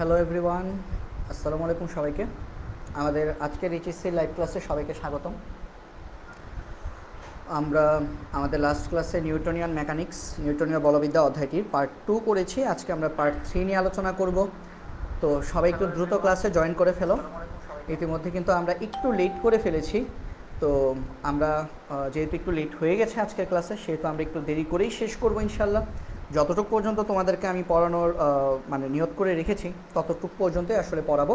Hello everyone, আসসালামু আলাইকুম সবাইকে। আমাদের আজকের এইচএসসি লাইভ ক্লাসে সবাইকে স্বাগতম। আমরা আমাদের লাস্ট ক্লাসে নিউটনিয়ান মেকানিক্স, নিউটনীয় বলবিদ্যা অধ্যায়টির পার্ট 2 করেছি। আজকে আমরা পার্ট 3 নিয়ে আলোচনা করব। তো সবাই একটু দ্রুত ক্লাসে জয়েন করে ফেলো। ইতিমধ্যে কিন্তু আমরা একটু লেট করে ফেলেছি, তো আমরা যেহেতু একটু লেট হয়ে গেছে আজকের ক্লাসে, সেহেতু আমরা একটু দেরি করেই শেষ করব ইনশাল্লাহ। যতটুকু পর্যন্ত তোমাদেরকে আমি পড়ানোর নিয়ত করে রেখেছি ততটুকু পর্যন্তই আসলে পড়াবো।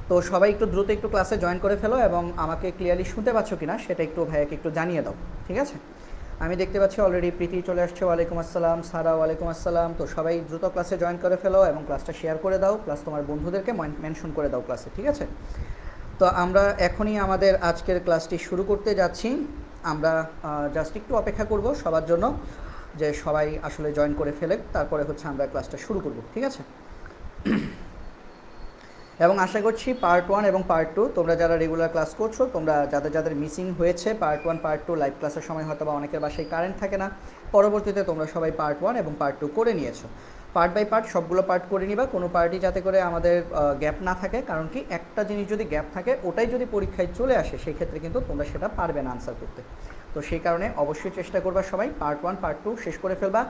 তো সবাই একটু দ্রুত একটু ক্লাসে জয়েন করে ফেলো এবং আমাকে ক্লিয়ারলি শুনতে পাচ্ছ কিনা সেটা একটু ভাইয়াকে একটু জানিয়ে দাও, ঠিক আছে? আমি দেখতে পাচ্ছি অলরেডি প্রীতি চলে আসছে, ওয়ালাইকুম আসসালাম। সারা, ওয়ালাইকুম আসসালাম। তো সবাই দ্রুত ক্লাসে জয়েন করে ফেলো এবং ক্লাসটা শেয়ার করে দাও, প্লাস তোমার বন্ধুদেরকে মেনশন করে দাও ক্লাসে, ঠিক আছে? তো আমরা এখনই আমাদের আজকের ক্লাসটি শুরু করতে যাচ্ছি। আমরা জাস্ট একটু অপেক্ষা করব সবার জন্য, যে সবাই আসলে জয়েন করে ফেলে তারপরে হচ্ছে আমরা ক্লাসটা শুরু করব, ঠিক আছে? এবং আশা করছি পার্ট 1 এবং পার্ট 2 তোমরা যারা রেগুলার ক্লাস করছো, তোমরা যাদের মিসিং হয়েছে পার্ট 1 পার্ট 2 লাইভ ক্লাসের সময় হয়তো বা অনেকের বাসায় কারেন্ট থাকে না, পরবর্তীতে তোমরা সবাই পার্ট 1 এবং পার্ট 2 করে নিয়েছো। পার্ট বাই পার্ট সবগুলো পার্ট করে নিবা, কোনো পার্টই যাতে করে আমাদের গ্যাপ না থাকে। কারণ কি, একটা জিনিস যদি গ্যাপ থাকে ওটাই যদি পরীক্ষায় চলে আসে সেই ক্ষেত্রে কিন্তু তোমরা সেটা পারবে না আনসার করতে। তো সেই কারণে অবশ্যই চেষ্টা করবা সবাই পার্ট 1 পার্ট 2 শেষ করে ফেলবা।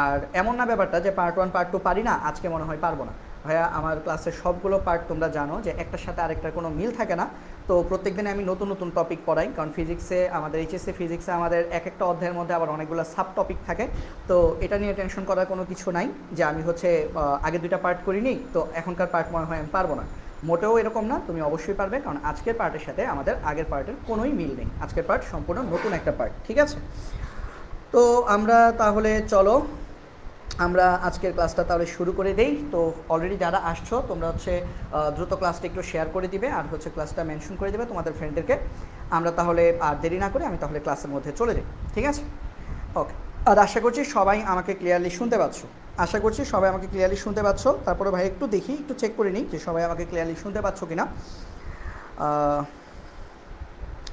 আর এমন না ব্যাপারটা যে পার্ট 1 পার্ট 2 পারি না, আজকে মনে হয় পারবো না। ভাইয়া, আমার ক্লাসের সবগুলো পার্ট তোমরা জানো যে একটার সাথে আরেকটার কোনো মিল থাকে না। তো প্রত্যেক দিনে আমি নতুন নতুন টপিক পড়াই, কারণ ফিজিক্সে আমাদের এইচএসসি ফিজিক্সে আমাদের এক একটা অধ্যায়ের মধ্যে আবার অনেকগুলো সাব টপিক থাকে। তো এটা নিয়ে টেনশন করার কোনো কিছু নাই যে আমি হচ্ছে আগে 2টা পার্ট করিনি তো এখনকার পার্ট মনে হয় আমি পারবো না। মোটেও এরকম না, তুমি অবশ্যই পারবে, কারণ আজকের পার্টের সাথে আমাদের আগের পার্টের কোনোই মিল নেই। আজকের পার্ট সম্পূর্ণ নতুন একটা পার্ট, ঠিক আছে? তো আমরা তাহলে চলো আমরা আজকের ক্লাসটা তাহলে শুরু করে দেই। তো অলরেডি যারা আসছো তোমরা হচ্ছে দ্রুত ক্লাসটা একটু শেয়ার করে দিবে আর হচ্ছে ক্লাসটা মেনশন করে দেবে তোমাদের ফ্রেন্ডদেরকে। আমরা তাহলে আর দেরি না করে আমি তাহলে ক্লাসের মধ্যে চলে যাই, ঠিক আছে? ওকে। আর আশা করছি সবাই আমাকে ক্লিয়ারলি শুনতে পাচ্ছ, আশা করছি সবাই আমাকে ক্লিয়ারলি শুনতে পাচ্ছ। তারপরে ভাই একটু দেখি, একটু চেক করে নিই যে সবাই আমাকে ক্লিয়ারলি শুনতে পাচ্ছ কিনা।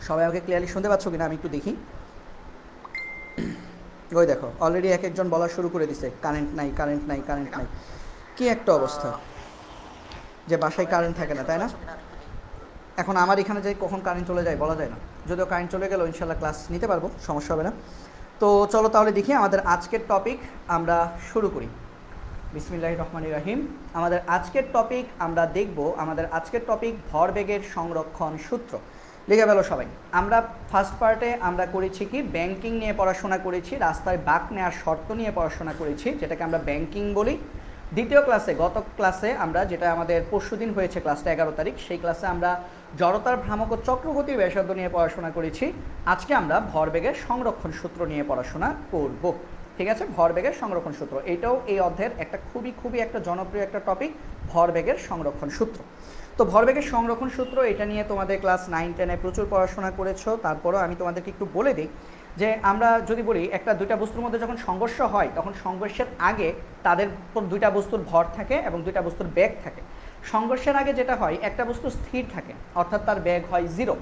সবাই আমাকে ক্লিয়ারলি শুনতে পাচ্ছ কিনা আমি একটু দেখি। ওই দেখো অলরেডি এক একজন বলা শুরু করে দিছে কারেন্ট নাই, কারেন্ট নাই, কারেন্ট নাই। কি একটা অবস্থা যে বাসায় কারেন্ট থাকে না, তাই না? এখন আমার এখানে যাই কখন কারেন্ট চলে যায় বলা যায় না, যদিও কারেন্ট চলে গেলেও ইনশাল্লাহ ক্লাস নিতে পারবো, সমস্যা হবে না। তো চলো তাহলে দেখি আমাদের আজকের টপিক আমরা শুরু করি। বিসমিল্লাহির রহমানির রহিম। আমাদের আজকের টপিক আমরা দেখব, আমাদের আজকের টপিক ভরবেগের সংরক্ষণ সূত্র। লিখে ফেলো সবাই। আমরা ফার্স্ট পার্টে আমরা করেছি কি, ব্যাংকিং নিয়ে পড়াশোনা করেছি, রাস্তায় বাঁক নেওয়ার শর্ত নিয়ে পড়াশোনা করেছি, যেটাকে আমরা ব্যাংকিং বলি। দ্বিতীয় ক্লাসে, গত ক্লাসে আমরা, যেটা আমাদের পরশুদিন হয়েছে ক্লাসটা 11 তারিখ, সেই ক্লাসে আমরা জড়তার ভ্রামক ও চক্রগতির ব্যাসার্ধ নিয়ে পড়াশোনা করেছি। আজকে আমরা ভরবেগের সংরক্ষণ সূত্র নিয়ে পড়াশোনা করব, ঠিক আছে? ভরবেগের সংরক্ষণ সূত্র, এটাও এই অধ্যায়ের একটা খুবই একটা জনপ্রিয় একটা টপিক, ভরবেগের সংরক্ষণ সূত্র। তো ভরবেগের সংরক্ষণ সূত্র এটা নিয়ে তোমাদের ক্লাস 9-10-এ প্রচুর পড়াশোনা করেছো। তারপরেও আমি তোমাদেরকে একটু বলে দিই যে আমরা যদি বলি একটা দুইটা বস্তুর মধ্যে যখন সংঘর্ষ হয় তখন সংঘর্ষের আগে তাদের দুইটা বস্তুর ভর থাকে এবং দুইটা বস্তুর বেগ থাকে। সংঘর্ষের আগে যেটা হয়, একটা বস্তু স্থির থাকে অর্থাৎ তার বেগ হয় 0,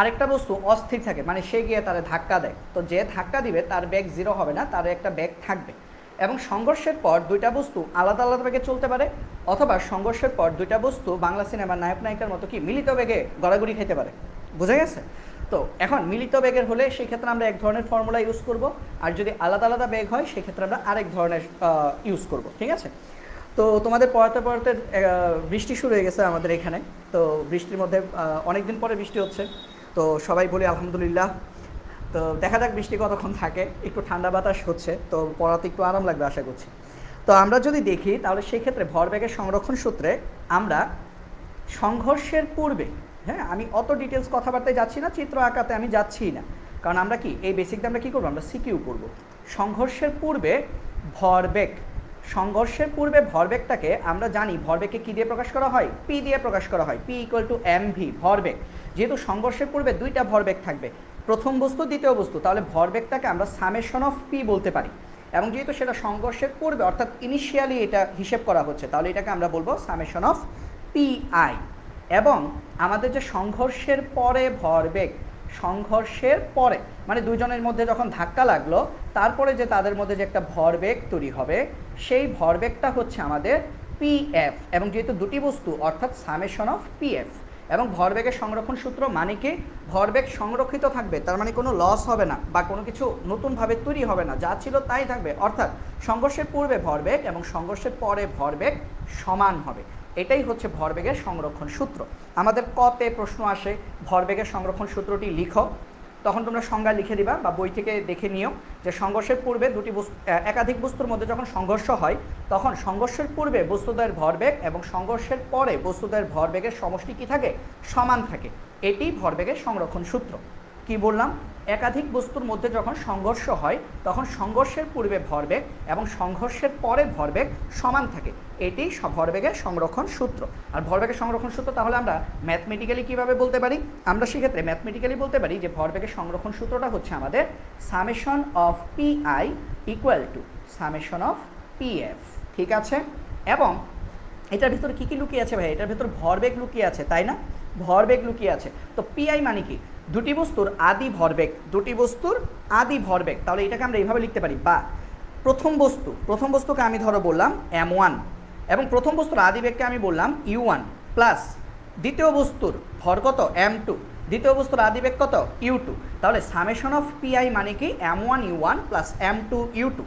আরেকটা বস্তু অস্থির থাকে মানে সে গিয়ে তারে ধাক্কা দেয়, তো যে ধাক্কা দিবে তার বেগ 0 হবে না, তার একটা বেগ থাকবে। এবং সংঘর্ষের পর দুইটা বস্তু আলাদা আলাদা বেগে চলতে পারে, অথবা সংঘর্ষের পর দুইটা বস্তু বাংলা সিনেমার নায়ক নায়িকার মতো কি মিলিত বেগে গড়াগড়ি খেতে পারে। বোঝা গেছে? তো এখন মিলিত বেগের হলে সেই ক্ষেত্রে আমরা এক ধরনের ফর্মুলা ইউজ করব, আর যদি আলাদা আলাদা বেগ হয় সেই ক্ষেত্রে আমরা আরেক ধরনের ইউজ করব, ঠিক আছে? তো তোমাদের পড়াতে পড়াতে বৃষ্টি শুরু হয়ে গেছে আমাদের এখানে। তো বৃষ্টির মধ্যে অনেক দিন পরে বৃষ্টি হচ্ছে, তো সবাই বলি আলহামদুলিল্লাহ। তো দেখা যাক বৃষ্টি কতক্ষণ থাকে, একটু ঠান্ডা বাতাস হচ্ছে, তো পড়াতে একটু আরাম লাগবে আশা করছি। তো আমরা যদি দেখি তাহলে সেই ক্ষেত্রে ভরবেগের সংরক্ষণ সূত্রে আমরা সংঘর্ষের পূর্বে, হ্যাঁ আমি অত ডিটেলস কথাবার্তায় যাচ্ছি না, চিত্র আঁকাতে আমি যাচ্ছি না, কারণ আমরা কি এই বেসিকটা আমরা কী করবো, আমরা সিকিউ করব। সংঘর্ষের পূর্বে ভরবেগ, সংঘর্ষের পূর্বে ভরবেগটাকে আমরা জানি ভরবেগকে কী দিয়ে প্রকাশ করা হয়, পি দিয়ে প্রকাশ করা হয়, পি = mv ভরবেগ। যেহেতু সংঘর্ষের পূর্বে দুইটা ভরবেগ থাকবে, প্রথম বস্তু দ্বিতীয় বস্তু, তাহলে ভরবেগটাকে আমরা সামেশন অফ পি বলতে পারি। এবং যেহেতু সেটা সংঘর্ষের পূর্বে অর্থাৎ ইনিশিয়ালি এটা হিসেব করা হচ্ছে, তাহলে এটাকে আমরা বলবো সামেশন অফ পিআই। এবং আমাদের যে সংঘর্ষের পরে ভরবেগ, সংঘর্ষের পরে মানে দুইজনের মধ্যে যখন ধাক্কা লাগলো তারপরে যে তাদের মধ্যে যে একটা ভরবেগ তৈরি হবে, সেই ভরবেগটা হচ্ছে আমাদের PF, এবং যেহেতু দুটি বস্তু অর্থাৎ সামেশন অফ PF, এবং ভরবেগের সংরক্ষণ সূত্র মানে কি ভরবেগ সংরক্ষিত থাকবে, তার মানে কোনো লস হবে না বা কোনো কিছু নতুনভাবে তৈরি হবে না, যা ছিল তাই থাকবে, অর্থাৎ সংঘর্ষের পূর্বে ভরবেগ এবং সংঘর্ষের পরে ভরবেগ সমান হবে। এটাই হচ্ছে ভরবেগের সংরক্ষণ সূত্র। আমাদের কতে প্রশ্ন আসে ভরবেগের সংরক্ষণ সূত্রটি লিখো, তখন তোমরা সংজ্ঞা লিখে দিবা বা বই থেকে দেখে নিও যে সংঘর্ষের পূর্বে একাধিক বস্তুর মধ্যে যখন সংঘর্ষ হয় তখন সংঘর্ষের পূর্বে বস্তুদ্বয়ের ভরবেগ এবং সংঘর্ষের পরে বস্তুদ্বয়ের ভরবেগের সমষ্টি কী থাকে, সমান থাকে। এটি ভরবেগের সংরক্ষণ সূত্র। কি বললাম, একাধিক বস্তুর মধ্যে যখন সংঘর্ষ হয় তখন সংঘর্ষের পূর্বে ভরবেগ এবং সংঘর্ষের পরে ভরবেগ সমান থাকে, এটি ভরবেগের সংরক্ষণ সূত্র। আর ভরবেগের সংরক্ষণ সূত্র তাহলে আমরা ম্যাথমেটিক্যালি কীভাবে বলতে পারি, আমরা সেক্ষেত্রে ম্যাথমেটিক্যালি বলতে পারি যে ভরবেগের সংরক্ষণ সূত্রটা হচ্ছে আমাদের summation of PI equal to summation of PF, ঠিক আছে। এবং এটার ভিতরে কী কী লুকিয়ে আছে ভাই, এটার ভিতরে ভরবেগ লুকিয়ে আছে, তাই না, ভরবেগ লুকিয়ে আছে। তো PI মানে কি, দুটি বস্তুর আদি ভরবেগ, দুটি বস্তুর আদি ভরবেগ। তাহলে এটাকে আমরা এইভাবে লিখতে পারি, বা প্রথম বস্তুকে আমি ধরো বললাম M1 এবং প্রথম বস্তুর আদি বেগকে আমি বললাম U1 প্লাস দ্বিতীয় বস্তুর ভর কত M2, দ্বিতীয় বস্তুর আদি বেগ কত U2। তাহলে সামেশন অফ PI মানে কি M1 U1 plus M2 U2,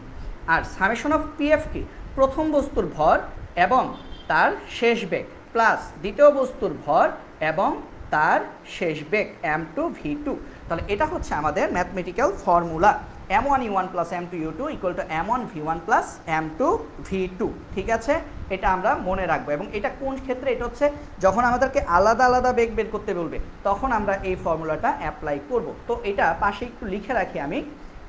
আর সামেশন অফ PF কি প্রথম বস্তুর ভর এবং তার শেষ বেগ প্লাস দ্বিতীয় বস্তুর ভর এবং তার শেষ বেগ M2 V2। তাহলে এটা হচ্ছে আমাদের mathematical formula, M1 U1 plus M2 U2 equal to M1 V1 plus M2 V2, ঠিক আছে। এটা আমরা মনে রাখবো, এবং এটা কোন ক্ষেত্রে, এটা হচ্ছে যখন আমাদেরকে আলাদা আলাদা বেগ বের করতে বলবে তখন আমরা এই ফর্মুলাটা অ্যাপ্লাই করব। তো এটা পাশে একটু লিখে রাখি,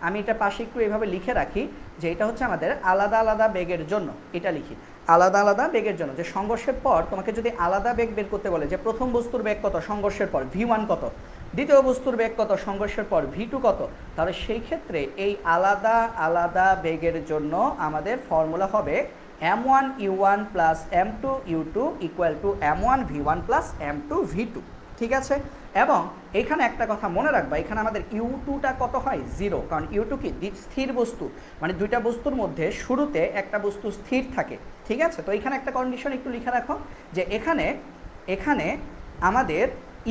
আমি এটা পাশে একটু এইভাবে লিখে রাখি যে এটা হচ্ছে আমাদের আলাদা আলাদা বেগের জন্য, এটা লিখি আলাদা আলাদা বেগের জন্য, যে সংঘর্ষের পর তোমাকে যদি আলাদা বেগ বের করতে বলে যে প্রথম বস্তুর বেগ কত সংঘর্ষের পর V1 কত, দ্বিতীয় বস্তুর বেগ কত সংঘর্ষের পর V2 কত, তাহলে সেই ক্ষেত্রে এই আলাদা আলাদা বেগের জন্য আমাদের ফর্মুলা হবে M1 U1 plus M2 U2 equal to M1 V1 plus M2 V2, ঠিক আছে। এবং এখানে একটা কথা মনে রাখবা, এখানে আমাদের U2টা কত হয় 0, কারণ U2 কি স্থির বস্তু, মানে দুইটা বস্তুর মধ্যে শুরুতে একটা বস্তু স্থির থাকে, ঠিক আছে। তো এখানে একটা কন্ডিশন একটু লিখে রাখো যে এখানে আমাদের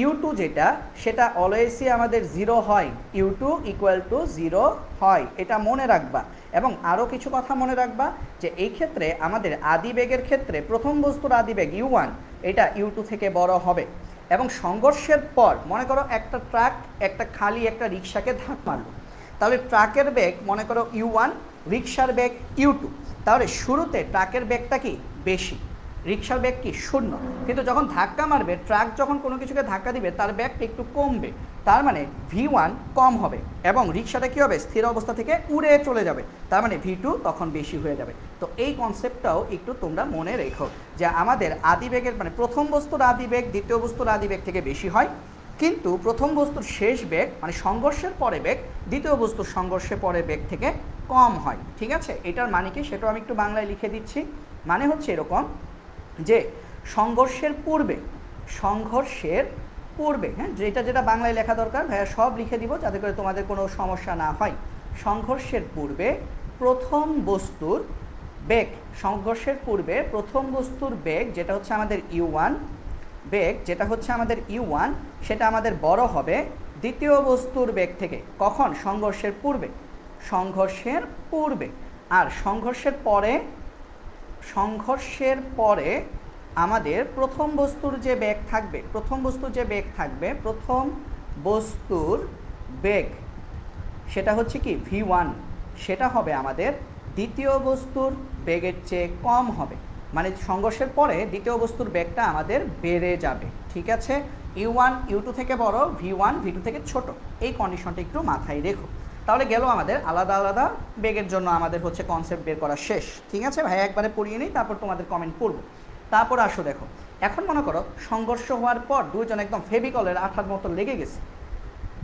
U2 যেটা সেটা অলওয়েজই আমাদের 0 হয়, U2 ইকুয়াল টু 0 হয়, এটা মনে রাখবা। এবং আরও কিছু কথা মনে রাখবা যে এই ক্ষেত্রে আমাদের আদি বেগের ক্ষেত্রে প্রথম বস্তুর আদি বেগ U1 এটা U2 থেকে বড় হবে, এবং সংঘর্ষের পর মনে করো একটা ট্রাক খালি একটা রিক্সাকে ধাক্কা মারলো, তাহলে ট্রাকের বেগ মনে করো U1, রিক্সার বেগ U2, তাহলে শুরুতে ট্রাকের বেগটা কি বেশি, রিক্সার বেগ কি 0, কিন্তু যখন ধাক্কা মারবে ট্রাক যখন কোনো কিছুকে ধাক্কা দিবে তার বেগটা একটু কমবে, তার মানে V1 কম হবে এবং রিক্সাটা কী হবে স্থির অবস্থা থেকে উড়ে চলে যাবে, তার মানে V2 তখন বেশি হয়ে যাবে। তো এই কনসেপ্টটাও একটু তোমরা মনে রেখো যে আমাদের আদিবেগের মানে প্রথম বস্তুর আদিবেগ দ্বিতীয় বস্তুর আদিবেগ থেকে বেশি হয়, কিন্তু প্রথম বস্তুর শেষ বেগ মানে সংঘর্ষের পরে বেগ দ্বিতীয় বস্তুর সংঘর্ষের পরে বেগ থেকে কম হয়, ঠিক আছে। এটার মানে কি সেটাও আমি একটু বাংলায় লিখে দিচ্ছি। মানে হচ্ছে এরকম যে সংঘর্ষের পূর্বে হ্যাঁ, যেটা বাংলায় লেখা দরকার ভাইয়া সব লিখে দিব যাতে করে তোমাদের কোনো সমস্যা না হয়। সংঘর্ষের পূর্বে প্রথম বস্তুর বেগ যেটা হচ্ছে আমাদের U1 সেটা আমাদের বড় হবে দ্বিতীয় বস্তুর বেগ থেকে। কখন? সংঘর্ষের পূর্বে। আর সংঘর্ষের পরে আমাদের প্রথম বস্তুর যে বেগ সেটা হচ্ছে কি V1, সেটা হবে আমাদের দ্বিতীয় বস্তুর বেগের চেয়ে কম হবে, মানে সংঘর্ষের পরে দ্বিতীয় বস্তুর বেগটা আমাদের বেড়ে যাবে, ঠিক আছে। U1 U2 থেকে বড়, V1 V2 থেকে ছোট, এই কন্ডিশনটা একটু মাথায় রেখো। তাহলে গেল আমাদের আলাদা আলাদা বেগের জন্য আমাদের হচ্ছে কনসেপ্ট বের করা শেষ, ঠিক আছে ভাই। একবারে পড়িয়ে নিই, তারপর তোমাদের কমেন্ট পড়বো। তারপর আসো দেখো, এখন মনে করো সংঘর্ষ হওয়ার পর দুইজন একদম ফেভিকলের আঠার মতো লেগে গেছে,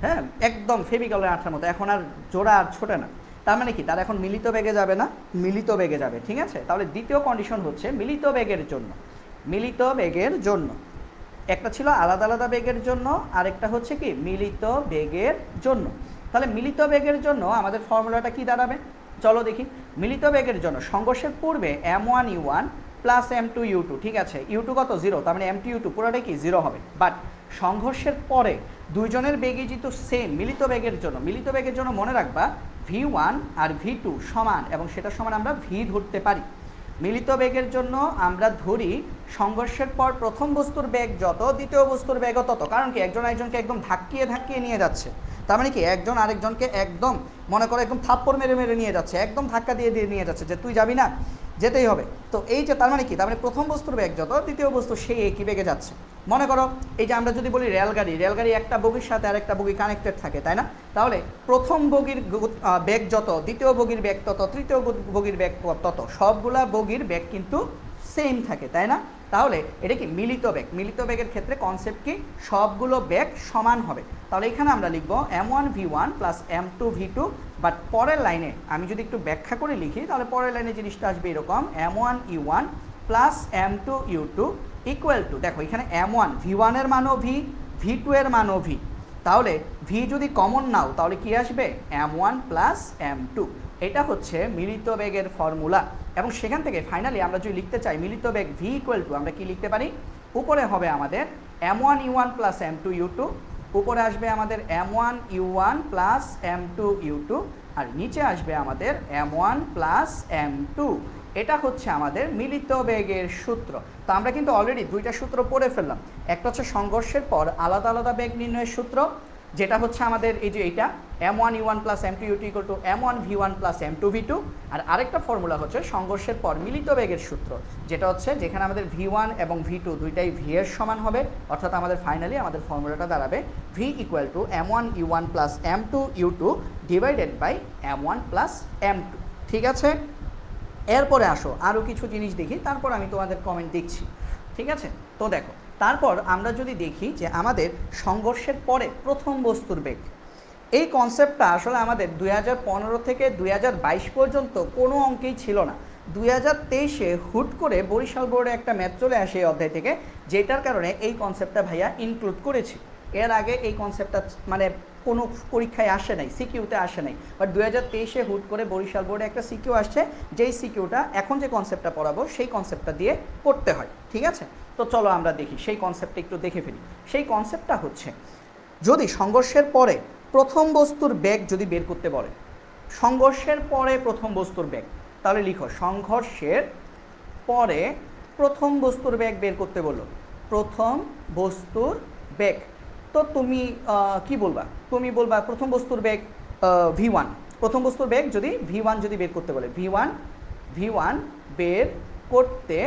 হ্যাঁ একদম ফেভিকলের আঠার মতো, এখন আর জোড়া আর ছোটে না, তার মানে কি তারা এখন মিলিত বেগে যাবে না, মিলিত বেগে যাবে, ঠিক আছে। তাহলে দ্বিতীয় কন্ডিশন হচ্ছে মিলিত বেগের জন্য একটা ছিল আলাদা আলাদা বেগের জন্য, আরেকটা হচ্ছে কি মিলিত বেগের জন্য। তাহলে মিলিত বেগের জন্য আমাদের ফর্মুলাটা কি দাঁড়াবে, চলো দেখি। মিলিত বেগের জন্য সংঘর্ষের পূর্বে M1 U1 plus m2 u2, ঠিক আছে, u2 কত 0, তার মানে m2 u2 পুরোটাই কি 0 হবে। বাট সংঘর্ষের পরে দুইজনের বেগই যেহেতু সেম, মিলিত বেগের জন্য মনে রাখবা v1 আর v2 সমান, এবং সেটা সমান আমরা v ধরতে পারি। মিলিত বেগের জন্য আমরা ধরি সংঘর্ষের পর প্রথম বস্তুর বেগ যত, দ্বিতীয় বস্তুর বেগও তত। কারণ কি একজন আরেকজনকে একদম ধাক্কিয়ে নিয়ে যাচ্ছে, তার মানে কি একজন আরেকজনকে একদম মনে করো একদম থাপ্পড় মেরে নিয়ে যাচ্ছে, একদম ধাক্কা দিয়ে নিয়ে যাচ্ছে যে তুই যাবি না, যেতেই হবে। তো এই যে তার মানে কি, তার মানে প্রথম বস্তুর বেগ যত, দ্বিতীয় বস্তু সেই একই বেগে যাচ্ছে। মনে করো এই যে আমরা যদি বলি রেলগাড়ি একটা বগির সাথে আরেকটা বগি কানেক্টেড থাকে, তাই না? তাহলে প্রথম বগির বেগ যত, দ্বিতীয় বগির বেগ তত, তৃতীয় বগির বেগ তত, সবগুলা বগির বেগ কিন্তু সেম থাকে, তাই না? তাহলে এটা কি মিলিত বেগের ক্ষেত্রে কনসেপ্ট কি, সবগুলো বেগ সমান হবে। তাহলে এখানে আমরা লিখব m1 v1 plus m2 v2, but পরের লাইনে আমি যদি একটু ব্যাখ্যা করে লিখি তাহলে পরের লাইনে জিনিসটা আসবে এরকম, m1 u1 plus m2 u2 equal to, দেখো এখানে m1 v1 এর মানও v, v2 এর মানও v, তাহলে v যদি কমন নাও তাহলে কি আসবে m1 প্লাস m2। এটা হচ্ছে মিলিত বেগের ফর্মুলা। এবং সেখান থেকে ফাইনালি আমরা যদি লিখতে চাই মিলিত বেগ v ইকুয়াল টু, আমরা কি লিখতে পারি, উপরে হবে আমাদের m1 u1 plus m2 u2, উপরে আসবে আমাদের m1 u1 plus m2 u2, আর নিচে আসবে আমাদের m1 প্লাস m2। এটা হচ্ছে আমাদের মিলিত বেগের সূত্র। তো আমরা কিন্তু অলরেডি দুইটা সূত্র পড়ে ফেললাম। একটা হচ্ছে সংঘর্ষের পর আলাদা আলাদা বেগ নির্ণয়ের সূত্র, যেটা হচ্ছে আমাদের এই যে এইটা m1 u1 plus m2 u2 equal to m1 v1 plus m2 v2, আর আরেকটা ফর্মুলা হচ্ছে সংঘর্ষের পর মিলিত বেগের সূত্র, যেটা হচ্ছে যেখানে আমাদের v1 এবং v2 দুইটাই v এর সমান হবে, অর্থাৎ আমাদের ফাইনালি আমাদের ফর্মুলাটা দাঁড়াবে v equal to m1 u1 plus m2 u2 divided by m1 plus m2। ঠিক আছে, এরপরে আসো আরও কিছু জিনিস দেখি, তারপর আমি তোমাদের কমেন্ট দেখছি। ঠিক আছে, তো দেখো তারপর আমরা যদি দেখি যে আমাদের সংঘর্ষের পরে প্রথম বস্তুর বেগ, এই কনসেপ্টটা আসলে আমাদের 2015 থেকে 2022 পর্যন্ত কোনো অঙ্কেই ছিল না। 2023-এ হুট করে বরিশাল বোর্ডে একটা ম্যাথ চলে আসে এই অধ্যায় থেকে, যেটার কারণে এই কনসেপ্টটা ভাইয়া ইনক্লুড করেছি। এর আগে এই কনসেপ্টটা মানে কোনো পরীক্ষায় আসে নাই, সিকিউতে আসে নাই, বাট 2023-এ হুট করে বরিশাল বোর্ডে একটা সিকিউ আসছে, যেই সিকিউটা এখন যে কনসেপ্টটা পড়াবো সেই কনসেপ্টটা দিয়ে পড়তে হয়। ঠিক আছে, তো চলো আমরা দেখি সেই কনসেপ্টটা একটু দেখে ফেলি। সেই কনসেপ্টটা হচ্ছে, যদি সংঘর্ষের পরে প্রথম বস্তুর বেগ যদি বের করতে বলে, সংঘর্ষের পরে প্রথম বস্তুর বেগ, তাহলে লিখো সংঘর্ষের পরে প্রথম বস্তুর বেগ বের করতে বললো, প্রথম বস্তুর বেগ। তো তুমি কি বলবা, তুমি বলবা প্রথম বস্তুর বেগ v1, প্রথম বস্তুর বেগ যদি v1 যদি বের করতে বলে, v1 বের করতে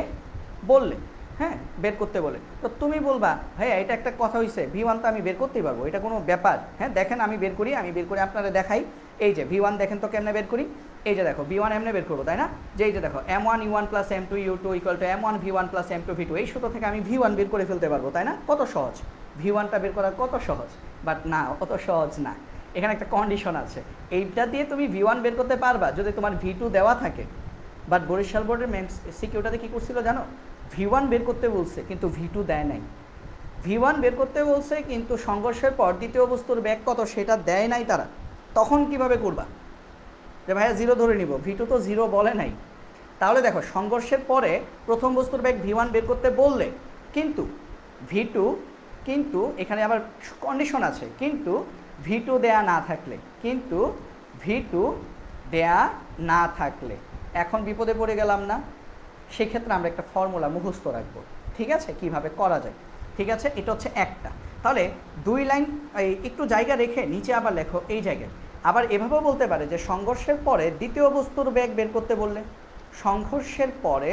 বললে, হ্যাঁ বের করতে বলে, তো তুমি বলবা ভাইয়া এটা একটা কথা হয়েছে, v1 তো আমি বের করতেই পারবো, এটা কোনো ব্যাপার। হ্যাঁ দেখেন আমি বের করি আপনারা দেখাই। এই যে v1 দেখেন তো কেমনে বের করি, এই যে দেখো v1 এমনি বের করবো, তাই না? যে এই যে দেখো m1 u1 plus m2 u2 equal to m1 v1 plus m2 v2, এই সূত্র থেকে আমি v1 বের করে ফেলতে পারবো, তাই না? কত সহজ, v1টা বের করা কত সহজ। বাট না, অত সহজ না, এখানে একটা কন্ডিশন আছে। এইটা দিয়ে তুমি v1 বের করতে পারবা যদি তোমার v2 দেওয়া থাকে। বাট বরিশাল বোর্ডের মেন সিকিউটাতে কী করছিল জানো, v1 বের করতে বলছে কিন্তু v2 দেয় নাই, v1 বের করতে বলছে কিন্তু সংঘর্ষের পর দ্বিতীয় বস্তুর বেগ কত সেটা দেয় নাই তারা। তখন কিভাবে করবা, যে ভাইয়া 0 ধরে নিব, v2 তো 0 বলে নাই। তাহলে দেখো সংঘর্ষের পরে প্রথম বস্তুর বেগ v1 বের করতে বললে কিন্তু v2, কিন্তু এখানে আবার কন্ডিশন আছে, কিন্তু v2 দেয়া না থাকলে, এখন বিপদে পড়ে গেলাম না? সেক্ষেত্রে আমরা একটা ফর্মুলা মুখস্থ রাখবো। ঠিক আছে, কিভাবে করা যায়। ঠিক আছে, এটা হচ্ছে একটা। তাহলে দুই লাইন একটু জায়গা রেখে নিচে আবার লেখো এই জায়গায়। আবার এভাবেও বলতে পারে যে সংঘর্ষের পরে দ্বিতীয় বস্তুর বেগ বের করতে বললে, সংঘর্ষের পরে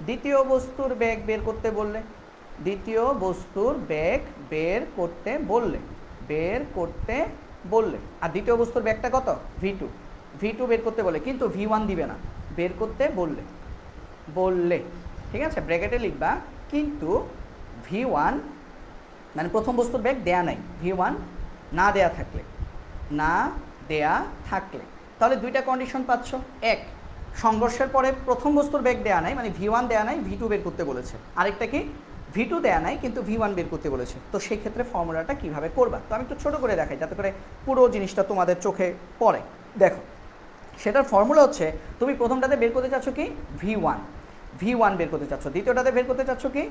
দ্বিতীয় বস্তুর বেগ বের করতে বললে, দ্বিতীয় বস্তুর বেগ বের করতে বললে, আর দ্বিতীয় বস্তুর বেগটা কত, v2 বের করতে বলে, কিন্তু v1 দিবে না, বের করতে বললে। ঠিক আছে, ব্র্যাকেটে লিখবা কিন্তু v1 মানে প্রথম বস্তুর বেগ দেয়া নাই, v1 না দেয়া থাকলে, তাহলে দুইটা কন্ডিশন পাচ্ছ। এক, সংঘর্ষের পরে প্রথম বস্তুর বেগ দেয়া নাই, মানে v1 দেয়া নাই, v2 বের করতে বলেছে। আরেকটা কি, v2 দেয়া নাই কিন্তু v1 বের করতে বলেছে। তো সেই ক্ষেত্রে ফর্মুলাটা কিভাবে করবা, তো আমি একটু ছোটো করে দেখাই যাতে করে পুরো জিনিসটা তোমাদের চোখে পড়ে। দেখো সেটার ফর্মুলা হচ্ছে, তুমি প্রথমটাতে বের করতে চাচ্ছ কি v1, V1 বের করতে চাচ্ছ, দ্বিতীয়টাতে বের করতে চাচ্ছ কি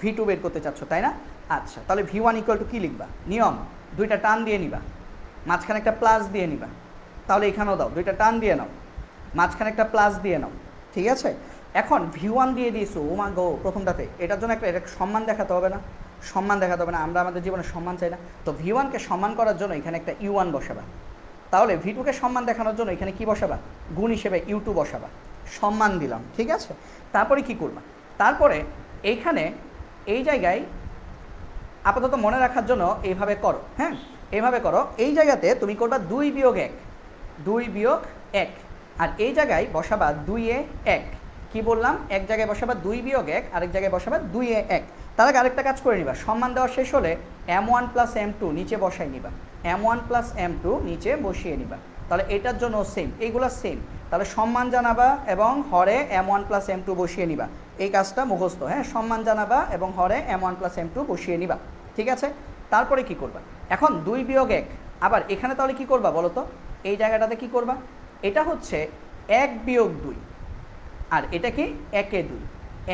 V2 বের করতে চাচ্ছ, তাই না? আচ্ছা, তাহলে V1 ইকুয়াল টু কী লিখবা? নিয়ম, দুইটা টান দিয়ে নিবা, মাঝখানে একটা প্লাস দিয়ে নিবা। তাহলে এখানেও দাও, দুইটা টান দিয়ে নাও, মাঝখানে একটা প্লাস দিয়ে নাও, ঠিক আছে? এখন V1 দিয়ে দিয়েছো, ও মা গো, প্রথমটাতে, এটার জন্য এটা সম্মান দেখাতে হবে না? সম্মান দেখাতে হবে না? আমরা আমাদের জীবনে সম্মান চাই না? তো V1কে সম্মান করার জন্য এখানে একটা U1 বসাবা। তাহলে V2কে সম্মান দেখানোর জন্য এখানে কি বসাবা? গুণ হিসেবে U2 বসাবা। সম্মান দিলাম, ঠিক আছে? তারপরে কি করবা? তারপরে এইখানে এই জায়গায় আপাতত মনে রাখার জন্য এইভাবে করো, হ্যাঁ, এইভাবে করো। এই জায়গাতে তুমি করবা 2 বিয়োগ 1, 2 বিয়োগ 1, আর এই জায়গায় বসাবা 2-এ 1। কি বললাম? এক জায়গায় বসাবা 2 বিয়োগ 1, আরেক জায়গায় বসাবা 2-এ 1। তার আগে আরেকটা কাজ করে নিবা, সম্মান দেওয়া শেষ হলে M1 প্লাস M2 নিচে বসাই নিবা, M1 প্লাস M2 নিচে বসিয়ে নিবা। তাহলে এটার জন্য সেম, এইগুলো সেম। তাহলে সম্মান জানাবা এবং হরে M1 প্লাস M2 বসিয়ে নিবা। এই কাজটা মুখস্থ, হ্যাঁ, সম্মান জানাবা এবং হরে M1 প্লাস M2 বসিয়ে নিবা, ঠিক আছে? তারপরে কি করবা? এখন 2 বিয়োগ 1, আবার এখানে তাহলে কি করবা বলো তো? এই জায়গাটাতে কি করবা? এটা হচ্ছে 1 বিয়োগ 2, আর এটা কি 1-এ 2,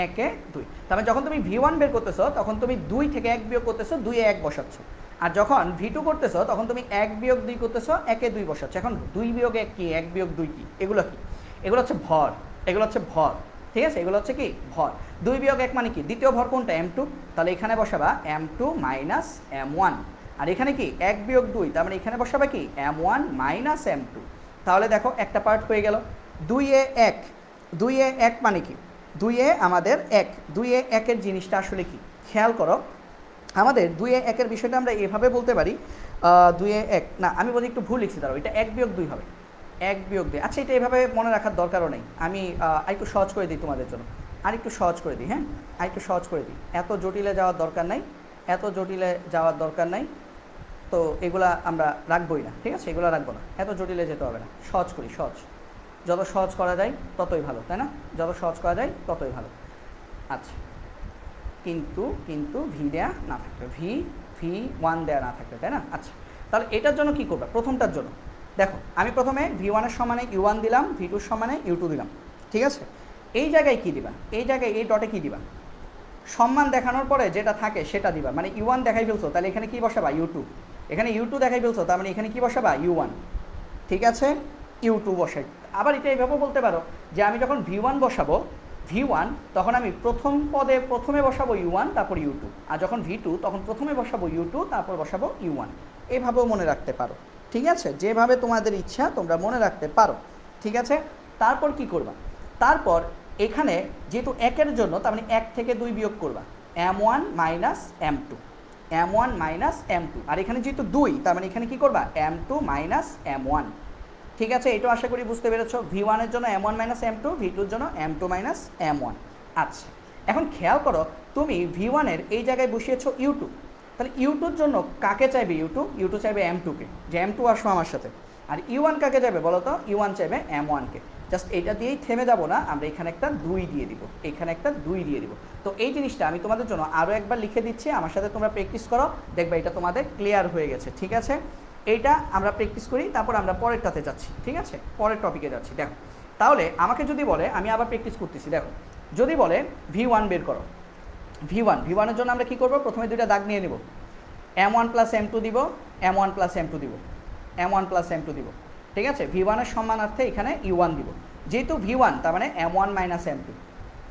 1-এ 2। তার মানে যখন তুমি V1 বের করতেছো তখন তুমি 2 থেকে 1 বিয়োগ করতেছো, 2-এ 1 বসাচ্ছ। আর যখন V2 করতেছো তখন তুমি 1 বিয়োগ 2 করতেছো, 1-এ 2 বসাচ্ছ। এখন 2 বিয়োগ 1 কি, 1 বিয়োগ 2 কি? এগুলো কি? এগুলো হচ্ছে ভর, এগুলো হচ্ছে ভর, ঠিক আছে? এগুলো হচ্ছে কি? ভর। 2 বিয়োগ 1 মানে কি? দ্বিতীয় ভর কোনটা? M2। তাহলে এখানে বসাবা M2 মাইনাস M1। আর এখানে কি? 1 বিয়োগ 2, তার মানে এখানে বসাবা কি? M1 minus M2। তাহলে দেখো একটা পার্ট হয়ে গেল। 2-এ 1, 2-এ 1 মানে কি? 2-এ আমাদের 1, 2-এ 1-এর জিনিসটা আসলে কি? খেয়াল করো, আমাদের 2-এ 1-এর বিষয়টা আমরা এভাবে বলতে পারি, 2-এ 1 না, আমি বলি একটু ভুল লিখছি, দাঁড়াও, এটা 1 বিয়োগ 2 হবে, 1 বিয়োগ 2। আচ্ছা, এটা এভাবে মনে রাখার দরকারও নেই, আমি আরেকটু সহজ করে দিই তোমাদের জন্য, আরেকটু সহজ করে দিই, হ্যাঁ, আরেকটু সহজ করে দিই। এত জটিলে যাওয়ার দরকার নাই, এত জটিলে যাওয়ার দরকার নাই। তো এগুলা আমরা রাখবোই না, ঠিক আছে? এগুলো রাখবো না, এত জটিলে যেতে হবে না, সহজ করি, সহজ। যত সহজ করা যায় ততই ভালো, তাই না? যত সহজ করা যায় ততই ভালো। আচ্ছা, কিন্তু ভি দেয়া না থাকবে, V1 দেয়া না থাকবে, তাই না? আচ্ছা, তাহলে এটার জন্য কি করবে? প্রথমটার জন্য দেখো, আমি প্রথমে V1-এর সমানে U1 দিলাম, V2-র সমানে U2 দিলাম, ঠিক আছে? এই জায়গায় কি দিবা? এই জায়গায় এই ডটে কি দিবা? সম্মান দেখানোর পরে যেটা থাকে সেটা দিবা। মানে U1 দেখাই ফেলছো, তাহলে এখানে কি বসাবা? U2। এখানে U2 দেখাই ফেলছো, তার মানে এখানে কি বসাবা? U1, ঠিক আছে? U2 বসাই। আবার এটা এইভাবে বলতে পারো যে আমি যখন V1 বসাবো, V1, তখন আমি প্রথম পদে প্রথমে বসাবো U1, তারপর U2। আর যখন V2, তখন প্রথমে বসাবো U2, তারপর বসাবো U1। এভাবেও মনে রাখতে পারো, ঠিক আছে? যেভাবে তোমাদের ইচ্ছা তোমরা মনে রাখতে পারো, ঠিক আছে? তারপর কি করবা? তারপর এখানে যেহেতু 1-এর জন্য, তার মানে 1 থেকে 2 বিয়োগ করবা, M1 minus M2, M1 minus M2। আর এখানে যেহেতু 2, তার মানে এখানে কি করবা? M2 মাইনাস M1, ঠিক আছে? এটাও আশা করি বুঝতে পেরেছো। V1-এর জন্য M1 মাইনাস M2, V2-র জন্য M2 মাইনাস M1। আচ্ছা, এখন খেয়াল করো, তুমি V1-এর এই জায়গায় বসিয়েছো U2, তাহলে U2-র জন্য কাকে চাইবে? U2 চাইবে M2-কে, যে M2 আসো আমার সাথে। আর U1 কাকে চাইবে বলো তো? U1 চাইবে M1-কে। জাস্ট এটা দিয়েই থেমে যাবো না, আমরা এখানে একটা 2 দিয়ে দিব, এখানে একটা 2 দিয়ে দিব। তো এই জিনিসটা আমি তোমাদের জন্য আরও একবার লিখে দিচ্ছি, আমার সাথে তোমরা প্র্যাকটিস করো, দেখবে এটা তোমাদের ক্লিয়ার হয়ে গেছে, ঠিক আছে? এইটা আমরা প্র্যাকটিস করি, তারপর আমরা পরেরটাতে যাচ্ছি, ঠিক আছে? পরের টপিকে যাচ্ছি। দেখো, তাহলে আমাকে যদি বলে, আমি আবার প্র্যাকটিস করতেছি, দেখো, যদি বলে V1 বের করো, V1-এর জন্য আমরা কি করব? প্রথমে দুইটা দাগ নিয়ে নিব, M1 প্লাস M2 দিব, M1 প্লাস M2 দিব, M1 প্লাস M2 দিব, ঠিক আছে? V1-এর সম্মানার্থে এখানে U1 দিব। যেহেতু V1, তার মানে M1 মাইনাস M2।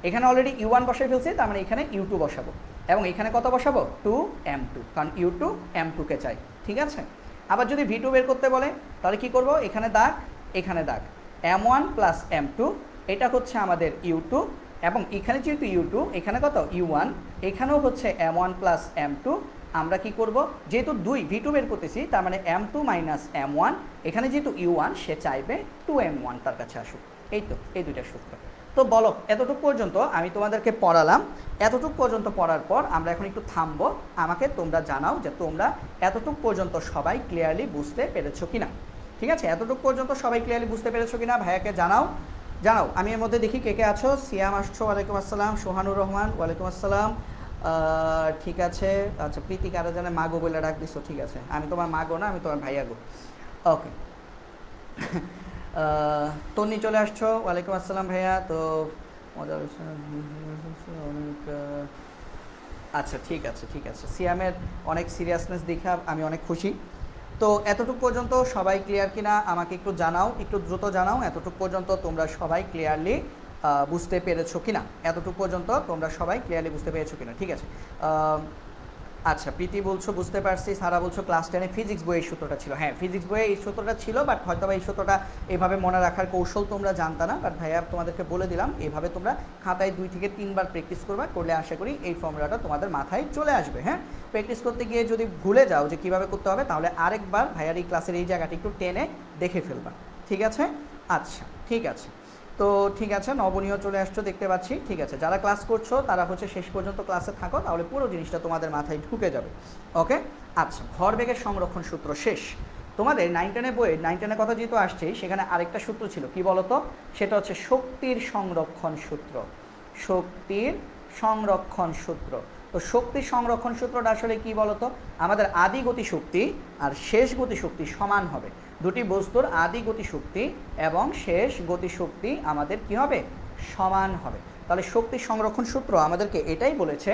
এখানে অলরেডি U1 বসাই ফেলছি, তার মানে এখানে U2 বসাবো, এবং এখানে কত বসাবো? 2M2, কারণ U2 M2-কে চাই, ঠিক আছে? আবার যদি V2 বের করতে বলে, তাহলে কি করব? এখানে দাগ, এখানে দাগ, M1 প্লাস M2, এটা হচ্ছে আমাদের U2, এবং এখানে যেহেতু U2, এখানে কত? U1, এখানেও হচ্ছে M1 প্লাস M2। আমরা কি করব? যেহেতু V2 বের করতেছি, তার মানে M2 মাইনাস M1, এখানে যেহেতু U1, সে চাইবে 2M1 তার কাছে আসুক। এই তো, এই দুইটা সূত্র। তো বলো, এতটুকু পর্যন্ত আমি তোমাদেরকে পড়ালাম। এতটুকু পর্যন্ত পড়ার পর আমরা এখন একটু থামবো। আমাকে তোমরা জানাও যে তোমরা এতটুকু পর্যন্ত সবাই ক্লিয়ারলি বুঝতে পেরেছো কিনা, ঠিক আছে? এতটুকু পর্যন্ত সবাই ক্লিয়ারলি বুঝতে পেরেছো কিনা ভাইয়াকে জানাও। আমি এর মধ্যে দেখি কে কে আছো। সিয়াম আসছো, ওয়ালাইকুম আসসালাম। সোহানুর রহমান, ওয়ালাইকুম আসসালাম। ঠিক আছে। আচ্ছা, প্রীতি কারা জানে মাগো বলে ডাক দিছো, ঠিক আছে? আমি তোমার মাগো না, আমি তোমার ভাইয়া গো। ওকে। তন্নি চলে আসছো, ওয়ালাইকুম আসসালাম ভাইয়া। তো মজা হচ্ছে অনেক আচ্ছা ঠিক আছে ঠিক আছে, সিয়ামের অনেক সিরিয়াসনেস দেখে আমি অনেক খুশি। তো এতটুকু পর্যন্ত সবাই ক্লিয়ার কিনা আমাকে একটু জানাও, একটু দ্রুত জানাও এতটুকু পর্যন্ত তোমরা সবাই ক্লিয়ারলি বুঝতে পেরেছো কিনা, এতটুকু পর্যন্ত তোমরা সবাই ক্লিয়ারলি বুঝতে পেরেছো কিনা। ঠিক আছে, আচ্ছা প্রীতি বলছো বুঝতে পারছি, সারা বলছো ক্লাস 10-এ ফিজিক্স বইয়ে এই সূত্রটা ছিল। হ্যাঁ ফিজিক্স বইয়ে এই সূত্রটা ছিল, বাট হয়তো এই সূত্রটা এভাবে মনে রাখার কৌশল তোমরা জানতা না, বাট ভাইয়া তোমাদেরকে বলে দিলাম এইভাবে তোমরা খাতায় 2 থেকে 3 বার প্র্যাকটিস করবা, করলে আশা করি এই ফর্মুলাটা তোমাদের মাথায় চলে আসবে। হ্যাঁ প্র্যাকটিস করতে গিয়ে যদি ভুলে যাও যে কীভাবে করতে হবে, তাহলে আরেকবার ভাইয়ার এই ক্লাসের এই জায়গাটা একটু টেনে দেখে ফেলবা। ঠিক আছে, আচ্ছা ঠিক আছে। তো ঠিক আছে, নবনীয় চলে আসছো দেখতে পাচ্ছি। ঠিক আছে, যারা ক্লাস করছো তারা হচ্ছে শেষ পর্যন্ত ক্লাসে থাকো, তাহলে পুরো জিনিসটা তোমাদের মাথায় ঢুকে যাবে। ওকে, আচ্ছা ভরবেগের সংরক্ষণ সূত্র শেষ। তোমাদের 9-10 বইয়ে 9-10 কথা যেহেতু আসছেই, সেখানে আরেকটা সূত্র ছিল, কি বলতো? সেটা হচ্ছে শক্তির সংরক্ষণ সূত্র। শক্তির সংরক্ষণ সূত্র। তো শক্তির সংরক্ষণ সূত্রটা আসলে কি বলতো? আমাদের আদি গতিশক্তি আর শেষ গতিশক্তি সমান হবে। দুটি বস্তুর আদি গতিশক্তি এবং শেষ গতিশক্তি আমাদের কি হবে? সমান হবে। তাহলে শক্তির সংরক্ষণ সূত্র আমাদেরকে এটাই বলেছে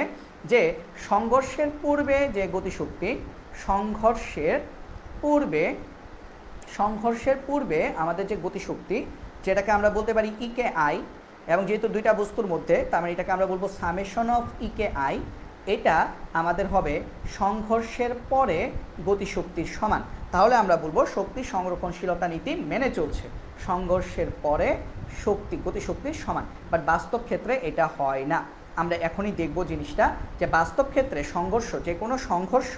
যে সংঘর্ষের পূর্বে যে গতিশক্তি, সংঘর্ষের পূর্বে আমাদের যে গতিশক্তি, যেটাকে আমরা বলতে পারি ইকে আই, এবং যেহেতু দুইটা বস্তুর মধ্যে, তার মানে এটাকে আমরা বলবো সামেশন অফ ইকে আই, এটা আমাদের হবে সংঘর্ষের পরে গতিশক্তির সমান। তাহলে আমরা বলবো শক্তি সংরক্ষণশীলতা নীতি মেনে চলছে, সংঘর্ষের পরে গতিশক্তির সমান। বাট বাস্তব ক্ষেত্রে এটা হয় না। আমরা এখনই দেখব জিনিসটা, যে বাস্তব ক্ষেত্রে সংঘর্ষ, যে কোনো সংঘর্ষ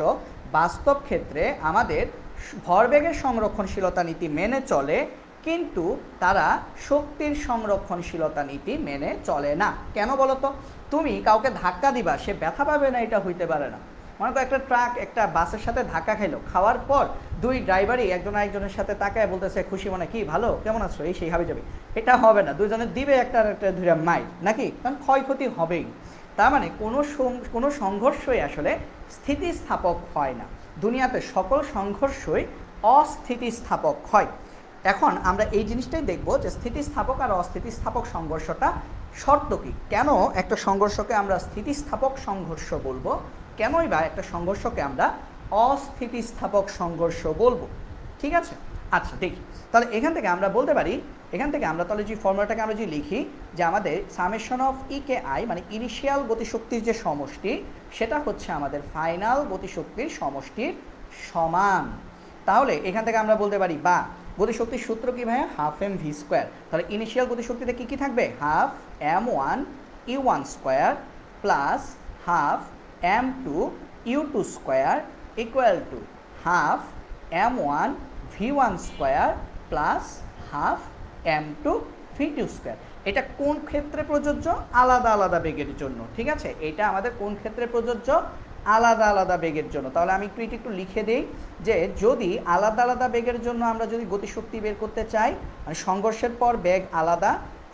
বাস্তব ক্ষেত্রে আমাদের ভরবেগের সংরক্ষণশীলতা নীতি মেনে চলে, কিন্তু তারা শক্তির সংরক্ষণশীলতা নীতি মেনে চলে না। কেন বলো তো? তুমি কাউকে ধাক্কা দিবা, সে ব্যথা পাবে না, এটা হইতে পারে না। মনে করো একটা ট্রাক একটা বাসের সাথে ধাক্কা খাইলো, খাওয়ার পর দুই ড্রাইভারই একজন আরেকজনের সাথে তাকায় বলতেছে খুশি মনে, কি ভালো কেমন আছো, এই সেই হাবি যাবে, এটা হবে না। দুইজনের দিবে একটা ধরে মাইর নাকি, কারণ ক্ষয়ক্ষতি হবেই। তার মানে কোনো সংঘর্ষই আসলে স্থিতিস্থাপক হয় না। দুনিয়াতে সকল সংঘর্ষই অস্থিতিস্থাপক হয়। এখন আমরা এই জিনিসটাই দেখব যে স্থিতিস্থাপক আর অস্থিতিস্থাপক সংঘর্ষটা শর্ত কী, কেন একটা সংঘর্ষকে আমরা স্থিতিস্থাপক সংঘর্ষ বলবো, কেনই বা একটা সংঘর্ষকে আমরা অস্থিতিস্থাপক সংঘর্ষ বলবো। ঠিক আছে, আচ্ছা দেখি তাহলে এখান থেকে আমরা বলতে পারি, এখান থেকে আমরা তাহলে যে ফর্মুলাটাকে আমরা যদি লিখি, যে আমাদের সামেশন অফ ইকে আই মানে ইনিশিয়াল গতিশক্তির যে সমষ্টি, সেটা হচ্ছে আমাদের ফাইনাল গতিশক্তির সমষ্টির সমান। তাহলে এখান থেকে আমরা বলতে পারি, বা গতিশক্তির সূত্র কি ভাইয়া? Half M V square. তাহলে ইনিশিয়াল গতিশক্তিতে কী কী থাকবে? Half M one you one square plus half M two you two square equal to half M one V one square plus half M two V two square. এটা কোন ক্ষেত্রে প্রযোজ্য? আলাদা আলাদা বেগের জন্য। ঠিক আছে, এটা আমাদের কোন ক্ষেত্রে প্রযোজ্য? আলাদা আলাদা বেগের জন্য। তাহলে আমি একটু লিখে দিই, যে যদি আলাদা আলাদা বেগের জন্য আমরা যদি গতিশক্তি বের করতে চাই, মানে সংঘর্ষের পর বেগ আলাদা,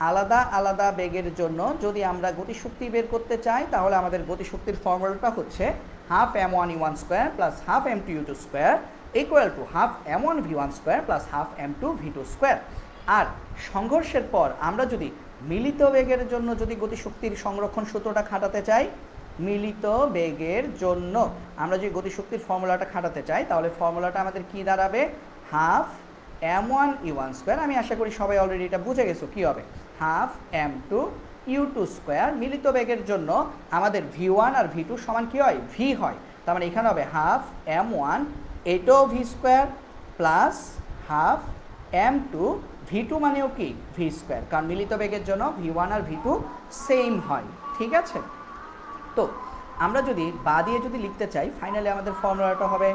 আলাদা আলাদা বেগের জন্য যদি আমরা গতিশক্তি বের করতে চাই, তাহলে আমাদের গতিশক্তির ফর্মুলাটা হচ্ছে half M one you one square plus half M two you two square equal to half M one V one square plus half M two V two square. আর সংঘর্ষের পর আমরা যদি মিলিত বেগের জন্য যদি গতিশক্তির সংরক্ষণ সূত্রটা খাটাতে চাই, মিলিত বেগের জন্য আমরা যদি গতিশক্তির ফর্মুলাটা খাটাতে চাই, তাহলে ফর্মুলাটা আমাদের কি দাঁড়াবে? Half M one you one square. আমি আশা করি সবাই অলরেডি এটা বুঝে গেছো কী হবে। Half M two you two square, মিলিত বেগের জন্য আমাদের ভি ওয়ান আর ভি টু সমান কী হয়? ভি হয়। তার মানে এখানে হবে হাফ এম ওয়ান এটাও V square plus half M two V two মানেও কি? ভি স্কোয়ার, কারণ মিলিত বেগের জন্য ভি ওয়ান আর ভি টু সেম হয়। ঠিক আছে, তো আমরা যদি বা দিয়ে যদি লিখতে চাই, ফাইনালি আমাদের ফর্মুলাটা হবে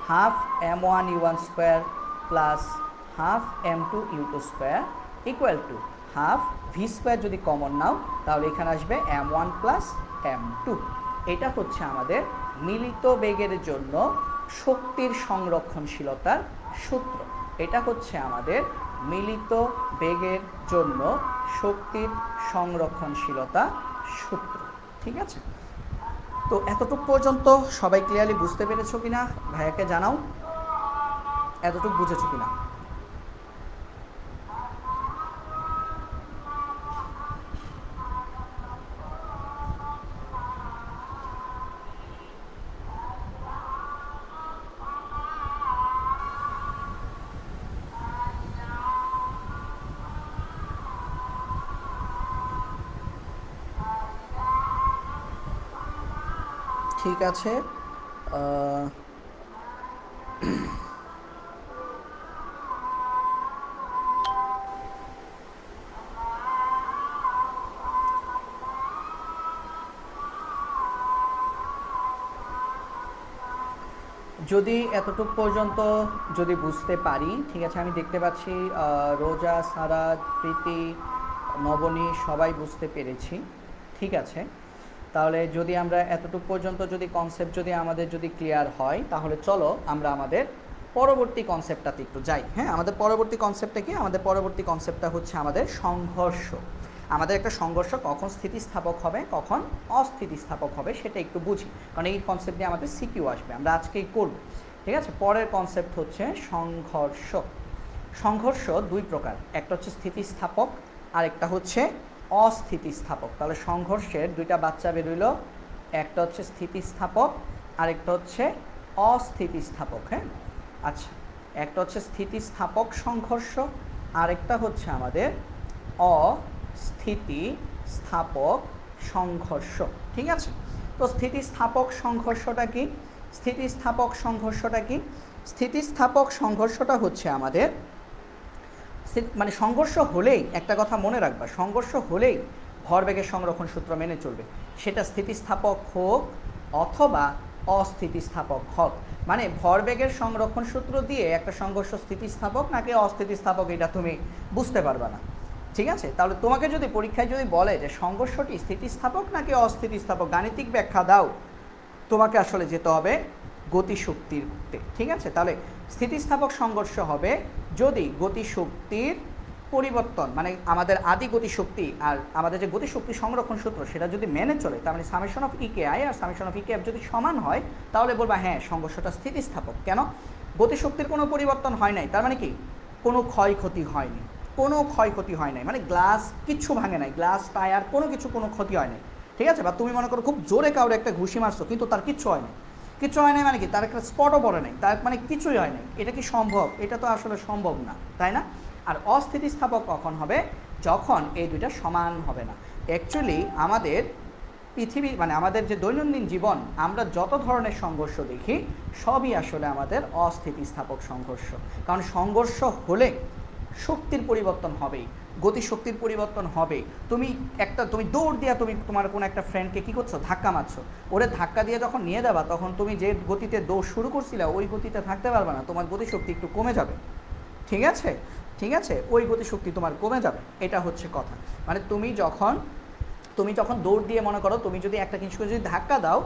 half M one you one square plus half M two you two square equal to half V square. যদি কমন নাও তাহলে এখানে আসবে M one plus M two. এটা হচ্ছে আমাদের মিলিত বেগের জন্য শক্তির সংরক্ষণশীলতার সূত্র। এটা হচ্ছে আমাদের মিলিত বেগের জন্য শক্তির সংরক্ষণশীলতা সূত্র। ঠিক আছে, তো এতটুকু পর্যন্ত সবাই ক্লিয়ারলি বুঝতে পেরেছো কিনা ভাইয়াকে জানাও, এতটুকু বুঝেছো কিনা? ঠিক আছে। যদি এতটুক পর্যন্ত যদি বুঝতে পারি, ঠিক আছে, আমি দেখতে পাচ্ছি রোজা, সারাদ, প্রীতি, নবনী সবাই বুঝতে পেরেছি, ঠিক আছে। তাহলে যদি আমরা এতটুক পর্যন্ত যদি কনসেপ্ট যদি আমাদের যদি ক্লিয়ার হয়, তাহলে চলো আমরা আমাদের পরবর্তী কনসেপ্টটাতে একটু যাই। হ্যাঁ, আমাদের পরবর্তী কনসেপ্টটা কি? আমাদের পরবর্তী কনসেপ্টটা হচ্ছে আমাদের সংঘর্ষ। আমাদের একটা সংঘর্ষ কখন স্থিতিস্থাপক হবে, কখন অস্থিতিস্থাপক হবে, সেটা একটু বুঝি, কারণ এই কনসেপ্ট দিয়ে আমাদের সিকিউ আসবে, আমরা আজকেই করব, ঠিক আছে। পরের কনসেপ্ট হচ্ছে সংঘর্ষ। সংঘর্ষ দুই প্রকার, একটা হচ্ছে স্থিতিস্থাপক আর একটা হচ্ছে অস্থিতিস্থাপক। তাহলে সংঘর্ষের দুইটা বাচ্চা বেরোইল, একটা হচ্ছে স্থিতিস্থাপক আর একটা হচ্ছে অস্থিতিস্থাপক। হ্যাঁ, আচ্ছা, একটা হচ্ছে স্থিতিস্থাপক সংঘর্ষ আর একটা হচ্ছে আমাদের অস্থিতিস্থাপক সংঘর্ষ, ঠিক আছে। তো স্থিতিস্থাপক সংঘর্ষটা কি? স্থিতিস্থাপক সংঘর্ষটা কি? স্থিতিস্থাপক সংঘর্ষটা হচ্ছে আমাদের মানে সংঘর্ষ হলেই একটা কথা মনে রাখবা, সংঘর্ষ হলেই ভরবেগের সংরক্ষণ সূত্র মেনে চলবে, সেটা স্থিতিস্থাপক হোক অথবা অস্থিতিস্থাপক হোক। মানে ভরবেগের সংরক্ষণ সূত্র দিয়ে একটা সংঘর্ষ স্থিতিস্থাপক নাকি অস্থিতিস্থাপক এটা তুমি বুঝতে পারবা না, ঠিক আছে। তাহলে তোমাকে যদি পরীক্ষায় যদি বলে যে সংঘর্ষটি স্থিতিস্থাপক নাকি অস্থিতিস্থাপক, গাণিতিক ব্যাখ্যা দাও, তোমাকে আসলে যেতে হবে গতিশক্তিতে, ঠিক আছে। তাহলে স্থিতিস্থাপক সংঘর্ষ হবে যদি গতিশক্তির পরিবর্তন, মানে আমাদের আদি গতিশক্তি আর আমাদের যে গতিশক্তি সংরক্ষণ সূত্র সেটা যদি মেনে চলে, তার মানে সামেশন অফ ইকে আই আর সামেশন অফ ইকে এফ যদি সমান হয়, তাহলে বলবা হ্যাঁ সংঘর্ষটা স্থিতিস্থাপক। কেন? গতিশক্তির কোনো পরিবর্তন হয় নাই, তার মানে কি কোনো ক্ষয়ক্ষতি হয়নি, কোনো ক্ষয়ক্ষতি হয় নাই, মানে গ্লাস কিচ্ছু ভাঙে নাই, গ্লাস টায়ার কোনো কিছু কোনো ক্ষতি হয় নাই, ঠিক আছে। বা তুমি মনে করো খুব জোরে কাউরে একটা ঘুষি মারছো কিন্তু তার কিচ্ছু হয় নাই, কিচ্ছু হয় নাই মানে কি তার একটা স্পটও পড়ে নাই, তার মানে কিছুই হয় নাই, এটা কি সম্ভব? এটা তো আসলে সম্ভব না, তাই না? আর অস্থিতিস্থাপক কখন হবে? যখন এই দুইটা সমান হবে না। অ্যাকচুয়ালি আমাদের পৃথিবী মানে আমাদের যে দৈনন্দিন জীবন আমরা যত ধরনের সংঘর্ষ দেখি সবই আসলে আমাদের অস্থিতিস্থাপক সংঘর্ষ, কারণ সংঘর্ষ হলে শক্তির পরিবর্তন হবেই, গতিশক্তির পরিবর্তন হবে। তুমি দৌড় দিয়া তুমি তোমার কোনো একটা ফ্রেন্ডকে কী করছো, ধাক্কা মারছো, ওরে ধাক্কা দিয়ে যখন নিয়ে যাবা তখন তুমি যে গতিতে দৌড় শুরু করছিলে ওই গতিতে থাকতে পারবে না, তোমার গতিশক্তি একটু কমে যাবে, ঠিক আছে, ঠিক আছে, ওই গতিশক্তি তোমার কমে যাবে, এটা হচ্ছে কথা। মানে তুমি যখন দৌড় দিয়ে মনে করো তুমি যদি একটা জিনিসকে যদি ধাক্কা দাও,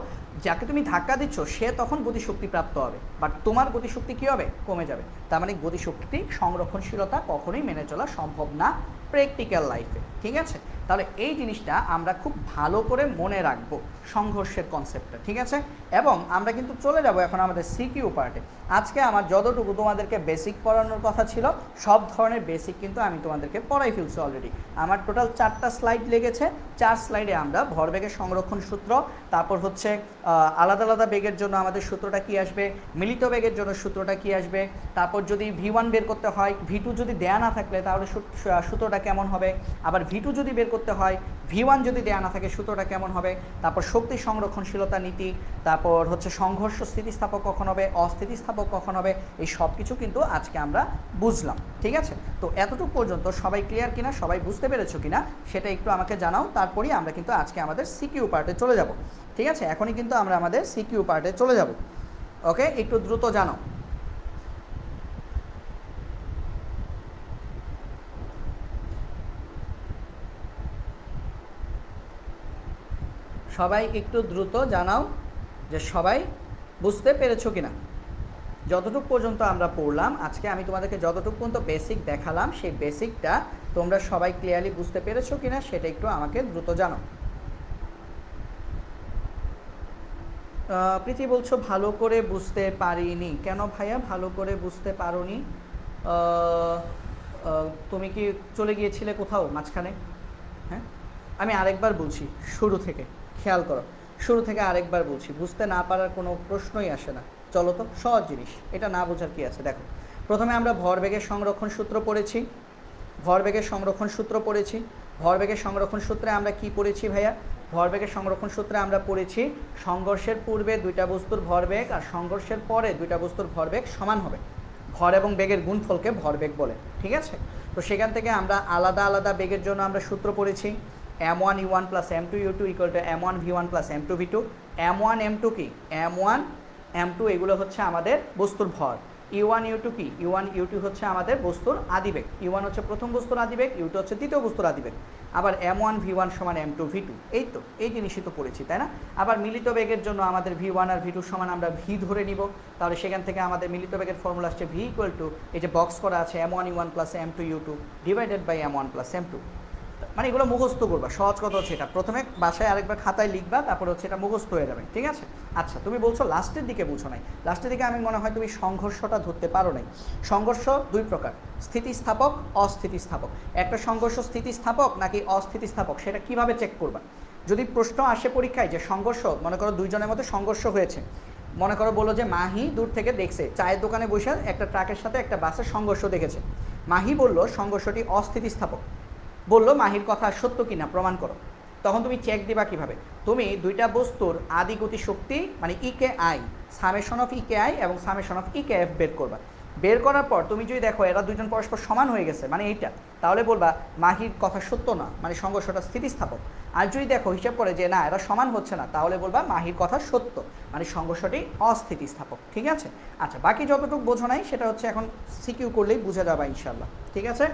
যাকে তুমি ধাক্কা দিচ্ছ সে তখন গতিশক্তি প্রাপ্ত হবে, বাট তোমার গতিশক্তি কী হবে, কমে যাবে। তার মানে গতিশক্তি সংরক্ষণশীলতা কখনোই মেনে চলা সম্ভব না প্র্যাকটিক্যাল লাইফে, ঠিক আছে। তাহলে এই জিনিসটা আমরা খুব ভালো করে মনে রাখবো সংঘর্ষের কনসেপ্টটা, ঠিক আছে। এবং আমরা কিন্তু চলে যাব এখন আমাদের সিকিউ পার্টে। আজকে আমার যতটুকু তোমাদেরকে বেসিক পড়ানোর কথা ছিল সব ধরনের বেসিক কিন্তু আমি তোমাদেরকে পড়াই ফেলছি অলরেডি। আমার টোটাল 4টা স্লাইড লেগেছে, 4 স্লাইডে আমরা ভরবেগের সংরক্ষণ সূত্র, তারপর হচ্ছে আলাদা আলাদা বেগের জন্য আমাদের সূত্রটা কী আসবে, মিলিত বেগের জন্য সূত্রটা কী আসবে, তারপর যদি V1 বের করতে হয়, V2 যদি দেয়া না থাকলে তাহলে সূত্রটা কেমন হবে, আবার V2 যদি বের করতে হয়, V1 যদি দেয়া না থাকে সূত্রটা কেমন হবে, তারপর শক্তি সংরক্ষণশীলতা নীতি, তারপর হচ্ছে সংঘর্ষ স্থিতিস্থাপক কখন হবে, অস্থিতিস্থাপক কখন হবে, এই সব কিছু কিন্তু আজকে আমরা বুঝলাম, ঠিক আছে। তো এতটুকু পর্যন্ত সবাই ক্লিয়ার কিনা, সবাই বুঝতে পেরেছো কিনা সেটা একটু আমাকে জানাও, তারপরেই আমরা কিন্তু আজকে আমাদের সিকিউ পার্টে চলে যাব, ঠিক আছে। এখনই কিন্তু আমরা আমাদের সিকিউ পার্টে চলে যাব, ওকে, একটু দ্রুত জানো। সবাই একটু দ্রুত জানাও যে সবাই বুঝতে পেরেছো কিনা। যতটুকু পর্যন্ত আমরা পড়লাম আজকে, আমি তোমাদেরকে যতটুকু পর্যন্ত বেসিক দেখালাম সেই বেসিকটা তোমরা সবাই ক্লিয়ারলি বুঝতে পেরেছো কিনা সেটা একটু আমাকে দ্রুত জানাও। প্রীতি বলছো ভালো করে বুঝতে পারিনি, কেন ভাইয়া ভালো করে বুঝতে পারোনি? তুমি কি চলে গিয়েছিলে কোথাও মাঝখানে? হ্যাঁ, আমি আরেকবার বলছি শুরু থেকে, খেয়াল করো, শুরু থেকে আরেকবার বলছি, বুঝতে না পারার কোনো প্রশ্নই আসে না। চলো তো, সহজ জিনিস, এটা না বোঝার কি আছে। দেখো, প্রথমে আমরা ভরবেগের সংরক্ষণ সূত্র পড়েছি, ভরবেগের সংরক্ষণ সূত্রে আমরা কি পড়েছি ভাইয়া? ভরবেগের সংরক্ষণ সূত্রে আমরা পড়েছি সংঘর্ষের পূর্বে দুইটা বস্তুর ভরবেগ আর সংঘর্ষের পরে দুইটা বস্তুর ভরবেগ সমান হবে। ভর এবং বেগের গুণফলকে ভরবেগ বলে, ঠিক আছে? তো সেখান থেকে আমরা আলাদা আলাদা বেগের জন্য আমরা সূত্র পড়েছি m1u1 plus m2u2 equal to m1v1 plus m2v2। m1 m2 কি? m1 m2 এগুলো হচ্ছে আমাদের বস্তুর ভর। u1 u2 কি? u1 u2 হচ্ছে আমাদের বস্তুর আদিবেগ। u1 হচ্ছে প্রথম বস্তুর আদিবেগ, u2 হচ্ছে দ্বিতীয় বস্তুর আদিবেগ। আবার m1 v1 সমান m2 v2, এই তো এই জিনিসই তো পড়েছি, তাই না? আবার মিলিত বেগের জন্য আমাদের v1 আর v2 সমান আমরা v ধরে নিব। তাহলে সেখান থেকে আমাদের মিলিত বেগের ফর্মুলা আসছে v ইকুয়াল টু, এই যে বক্স করা আছে m1 u1 plus m2 u2 divided by m1 plus m2। মানে এগুলো মুখস্থ করবা, সহজ কথা হচ্ছে এটা। প্রথমে বাসায় আরেকবার খাতায় লিখবা, তারপর হচ্ছে এটা মুখস্থ হয়ে যাবে, ঠিক আছে? আচ্ছা, তুমি বলছো লাস্টের দিকে বুঝো নাই। লাস্টের দিকে আমি মনে হয় তুমি সংঘর্ষটা ধরতে পারো নাই। সংঘর্ষ দুই প্রকার, স্থিতিস্থাপক, অস্থিতিস্থাপক। একটা সংঘর্ষ স্থিতিস্থাপক নাকি অস্থিতিস্থাপক সেটা কিভাবে চেক করবা? যদি প্রশ্ন আসে পরীক্ষায় যে সংঘর্ষ, মনে করো দুইজনের মধ্যে সংঘর্ষ হয়েছে, মনে করো বলো যে মাহি দূর থেকে দেখছে চায়ের দোকানে বসে একটা ট্রাকের সাথে একটা বাসের সংঘর্ষ দেখেছে। মাহি বলল সংঘর্ষটি অস্থিতিস্থাপক, বললো মাহির কথা সত্য কিনা প্রমাণ করো। তখন তুমি চেক দিবা কিভাবে? তুমি দুইটা বস্তুর আদি গতি শক্তি মানে ইকে I, summation of EK I এবং সামেশন অফ ইকে এফ বের করবা। বের করার পর তুমি যদি দেখো এরা দুজন পরস্পর সমান হয়ে গেছে মানে এইটা, তাহলে বলবা মাহির কথা সত্য না, মানে সংঘর্ষটা স্থিতিস্থাপক। আর যদি দেখো হিসাব করে যে না এরা সমান হচ্ছে না, তাহলে বলবা মাহির কথা সত্য, মানে সংঘর্ষটি অস্থিতিস্থাপক, ঠিক আছে? আচ্ছা, বাকি যতটুকু বোঝো নাই সেটা হচ্ছে এখন সিকিউ করলেই বুঝে যাবা ইনশাল্লাহ, ঠিক আছে?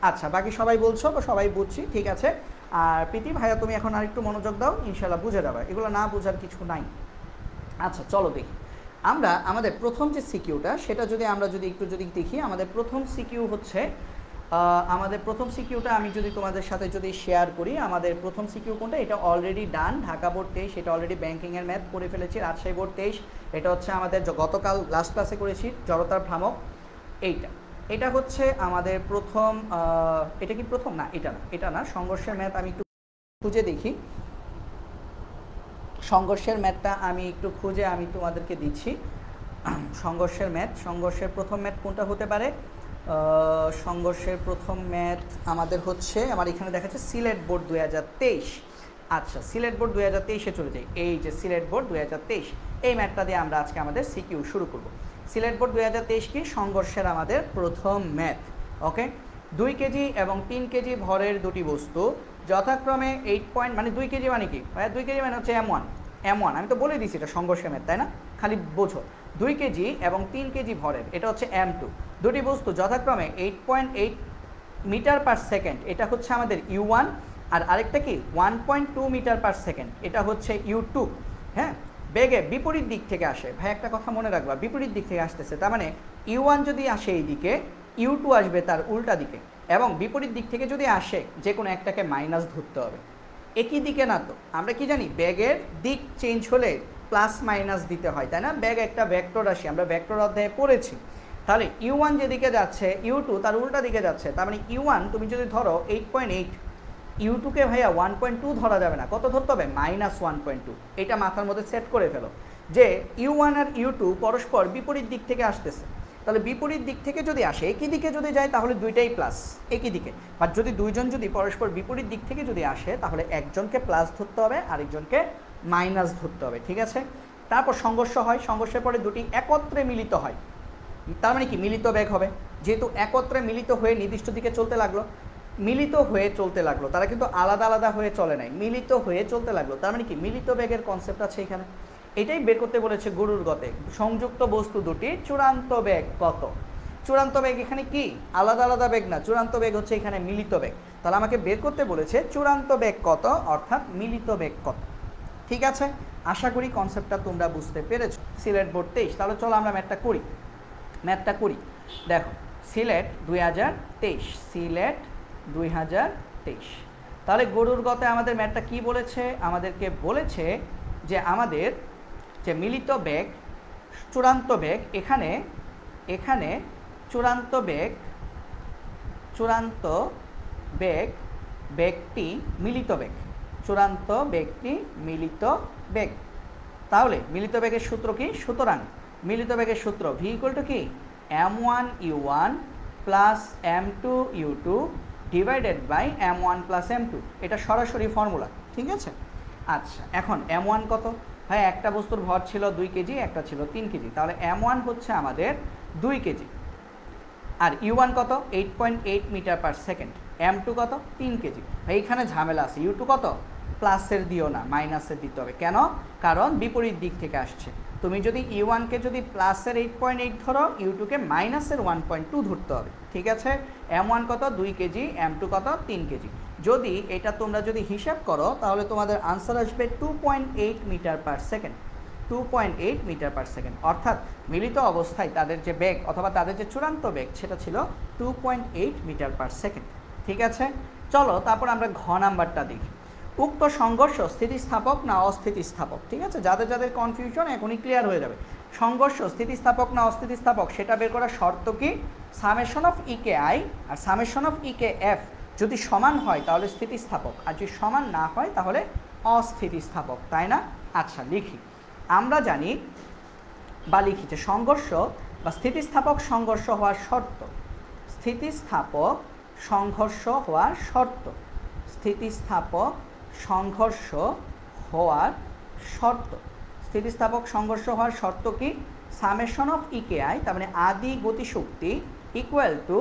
আচ্ছা, বাকি সবাই বলছো বা সবাই বুঝছি, ঠিক আছে? আর প্রীতি ভাইয়া তুমি এখন আরেকটু মনোযোগ দাও, ইনশাল্লাহ বুঝে যাবে, এগুলো না বোঝার কিছু নাই। আচ্ছা চলো দেখি আমরা আমাদের প্রথম যে সিকিউটা সেটা আমরা যদি একটু দেখি। আমাদের প্রথম সিকিউ হচ্ছে আমাদের প্রথম সিকিউটা আমি যদি তোমাদের সাথে যদি শেয়ার করি, আমাদের প্রথম সিকিউ কোনটা? এটা অলরেডি ডান, ঢাকা বোর্ড 23, এটা অলরেডি ব্যাংকিংয়ের ম্যাথ করে ফেলেছি, রাজশাহী বোর্ড 23। এটা হচ্ছে আমাদের গতকাল লাস্ট ক্লাসে করেছি জড়তার ভ্রামক। এটা হচ্ছে আমাদের প্রথম, এটা কি প্রথম? না, এটা না, সংঘর্ষের ম্যাথ আমি একটু খুঁজে দেখি। সংঘর্ষের ম্যাথটা আমি একটু খুঁজে আমি তোমাদেরকে দিচ্ছি। সংঘর্ষের প্রথম ম্যাথ কোনটা হতে পারে? সংঘর্ষের প্রথম ম্যাথ আমাদের হচ্ছে, আমার এখানে দেখাচ্ছে সিলেট বোর্ড 2023। আচ্ছা, সিলেট বোর্ড 2023-এ চলে যাই। এই যে সিলেট বোর্ড 2023, এই ম্যাথটা দিয়ে আমরা আজকে আমাদের সিকিউ শুরু করব। সিলেট বোর্ড 2023 কি? সংঘর্ষের আমাদের প্রথম ম্যাথ। ওকে, 2 কেজি এবং 3 কেজি ভরের দুটি বস্তু যথাক্রমে 8 পয়েন্ট, মানে 2 কেজি মানে কি? 2 কেজি মানে হচ্ছে m1, আমি তো বলে দিয়েছি এটা সংঘর্ষের ম্যাথ, তাই না? খালি বোঝো 2 কেজি এবং 3 কেজি ভরের, এটা হচ্ছে m2। দুটি বস্তু যথাক্রমে 8.8 মিটার পার সেকেন্ড, এটা হচ্ছে আমাদের u1, আর আরেকটা কি 1.2 মিটার পার সেকেন্ড, এটা হচ্ছে u2। হ্যাঁ, বেগে বিপরীত দিক থেকে আসে। ভাই একটা কথা মনে রাখবা, বিপরীত দিক থেকে আসতেছে, তার মানে u1 যদি আসে এই দিকে, u2 আসবে তার উল্টা দিকে, এবং বিপরীত দিক থেকে যদি আসে যে কোনো একটাকে মাইনাস ধরতে হবে, একই দিকে না। তো আমরা কি জানি বেগের দিক চেঞ্জ হলে প্লাস মাইনাস দিতে হয়, তাই না? বেগ একটা ভেক্টর রাশি, আমরা ভেক্টর অধ্যায়ে পড়েছি। তাহলে u1 যেদিকে যাচ্ছে u2 তার উল্টা দিকে যাচ্ছে, তার মানে u1 তুমি যদি ধরো 8.8, u2কে ভাইয়া 1.2 ধরা যাবে না, কত ধরতে হবে? -1.2। এটা মাথার মধ্যে সেট করে ফেলো যে u1 আর u2 পরস্পর বিপরীত দিক থেকে আসতেছে। তাহলে বিপরীত দিক থেকে যদি আসে, একই দিকে যদি যায় তাহলে দুইটাই প্লাস, একই দিকে। আর যদি দুইজন যদি পরস্পর বিপরীত দিক থেকে যদি আসে, তাহলে একজনকে প্লাস ধরতে হবে, আরেকজনকে মাইনাস ধরতে হবে, ঠিক আছে? তারপর সংঘর্ষ হয়, সংঘর্ষের পরে দুটি একত্রে মিলিত হয়, তার মানে কি মিলিত বেগ হবে। যেহেতু একত্রে মিলিত হয়ে নির্দিষ্ট দিকে চলতে লাগলো, তারা কিন্তু আলাদা আলাদা হয়ে চলে নাই, মিলিত হয়ে চলতে লাগলো, তার মানে কি মিলিত বেগের কনসেপ্ট আছে এখানে। এটাই বের করতে বলেছে গরুর গতে, সংযুক্ত বস্তু দুটি চূড়ান্ত বেগ কত? চূড়ান্ত বেগ এখানে কি আলাদা আলাদা বেগ না, চূড়ান্ত বেগ হচ্ছে এখানে মিলিত বেগ। তাহলে আমাকে বের করতে বলেছে চূড়ান্ত বেগ কত, অর্থাৎ মিলিত বেগ কত। ঠিক আছে, আশা করি কনসেপ্টটা তোমরা বুঝতে পেরেছো। সিলেট বোর্ড 23, তাহলে চলো আমরা ম্যাথটা করি। দেখো, সিলেট 2023, তাহলে গরুর গতে আমাদের ম্যাথটা কি বলেছে? আমাদেরকে বলেছে যে আমাদের যে মিলিত বেগ, চূড়ান্ত বেগ, এখানে চূড়ান্ত বেগটি মিলিত বেগ, চূড়ান্ত বেগটি মিলিত বেগ। তাহলে মিলিত বেগের সূত্র কি? সুতরাং মিলিত বেগের সূত্র v = কি m1 u1 plus m2 u2 divided by m1 plus m2, এটা সরাসরি ফর্মুলা, ঠিক আছে? আচ্ছা, এখন M1 কত? ভাই একটা বস্তুর ভর ছিল 2 কেজি, একটা ছিল 3 কেজি, তাহলে M1 হচ্ছে আমাদের 2 কেজি। আর U1 কত? 8.8 মিটার পার সেকেন্ড। M2 কত? 3 কেজি। ভাই এইখানে ঝামেলা আছে, U2 কত? প্লাসের দিও না, মাইনাসের দিতে হবে। কেন? কারণ বিপরীত দিক থেকে আসছে। তুমি যদি U1-কে যদি প্লাসের 8.8 ধরো, U2-কে মাইনাসের 1.2 ধরতে হবে। ঠিক আছে? M1 কত? 2 কেজি, M2 কত? 3 কেজি। যদি এটা তোমরা যদি হিসাব করো তাহলে তোমাদের আনসার আসবে 2.8 metre per second. 2.8 metre per second, অর্থাৎ মিলিত অবস্থায় তাদের যে বেগ অথবা তাদের যে চূড়ান্ত বেগ সেটা ছিল 2.8 মিটার পার সেকেন্ড। ঠিক আছে, চলো তারপর আমরা ঘ নাম্বারটা দেখি। উক্ত সংঘর্ষ স্থিতিস্থাপক না অস্থিতিস্থাপক? ঠিক আছে, যাদের যাদের কনফিউশন এখনই ক্লিয়ার হয়ে যাবে। সংঘর্ষ স্থিতিস্থাপক না অস্থিতিস্থাপক সেটা বের করার শর্ত কি? সামেশন অফ ইকে আই আর সামেশন অফ ইকে এফ যদি সমান হয় তাহলে স্থিতিস্থাপক, আর যদি সমান না হয় তাহলে অস্থিতিস্থাপক, তাই না? আচ্ছা লিখি। আমরা জানি বা লিখি যে সংঘর্ষ বা স্থিতিস্থাপক সংঘর্ষ হওয়ার শর্ত, স্থিতিস্থাপক সংঘর্ষ হওয়ার শর্ত, স্থিতিস্থাপক সংঘর্ষ হওয়ার শর্ত, স্থিতিস্থাপক সংঘর্ষ হওয়ার শর্ত কি? সামেশন অফ ইকে আই, তার মানে আদি গতিশক্তি equal to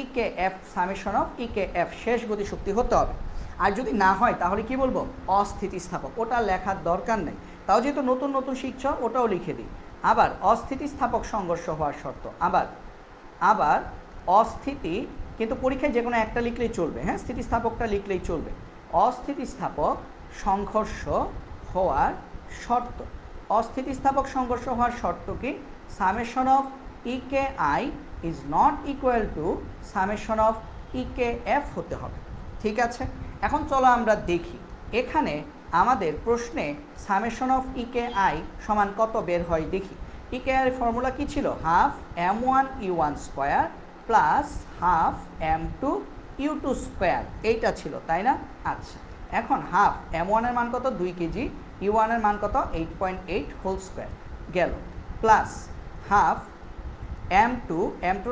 EK F, summation of EK F, শেষ গতিশক্তি হতে হবে। আর যদি না হয় তাহলে কি বলবো? অস্থিতিস্থাপক। ওটা লেখার দরকার নেই, তাও যেহেতু নতুন নতুন শিখছ ওটাও লিখে দিই। আবার অস্থিতিস্থাপক সংঘর্ষ হওয়ার শর্ত, আবার অস্থিতি, কিন্তু পরীক্ষায় যে কোনো একটা লিখলেই চলবে, হ্যাঁ, স্থিতিস্থাপকটা লিখলেই চলবে। অস্থিতিস্থাপক সংঘর্ষ হওয়ার শর্ত, অস্থিতিস্থাপক সংঘর্ষ হওয়ার শর্ত কি? Summation of EK I is not equal to summation of EK F হতে হবে। ঠিক আছে, এখন চলো আমরা দেখি এখানে আমাদের প্রশ্নে সামেশন অফ ইকে আই সমান কত বের হয় দেখি। ইকে আই এর ফর্মুলা কি ছিল? Half M1 U1 square plus half M2 U2 square, এইটা ছিল, তাই না? আচ্ছা, এখন হাফ M1 এর মান কত? 2 কেজি, U1 এর মান কত? 8.8 হোল স্কোয়ার গেল, প্লাস হাফ M2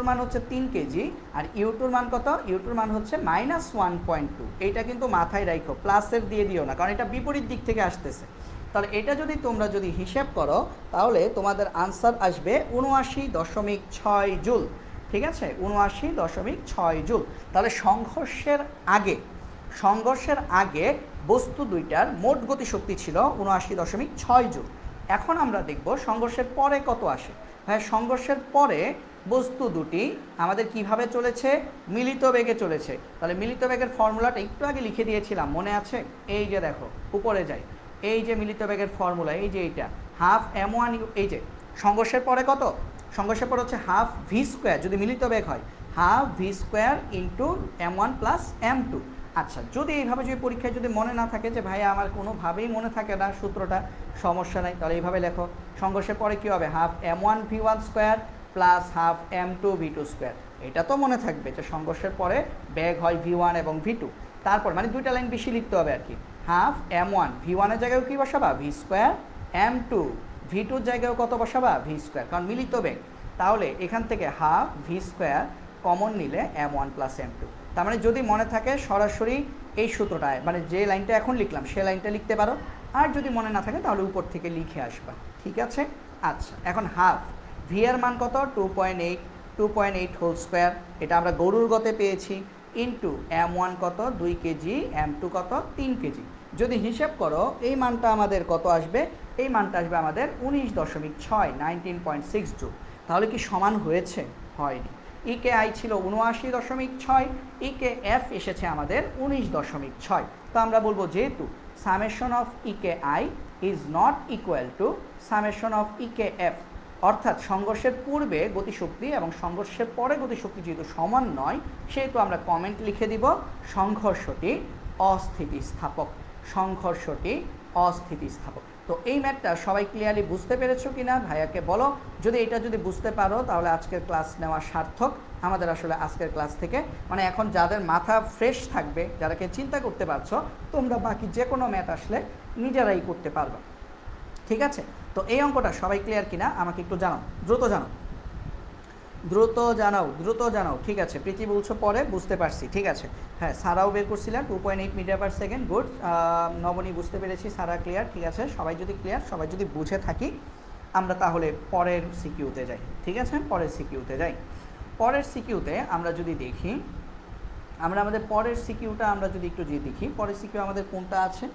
মান হচ্ছে 3 কেজি, আর U2-র মান কত? U2-র মান হচ্ছে -1.2। এইটা কিন্তু মাথায় রাখো, প্লাসের দিয়ে দিও না, কারণ এটা বিপরীত দিক থেকে আসতেছে। তাহলে এটা যদি তোমরা যদি হিসাব করো তাহলে তোমাদের আনসার আসবে ৭৯.৬ জুল। ঠিক আছে, ৭৯.৬ জুল। তাহলে সংঘর্ষের আগে বস্তু দুইটার মোট গতিশক্তি ছিল ৭৯.৬ জুল। এখন আমরা দেখব সংঘর্ষের পরে কত আসে। হ্যাঁ, সংঘর্ষের পরে বস্তু দুটি আমাদের কিভাবে চলেছে? মিলিত বেগে চলেছে। তাহলে মিলিত বেগের ফর্মুলাটা একটু আগে লিখে দিয়েছিলাম, মনে আছে? এই যে দেখো, উপরে যাই, এই যে মিলিত বেগের ফর্মুলা, এই যে এইটা হাফ M1, এই যে সংঘর্ষের পরে কত? সংঘর্ষের পরে হচ্ছে হাফ ভি স্কোয়ার, যদি মিলিত বেগ হয় half V square into M1 plus M2। আচ্ছা, যদি এইভাবে যদি পরীক্ষায় যদি মনে না থাকে যে ভাই আমার কোনোভাবেই মনে থাকে না সূত্রটা, সমস্যা নাই, তাহলে এইভাবে লেখো। সংঘর্ষের পরে কী হবে? Half M1 V1 square plus half M2 V2 square. এটা তো মনে থাকবে যে সংঘর্ষের পরে বেগ হয় V1 এবং V2। তারপর মানে দুইটা লাইন বেশি লিখতে হবে আর কি। হাফ M1 V1-এর জায়গায় কী বসাবা? V স্কোয়ার, M2 V2-র জায়গায়ও কত বসাবা? V স্কোয়ার, কারণ মিলিত বেগ। তাহলে এখান থেকে হাফ V স্কোয়ার কমন নিলে M1 প্লাস M2। তার মানে যদি মনে থাকে সরাসরি এই সূত্রটায়, মানে যে লাইনটা এখন লিখলাম সে লাইনটা লিখতে পারো, আর যদি মনে না থাকে তাহলে উপর থেকে লিখে আসবা। ঠিক আছে, আচ্ছা, এখন হাফ ভি এর মান কত? 2.8 হোল স্কোয়ার, এটা আমরা গরুর গতে পেয়েছি, ইন্টু M1 কত? 2 কেজি, M2 কত? 3 কেজি। যদি হিসেব করো এই মানটা আমাদের কত আসবে? এই মানটা আসবে আমাদের 19.6, 19.6 জুল। তাহলে কি সমান হয়েছে? হয়নি। ইকে আই ছিল ৭৯.৬, ইকে এফ এসেছে আমাদের 19.6। তো আমরা বলবো যেহেতু summation of EK I is not equal to summation of EK F, অর্থাৎ সংঘর্ষের পূর্বে গতিশক্তি এবং সংঘর্ষের পরে গতিশক্তি যেহেতু সমান নয়, সেহেতু আমরা কমেন্ট লিখে দিব সংঘর্ষটি অস্থিতিস্থাপক, সংঘর্ষটি অস্থিতিস্থাপক। তো এই ম্যাথটা সবাই ক্লিয়ারলি বুঝতে পেরেছো কি না? ভাইয়াকে বলো। যদি এটা যদি বুঝতে পারো তাহলে আজকের ক্লাস নেওয়া সার্থক আমাদের। আসলে আজকের ক্লাস থেকে মানে এখন যাদের মাথা ফ্রেশ থাকবে, যারাকে চিন্তা করতে পারছো, তোমরা বাকি যে কোনো ম্যাথ আসলে নিজেরাই করতে পারবে। ঠিক আছে, তো এই অঙ্কটা সবাই ক্লিয়ার কিনা আমাকে একটু জানাও, দ্রুত জানাও। দ্রুত জানাও। ঠিক আছে, প্রীতি বলছো পরে, বুঝতে পারছি। ঠিক আছে, হ্যাঁ সারাও বের করছিলেন 2.8 মিটার পার সেকেন্ড। গুড, নবনী বুঝতে পেরেছি, সারা ক্লিয়ার। ঠিক আছে, সবাই যদি ক্লিয়ার, সবাই যদি বুঝে থাকি, আমরা তাহলে পরের সিকিউতে যাই। ঠিক আছে, পরের সিকিউতে যাই। পরের সিকিউতে আমরা যদি দেখি, আমরা আমাদের পরের সিকিউটা আমরা যদি একটু যে দেখি, পরের সিকিউ আমাদের কোনটা আছে।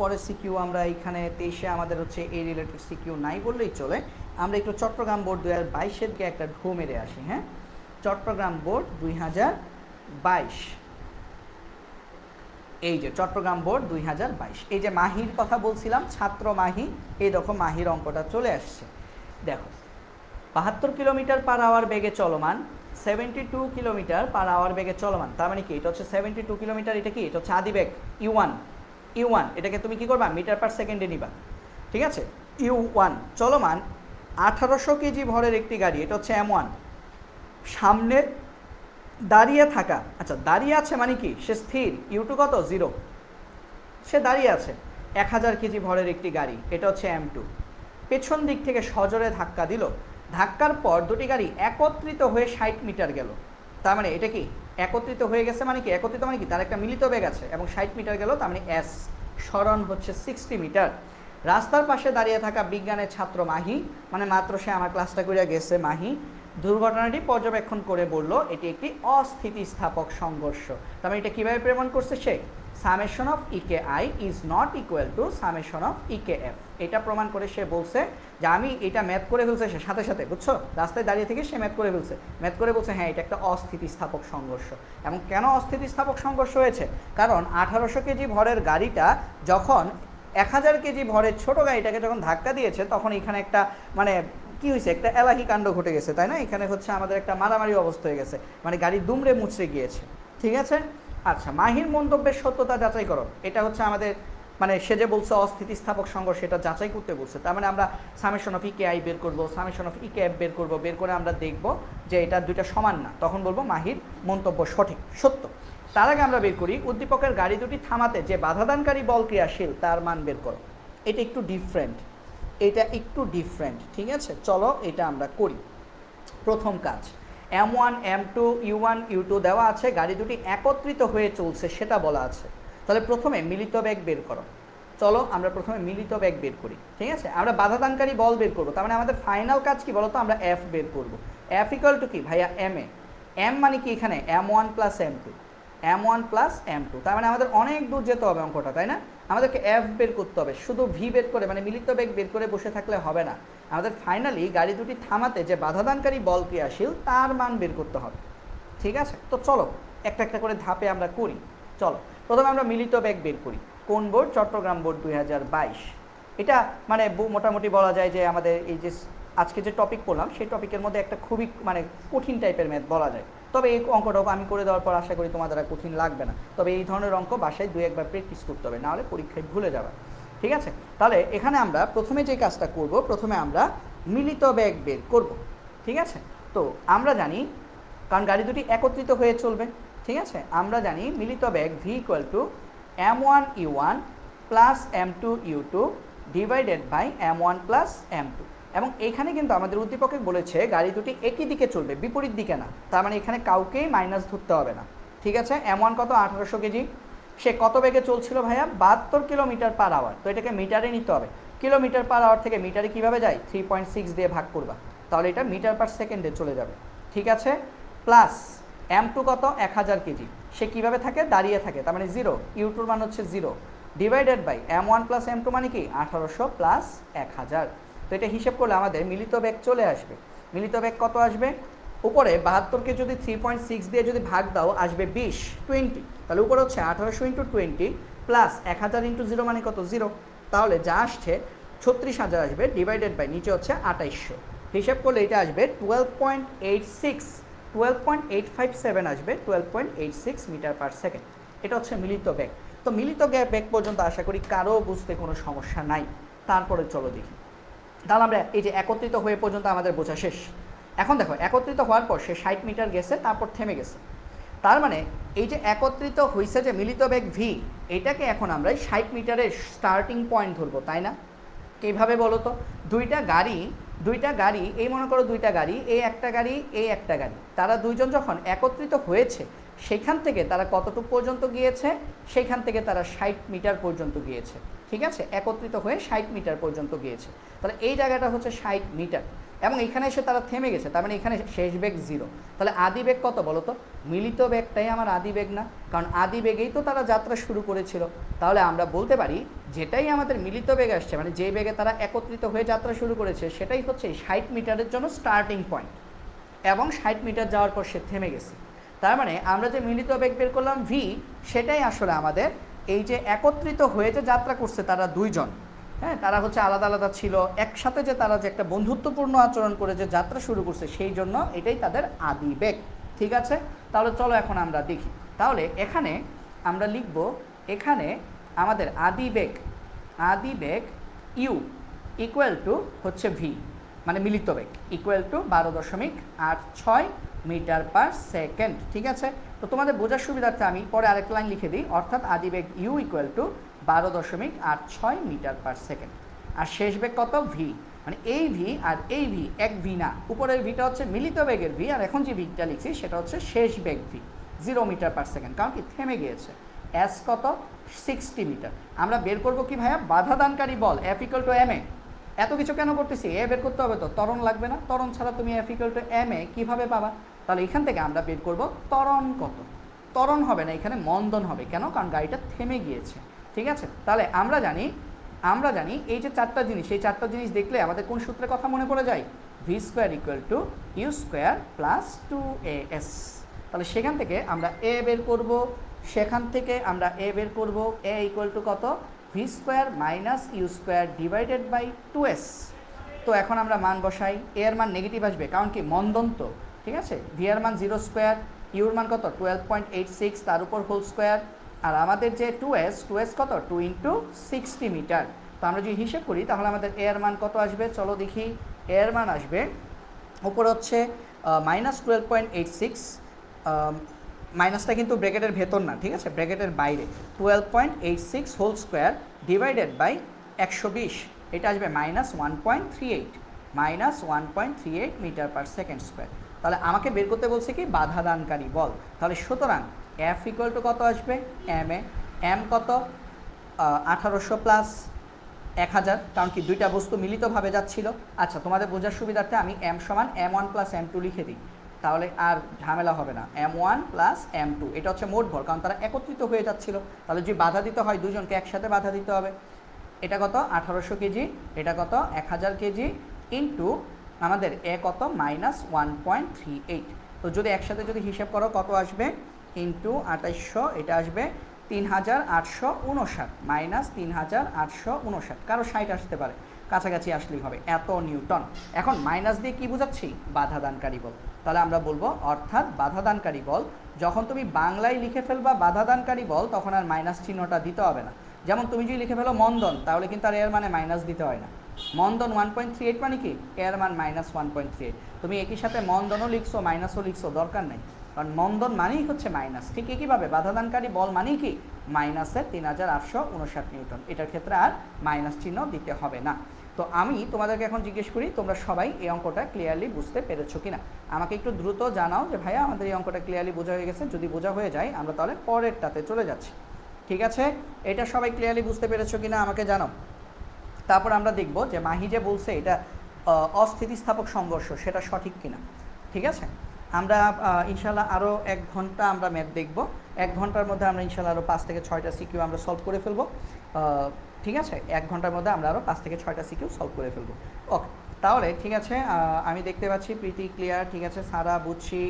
পরের সিকিউ আমরা এখানে 23-এ আমাদের হচ্ছে এই রিলেটেড সিকিউ নাই বললেই চলে। আমরা একটু চট্টগ্রাম বোর্ড 2022-এরকে একটা ঢু মেরে আসি। হ্যাঁ, চট্টগ্রাম বোর্ড 2022, এই যে চট্টগ্রাম বোর্ড 2022, এই যে মাহির কথা বলছিলাম, ছাত্র মাহি, এই দেখো মাহির অঙ্কটা চলে আসছে। দেখো 72 কিলোমিটার পার আওয়ার বেগে চলমান, 72 কিলোমিটার পার আওয়ার বেগে চলমান। তার মানে কি, এটা হচ্ছে 72 কিলোমিটার, এটা কি, এটা হচ্ছে আদি বেগ ইউ1, এটাকে তুমি কি করবা, মিটার পার সেকেন্ডে নিবা। ঠিক আছে, ইউ1 চলমান 1800 কেজি ভরের একটি গাড়ি, এটা হচ্ছে M1, সামনে দাঁড়িয়ে থাকা, আচ্ছা দাঁড়িয়ে আছে মানে কি, সে স্থির, ইউ2 কত, 0, সে দাঁড়িয়ে আছে। 1000 কেজি ভরের একটি গাড়ি, এটা হচ্ছে M2, পেছন দিক থেকে সজোরে ধাক্কা দিল, ধাক্কার পর দুটি গাড়ি একত্রিত হয়ে 60 মিটার গেল। তার মানে এটা কি, একত্রিত হয়ে গেছে মানে কি, একত্রিত মানে কি, তার একটা মিলিত বেগ আছে এবং 60 মিটার গেল, তার মানে এস, সরণ হচ্ছে 60 মিটার। রাস্তার পাশে দাঁড়িয়ে থাকা বিজ্ঞানের ছাত্র মাহি, মানে মাত্র সে আমার ক্লাসটা করে গেছে মাহি, দুর্ঘটনাটি পর্যবেক্ষণ করে বলল এটি একটি অস্থিতিস্থাপক সংঘর্ষ। তার মানে এটা কীভাবে প্রমাণ করছে সে, summation of EK I is not equal to summation of EK F, এটা প্রমাণ করে সে বলছে যে আমি এটা ম্যাথ করে ফেলছে, সে সাথে সাথে, বুঝছো, রাস্তায় দাঁড়িয়ে থেকে সে ম্যাথ করে ফেলছে, ম্যাথ করে বলছে হ্যাঁ এটা একটা অস্থিতিস্থাপক সংঘর্ষ। এবং কেন অস্থিতিস্থাপক সংঘর্ষ হয়েছে, কারণ 1800 কেজি ভরের গাড়িটা যখন 1000 কেজি ভরের ছোট গাড়িটাকে যখন ধাক্কা দিয়েছে, তখন এখানে একটা মানে কি হয়েছে, একটা এলাহি কাণ্ড ঘটে গেছে, তাই না, এখানে হচ্ছে আমাদের একটা মারামারি অবস্থা হয়ে গেছে, মানে গাড়ি দুমড়ে মুচড়ে গিয়েছে। ঠিক আছে, আচ্ছা মাহির মন্তব্যের সত্যতা যাচাই করো, এটা হচ্ছে আমাদের মানে সে যে বলছে অস্থিতিস্থাপক সংঘর্ষ, সেটা যাচাই করতে বলছে। তার মানে আমরা সামেশন অফ ইকে আই বের করবো, সামেশন অফ ইকে এফ বের করবো, বের করে আমরা দেখব যে এটা দুইটা সমান না, তখন বলবো মাহির মন্তব্য সত্য। তার আগে আমরা বের করি উদ্দীপকের গাড়ি দুটি থামাতে যে বাধাদানকারী বল ক্রিয়াশীল, তার মান বের করো। এটা একটু ডিফারেন্ট, ঠিক আছে, চলো এটা আমরা করি। প্রথম কাজ, M1 M2 U1 U2 দেওয়া আছে, গাড়ি দুটি একত্রিত হয়ে চলছে সেটা বলা আছে। তাহলে প্রথমে মিলিত বেগ বের করো। চলো আমরা প্রথমে মিলিত বেগ বের করি। ঠিক আছে, আমরা বাধাদানকারী বল বের করবো, তার মানে আমাদের ফাইনাল কাজ কি বলতো, আমরা F বের করবো। F ইকুয়াল টু কি ভাইয়া, MA, M মানে কি এখানে M1 প্লাস M2, তার মানে আমাদের অনেক দূর যেতে হবে অঙ্কটা, তাই না, আমাদেরকে F বের করতে হবে। শুধু V বের করে মানে মিলিত বেগ বের করে বসে থাকলে হবে না, আমাদের ফাইনালি গাড়ি দুটি থামাতে যে বাধাদানকারী বল ক্রিয়াশীল তার মান বের করতে হবে। ঠিক আছে, তো চলো একটা একটা করে ধাপে আমরা করি। চলো প্রথমে আমরা মিলিত বেগ বের করি। কোন বোর্ড, চট্টগ্রাম বোর্ড 2022। এটা মানে মোটামুটি বলা যায় যে আমাদের এই যে আজকে যে টপিক পড়লাম সেই টপিকের মধ্যে একটা খুবই মানে কঠিন টাইপের ম্যাথ বলা যায়। তবে এই অঙ্কটাও আমি করে দেওয়ার পর আশা করি তোমাদের আর কঠিন লাগবে না। তবে এই ধরনের অঙ্ক বাসায় 2-1বার প্র্যাকটিস করতে হবে, নাহলে পরীক্ষায় ভুলে যাবে। ঠিক আছে, তাহলে এখানে আমরা প্রথমে যে কাজটা করব, প্রথমে আমরা মিলিত বেগ বের করব। ঠিক আছে, তো আমরা জানি কারণ গাড়ি দুটি একত্রিত হয়ে চলবে। ঠিক আছে, আমরা জানি মিলিত বেগ V equal to M1 U1 plus M2 U2 divided by M1 plus M2। এবং এখানে কিন্তু আমাদের উদ্দীপকে বলেছে গাড়ি দুটি একই দিকে চলবে, বিপরীত দিকে না। তার মানে এখানে কাউকেই মাইনাস ধরতে হবে না। ঠিক আছে, M1 কত, 1800 কেজি, সে কত বেগে চলছিল ভাইয়া, 72 কিলোমিটার পার আওয়ার। তো এটাকে মিটারে নিতে হবে, কিলোমিটার পার আওয়ার থেকে মিটারে কীভাবে যায়, 3.6 দিয়ে ভাগ করবা, তাহলে এটা মিটার পার সেকেন্ডে চলে যাবে। ঠিক আছে, প্লাস M2 কত, 1000 কেজি, সে কীভাবে থাকে, দাঁড়িয়ে থাকে, তার মানে 0, U2 মান হচ্ছে 0, divided by M1 plus M2 মানে কি 1800 প্লাস 1000। তো এটা হিসেব করলে আমাদের মিলিত বেগ চলে আসবে। মিলিত বেগ কত আসবে, উপরে 72কে যদি 3.6 দিয়ে যদি ভাগ দাও আসবে 20, তাহলে উপরে হচ্ছে 1800 ইন্টু 20 প্লাস 1000 ইন্টু 0 মানে কত, 0, তাহলে যা আসছে 36000 আসবে, ডিভাইডেড বাই নিচে হচ্ছে 2800। হিসেব করলে এটা আসবে 12.857 আসবে, 12.86 মিটার পার সেকেন্ড। এটা হচ্ছে মিলিত বেগ। তো মিলিত বেগ পর্যন্ত আশা করি কারো বুঝতে কোনো সমস্যা নাই। তারপরে চলো দেখি, তাহলে আমরা এই যে একত্রিত হয়ে পর্যন্ত আমাদের বোঝা শেষ। এখন দেখো একত্রিত হওয়ার পর সে 60 মিটার গেছে, তারপর থেমে গেছে। তার মানে এই যে একত্রিত হয়েছে যে মিলিত বেগ V, এটাকে এখন আমরা 60 মিটারের স্টার্টিং পয়েন্ট ধরবো, তাই না? কীভাবে বলো তো, দুইটা গাড়ি দুইটা গাড়ি, এই মনে করো দুইটা গাড়ি, এই একটা গাড়ি, এই একটা গাড়ি, তারা দুইজন যখন একত্রিত হয়েছে সেখান থেকে তারা কতটুকু পর্যন্ত গিয়েছে, সেখান থেকে তারা 60 মিটার পর্যন্ত গিয়েছে। ঠিক আছে, একত্রিত হয়ে 60 মিটার পর্যন্ত গিয়েছে। তাহলে এই জায়গাটা হচ্ছে 60 মিটার এবং এখানে এসে তারা থেমে গেছে, তার মানে এখানে শেষ বেগ 0। তাহলে আদি বেগ কত বলো তো? মিলিত বেগটাই আমার আদি বেগ না? কারণ আদি বেগেই তো তারা যাত্রা শুরু করেছিল। তাহলে আমরা বলতে পারি যেটাই আমাদের মিলিত বেগ আসছে, মানে যে বেগে তারা একত্রিত হয়ে যাত্রা শুরু করেছে, সেটাই হচ্ছে 60 মিটারের জন্য স্টার্টিং পয়েন্ট এবং 60 মিটার যাওয়ার পর সে থেমে গেছে। তার মানে আমরা যে মিলিত বেগ বের করলাম ভি, সেটাই আসলে আমাদের এই যে একত্রিত হয়ে যে যাত্রা করছে তারা দুইজন, হ্যাঁ, তারা হচ্ছে আলাদা আলাদা ছিল, একসাথে যে তারা যে একটা বন্ধুত্বপূর্ণ আচরণ করে যে যাত্রা শুরু করছে, সেই জন্য এটাই তাদের আদি বেগ। ঠিক আছে, তাহলে চলো এখন আমরা দেখি। তাহলে এখানে আমরা লিখব, এখানে আমাদের আদি বেগ ইউ ইকুয়াল টু হচ্ছে ভি, মানে মিলিত বেগ equal to 12.86 metre per second. ঠিক আছে, তো তোমাদের বোঝার সুবিধার্থে আমি পরে আরেকটা লাইন লিখে দিই, অর্থাৎ আদি বেগ u equal to 12.86 metre per second. আর শেষ বেগ কত? ভি, মানে এই ভি আর এই ভি এক ভি না, উপরের ভিটা হচ্ছে মিলিত বেগের ভি, আর এখন যে ভিটা লিখছি সেটা হচ্ছে শেষ বেগ ভি, 0 মিটার পার সেকেন্ড, কারণ কি থেমে গিয়েছে। এস কত? 60 মিটার। আমরা বের করবো কি ভাইয়া? বাধাদানকারী বল F equal to M A. এত কিছু কেন করতেছি? এ বের করতে হবে তো, ত্বরণ লাগবে না? ত্বরণ ছাড়া তুমি F equal to M A কীভাবে পাবা? তাহলে এখান থেকে আমরা বের করব ত্বরণ কত। ত্বরণ হবে না, এখানে মন্দন হবে। কেন? কারণ গাড়িটা থেমে গিয়েছে। ঠিক আছে, তাহলে আমরা জানি এই যে চারটা জিনিস, এই চারটা জিনিস দেখলে আমাদের কোন সূত্রের কথা মনে পড়ে যায়? V square equal to U square plus 2as। তাহলে সেখান থেকে আমরা এ বের করব, এ ইকুয়াল টু কত? V square minus U square divided by 2s। তো এখন আমরা মান বসাই, এ এর মান নেগেটিভ আসবে, কারণ কি মন্দন তো। ঠিক আছে, ভি এর মান 0 স্কোয়ার, ইউর মান কত? 12.86, তার উপর হোল স্কোয়ার, আর আমাদের যে 2s কত? 2 ইন্টু 60 মিটার। তো আমরা যদি হিসেব করি তাহলে আমাদের এ এর মান কত আসবে? চলো দেখি। এ এর মান আসবে, উপরে হচ্ছে মাইনাস 12.86, মাইনাসটা কিন্তু ব্র্যাকেটের ভেতর না, ঠিক আছে, ব্র্যাকেটের বাইরে। 12.86 হোল স্কোয়ার ডিভাইডেড বাই 120, এটা আসবে -1.38 মিটার পার সেকেন্ড স্কোয়ার। তাহলে আমাকে বের করতে বলছে কি? বাধাদানকারী বল। তাহলে সুতরাং এফ ইকুয়াল টু কত আসবে? M A. এম কত? 1800 প্লাস 1000, কারণ কি দুইটা বস্তু মিলিতভাবে যাচ্ছিল। আচ্ছা, তোমাদের বোঝার সুবিধার্থে আমি এম সমান m1 প্লাস m2 লিখে দিই, তাহলে আর ঝামেলা হবে না। m1 প্লাস m2, এটা হচ্ছে মোট ভর, কারণ তারা একত্রিত হয়ে যাচ্ছিল। তাহলে যদি বাধা দিতে হয়, দুজনকে একসাথে বাধা দিতে হবে। এটা কত? 1800 কেজি, এটা কত? 1000 কেজি, ইন্টু আমাদের এ কত? -1.38। তো যদি একসাথে যদি হিসেব করো কত আসবে? ইন্টু 2800, এটা আসবে 3859, মাইনাস 3859। কারো 60 আসতে পারে, কাছাকাছি আসলেই হবে, এত নিউটন। এখন মাইনাস দিয়ে কি বোঝাচ্ছি? বাধাদানকারী বল। তাহলে আমরা বলবো অর্থাৎ বাধাদানকারী বল, যখন তুমি বাংলায় লিখে ফেলবা বাধাদানকারী বল, তখন আর মাইনাস চিহ্নটা দিতে হবে না। যেমন তুমি যদি লিখে ফেলো মন্দন, তাহলে কিন্তু আর এর মানে মাইনাস দিতে হয় না। মন্দন 1.38 মানে কি? এর মান -1.38। তুমি একই সাথে মন্দনও লিখছো, মাইনাসও লিখছো, দরকার নেই, কারণ মন্দন মানেই হচ্ছে মাইনাস। ঠিক একইভাবে বাধাদানকারী বল মানেই কি? মাইনাসের 3859 নিউটন। এটার ক্ষেত্রে আর মাইনাস চিহ্ন দিতে হবে না। তো আমি তোমাদেরকে এখন জিজ্ঞেস করি, তোমরা সবাই এই অঙ্কটা ক্লিয়ারলি বুঝতে পেরেছো কিনা? আমাকে একটু দ্রুত জানাও যে ভাইয়া আমাদের এই অঙ্কটা ক্লিয়ারলি বোঝা হয়ে গেছে। যদি বোঝা হয়ে যায়, আমরা তাহলে পরেরটাতে চলে যাচ্ছি। ঠিক আছে, এটা সবাই ক্লিয়ারলি বুঝতে পেরেছো কিনা আমাকে জানাও। তারপর আমরা দেখব যে মাহি যে বলছে এটা অস্থিতিস্থাপক সংঘর্ষ, সেটা সঠিক কিনা। ঠিক আছে, আমরা ইনশাল্লাহ আরও 1 ঘন্টা আমরা ম্যাথ দেখব। 1 ঘন্টার মধ্যে আমরা ইনশাল্লাহ আরও 5 থেকে 6টা সিকিউ আমরা সলভ করে ফেলবো। ঠিক আছে, 1 ঘন্টার মধ্যে আমরা আরও 5 থেকে 6টা সিকিউ সলভ করে ফেলবো। ওকে, তাহলে ঠিক আছে, আমি দেখতে পাচ্ছি প্রীতি ক্লিয়ার, ঠিক আছে, সারা বুঝছি,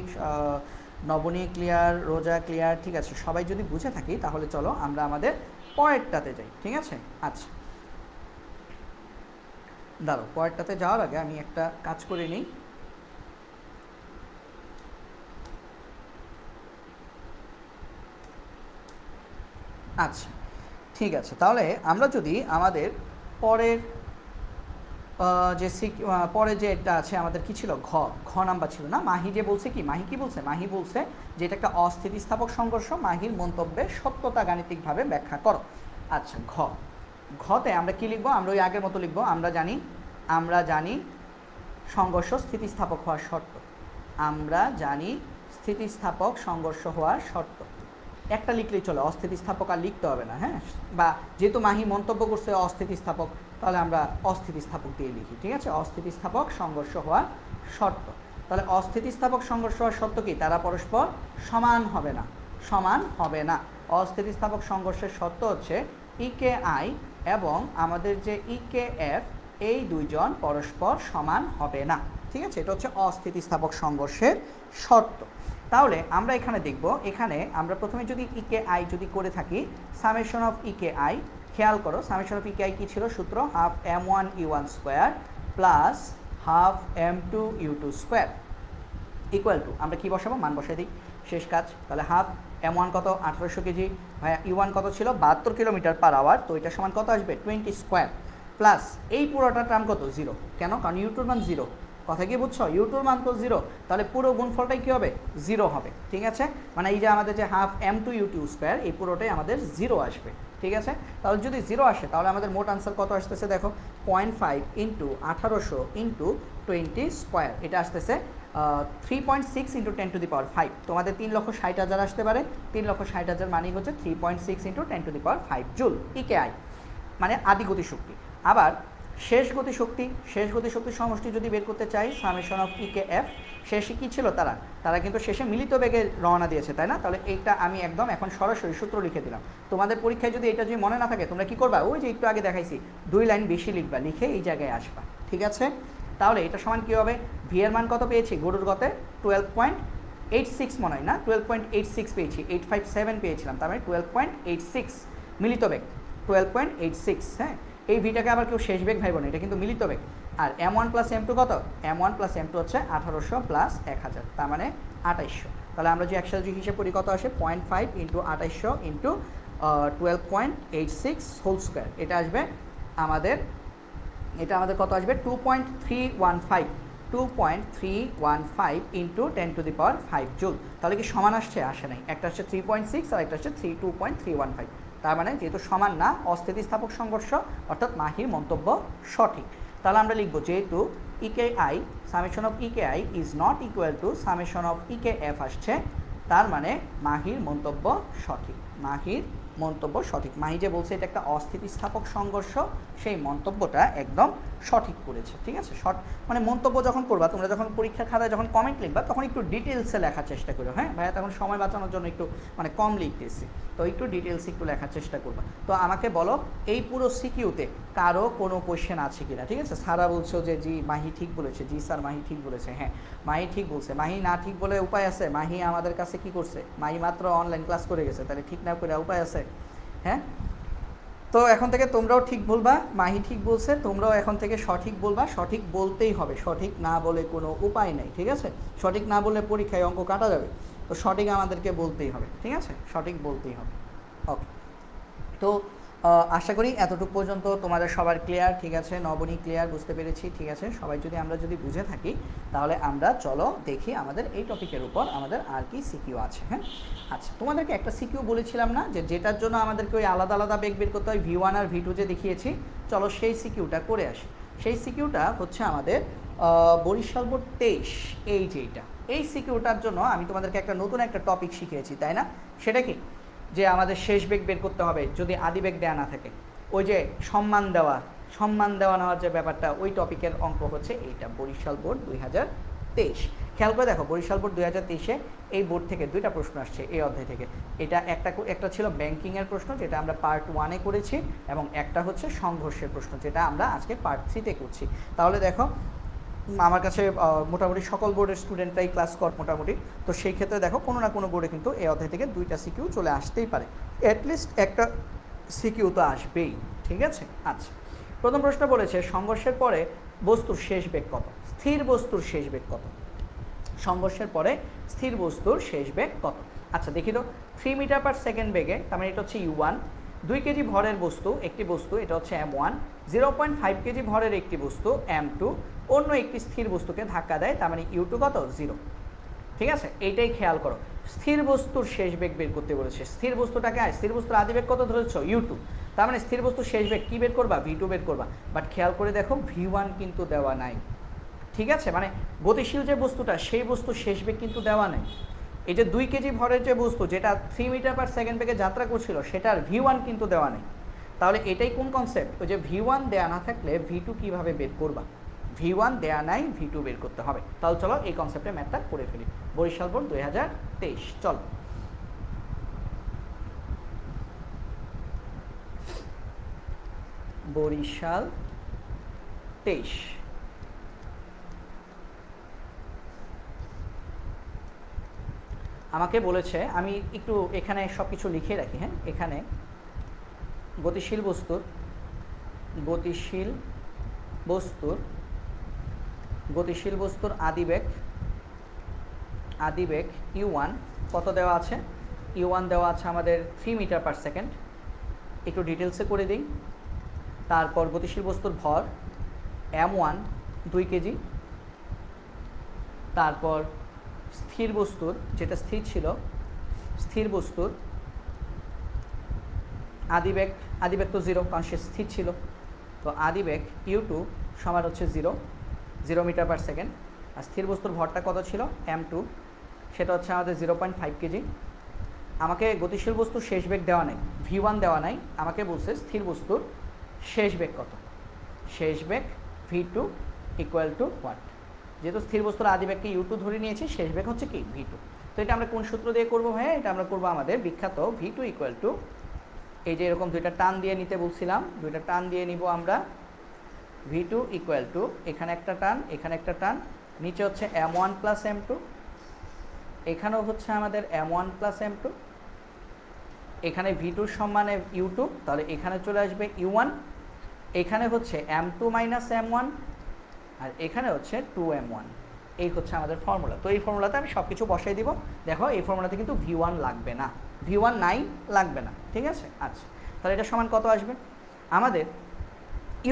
নবনী ক্লিয়ার, রোজা ক্লিয়ার। ঠিক আছে, সবাই যদি বুঝে থাকি তাহলে চলো আমরা আমাদের পরেরটাতে যাই। ঠিক আছে, আচ্ছা দাঁড়ো, পরেরটাতে যাওয়ার আগে আমি একটা কাজ করে নিই। আচ্ছা ঠিক আছে, তাহলে আমরা যদি আমাদের পরের পরে যে এটা আছে আমাদের কি ছিল? ঘ নাম্বার ছিল না? মাহি যে বলছে কি? মাহি কি বলছে? মাহি বলছে যে এটা একটা অস্থিতিস্থাপক সংঘর্ষ। মাহির মন্তব্যের সত্যতা গাণিতিকভাবে ব্যাখ্যা করো। আচ্ছা, ঘতে আমরা কি লিখবো? আমরা ওই আগের মতো লিখবো। আমরা জানি সংঘর্ষ স্থিতিস্থাপক হওয়ার শর্ত। আমরা জানি স্থিতিস্থাপক সংঘর্ষ হওয়ার শর্ত। একটা লিখলেই চলে, অস্থিতিস্থাপক আর লিখতে হবে না, হ্যাঁ। বা যেহেতু মাহি মন্তব্য করছে অস্থিতিস্থাপক, তাহলে আমরা অস্থিতিস্থাপক দিয়ে লিখি, ঠিক আছে। অস্থিতিস্থাপক সংঘর্ষ হওয়ার শর্ত। তাহলে অস্থিতিস্থাপক সংঘর্ষ হওয়ার শর্ত কি? তারা পরস্পর সমান হবে না, সমান হবে না। অস্থিতিস্থাপক সংঘর্ষের শর্ত হচ্ছে ইকে আই এবং আমাদের যে ইকে এফ, এই দুইজন পরস্পর সমান হবে না, ঠিক আছে। এটা হচ্ছে অস্থিতিস্থাপক সংঘর্ষের শর্ত। তাহলে আমরা এখানে দেখব, এখানে আমরা প্রথমে যদি ইকে আই যদি করে থাকি সামেশন অফ ইকে আই, খেয়াল করো সামেশন অফ ইকে আই কী ছিল সূত্র? Half m1 u1 square plus half m2 u2 square equal two, আমরা কি বসাবো? মান বসাই দিই, শেষ কাজ। তাহলে হাফ m1 কত? 1800 কেজি, ভাইয়া u1 কত ছিল? 72 কিলোমিটার পার আওয়ার, তো এটা সমান কত আসবে? 20 স্কোয়ার প্লাস এই পুরোটা টার্ম কত? 0। কেন? কারণ ইউটুর মান 0, কথা কি বুঝছো? ইউটুর মান তো 0, তাহলে পুরো গুণফলটাই কী হবে? 0 হবে, ঠিক আছে। মানে এই যে আমাদের যে হাফ m2 u2 স্কোয়ার, এই পুরোটাই আমাদের 0 আসবে, ঠিক আছে। তাহলে যদি 0 আসে তাহলে আমাদের মোট আনসার কত আসতেছে দেখো? 0.5 ইন্টু 1800 ইন্টু 20 স্কোয়ার, এটা আসতেছে 3.6 ইন্টু 10⁵। তোমাদের 3,60,000 আসতে পারে, 3,60,000 মানেই হচ্ছে 3.6 ইন্টু 10⁵ জুল ইকে আই, মানে আদি গতিশক্তি। আবার শেষ গতিশক্তির সমষ্টি যদি বের করতে চাই সামেশন অফ ইকে এফ, শেষে কী ছিল? তারা কিন্তু শেষে মিলিত বেগে রওনা দিয়েছে, তাই না? তাহলে এইটা আমি একদম এখন সরাসরি সূত্র লিখে দিলাম। তোমাদের পরীক্ষায় যদি এটা যদি মনে না থাকে তোমরা কী করবা? ওই যে একটু আগে দেখাইছি 2 লাইন বেশি লিখবা, লিখে এই জায়গায় আসবা, ঠিক আছে। তাহলে এটা সমান কী হবে? ভি এর মান কত পেয়েছি? গরুর গতে 12.86 মনে হয় না, 12.86 পেয়েছি, 857 পেয়েছিলাম, তার মানে 12.86 মিলিত বেগ 12.86, হ্যাঁ। এই ভিটাকে আবার কেউ শেষ বেগ ভাইব না, এটা কিন্তু মিলিত বেগ। আর m1 প্লাস m2 কত? m1 প্লাস m2 হচ্ছে 1800 প্লাস 1000, তার মানে 2800। তাহলে আমরা যে একসাথে যদি হিসেব করি কত আসে? 0.5 ইন্টু 2800 ইন্টু 12.86 হোল স্কোয়ার, এটা আমাদের কত আসবে? 2.315 ইন্টু 10⁵ জুল। তাহলে কি সমান আসছে? আসে নাই, একটা হচ্ছে 3.6 আর একটা হচ্ছে 2.315। তার মানে যেহেতু সমান না, অস্থিতিস্থাপক সংঘর্ষ অর্থাৎ মাহির মন্তব্য সঠিক। তাহলে আমরা লিখব যেহেতু EK I, summation of EK I is not equal to summation of EK F আসছে, তার মানে মাহির মন্তব্য সঠিক। মাহি যে বলছে এটা একটা অস্থিতিস্থাপক সংঘর্ষ, সেই মন্তব্যটা একদম সঠিক করেছে, ঠিক আছে। মানে মন্তব্য যখন করবা, তোমরা যখন পরীক্ষার খাতায় যখন কমেন্ট লিখবা তখন একটু ডিটেলসে লেখার চেষ্টা করো, হ্যাঁ ভাইয়া, তখন সময় বাঁচানোর জন্য একটু মানে কম লিখতেছি, তো একটু ডিটেলসে একটু লেখার চেষ্টা করবা। তো আমাকে বলো এই পুরো সিকিউতে কারো কোনো কোয়েশ্চেন আছে কিনা, ঠিক আছে। সারা বলছো যে জি মাহি ঠিক বলেছে, জি স্যার মাহি ঠিক বলেছে, হ্যাঁ মাহি ঠিক বলছে। মাহি না ঠিক বলে উপায় আছে? মাহি আমাদের কাছে কি করছে? মাহি মাত্র অনলাইন ক্লাস করে গেছে, তাহলে ঠিক না করে উপায় আছে? হ্যাঁ, তো এখন থেকে তোমরাও ঠিক বলবা, মাহি ঠিক বলছে, তোমরাও এখন থেকে সঠিক বলবা, সঠিক বলতেই হবে, সঠিক না বলে কোনো উপায় নেই, ঠিক আছে। সঠিক না বললে পরীক্ষায় অঙ্ক কাটা যাবে, তো সঠিক আমাদেরকে বলতেই হবে, ঠিক আছে, সঠিক বলতেই হবে। ওকে, তো আশা করি এতটুকু পর্যন্ত তোমাদের সবার ক্লিয়ার, ঠিক আছে। নবনী ক্লিয়ার, বুঝতে পেরেছি, ঠিক আছে। সবাই আমরা যদি বুঝে থাকি তাহলে আমরা চলো দেখি আমাদের এই টপিকের উপর আমাদের আর কি সিকিউ আছে, হ্যাঁ। আচ্ছা, তোমাদেরকে একটা সিকিউ বলেছিলাম না যে যেটার জন্য আমাদেরকে ওই আলাদা আলাদা বেগ বের করতে হয়, V1 আর V2 যে দেখিয়েছি, চলো সেই সিকিউটা করে আসি। সেই সিকিউটা হচ্ছে আমাদের বরিশাল বোর্ড 23, এই যে এই সিকিউটার জন্য আমি তোমাদেরকে একটা নতুন একটা টপিক শিখিয়েছি, তাই না? সেটা কি? যে আমাদের শেষ বেগ বের করতে হবে যদি আদি বেগ দেওয়া না থাকে, ওই যে সম্মান দেওয়া নেওয়ার যে ব্যাপারটা, ওই টপিকের অঙ্ক হচ্ছে এইটা, বরিশাল বোর্ড 2023। খেয়াল করে দেখো, বরিশাল বোর্ড 2023-এ এই বোর্ড থেকে 2টা প্রশ্ন আসছে এই অধ্যায় থেকে। এটা একটা ছিল ব্যাংকিংয়ের প্রশ্ন, যেটা আমরা পার্ট 1-এ করেছি, এবং একটা হচ্ছে সংঘর্ষের প্রশ্ন, যেটা আমরা আজকে পার্ট 3-তে করছি। তাহলে দেখো আমার কাছে মোটামুটি সকল বোর্ডের স্টুডেন্টরাই ক্লাস কর মোটামুটি, তো সেই ক্ষেত্রে দেখো কোনো না কোনো বোর্ডে কিন্তু এই অধ্যায় থেকে 2টা সিকিউ চলে আসতেই পারে, অ্যাটলিস্ট একটা সিকিউ তো আসবেই, ঠিক আছে। আচ্ছা, প্রথম প্রশ্ন বলেছে সংঘর্ষের পরে বস্তুর শেষ বেগ কত? স্থির বস্তুর শেষ বেগ কত? সংঘর্ষের পরে স্থির বস্তুর শেষ বেগ কত? আচ্ছা দেখি তো, 3 মিটার পার সেকেন্ড বেগে, তার মানে এটা হচ্ছে u1, 2 কেজি ভরের একটি বস্তু, এটা হচ্ছে m1, 0.5 কেজি ভরের একটি বস্তু m2 অন্য একটি স্থির বস্তুকে ধাক্কা দেয়, তার মানে u2 কত? 0, ঠিক আছে। এইটাই খেয়াল করো, স্থির বস্তুর শেষ বেগ বের করতে বলেছে। স্থির বস্তুটাকে স্থির বস্তুর আদি বেগ কত ধরেছ? u2, তার মানে স্থির বস্তুর শেষ বেগ কি বের করবা? v2 বের করবা। বাট খেয়াল করে দেখো v1 কিন্তু দেওয়া নাই, ঠিক আছে, মানে গতিশীল যে বস্তুটা সেই বস্তু শেষ বেগ কিন্তু দেওয়া নেই। এই যে 2 কেজি ভরের যে বস্তু যেটা 3 মিটার পার সেকেন্ড বেগে যাত্রা করছিল সেটার V1 কিন্তু দেওয়া নেই। তাহলে এটাই কোন কনসেপ্ট, ওই যে V1 দেওয়া না থাকলে V2 কিভাবে বের করবা, V1 দেওয়া নাই V2 বের করতে হবে। তাহলে চলো এই কনসেপ্টে ম্যাথটা করে ফেলি। বরিশাল বোর্ড 2023, চলো বরিশাল 23। আমাকে বলেছে, আমি একটু এখানে সব কিছু লিখে রাখি, হ্যাঁ, এখানে গতিশীল বস্তুর আদিবেগ U1 কত দেওয়া আছে, U1 দেওয়া আছে আমাদের 3 মিটার পার সেকেন্ড, একটু ডিটেলসে করে দিই। তারপর গতিশীল বস্তুর ভর M1 2 কেজি, তারপর স্থির বস্তুর, যেটা স্থির ছিল, স্থির বস্তুর আদিবেগ তো 0 কারণ সে স্থির ছিল, তো আদিবেগ U2 সমান হচ্ছে 0 মিটার পার সেকেন্ড। আর স্থির বস্তুর ভরটা কত ছিল, M2, সেটা হচ্ছে আমাদের 0.5 কেজি। আমাকে গতিশীল বস্তুর শেষ বেগ দেওয়া নেই, V1 দেওয়া নাই, আমাকে বলছে স্থির বস্তুর শেষ বেগ কত, শেষ বেগ V2 ইকুয়াল টু হোয়াট, যেহেতু স্থির বস্তুর আদিবেগকে U2 ধরে নিয়েছি, শেষ বেগ হচ্ছে কি V2। তো এটা আমরা কোন সূত্র দিয়ে করবো ভাইয়া, এটা আমরা করবো আমাদের বিখ্যাত V2 ইকুয়াল টু, এই যে এরকম দুইটা টান দিয়ে নিতে বলছিলাম, দুইটা টান দিয়ে নিব আমরা। V2 ইকুয়াল টু, এখানে একটা টান, এখানে একটা টান, নিচে হচ্ছে M1 প্লাস M2, এখানেও হচ্ছে আমাদের M1 প্লাস M2, এখানে V2 সমানে U2, তাহলে এখানে চলে আসবে U1, এখানে হচ্ছে M2 মাইনাস M1, আর এখানে হচ্ছে 2M1। এই হচ্ছে আমাদের ফর্মুলা। তো এই ফর্মুলাতে আমি সব কিছু বসাই দিব। দেখো এই ফর্মুলাতে কিন্তু V1 লাগবে না, V1 নাই, লাগবে না, ঠিক আছে। আচ্ছা, তাহলে এটা সমান কত আসবে আমাদের,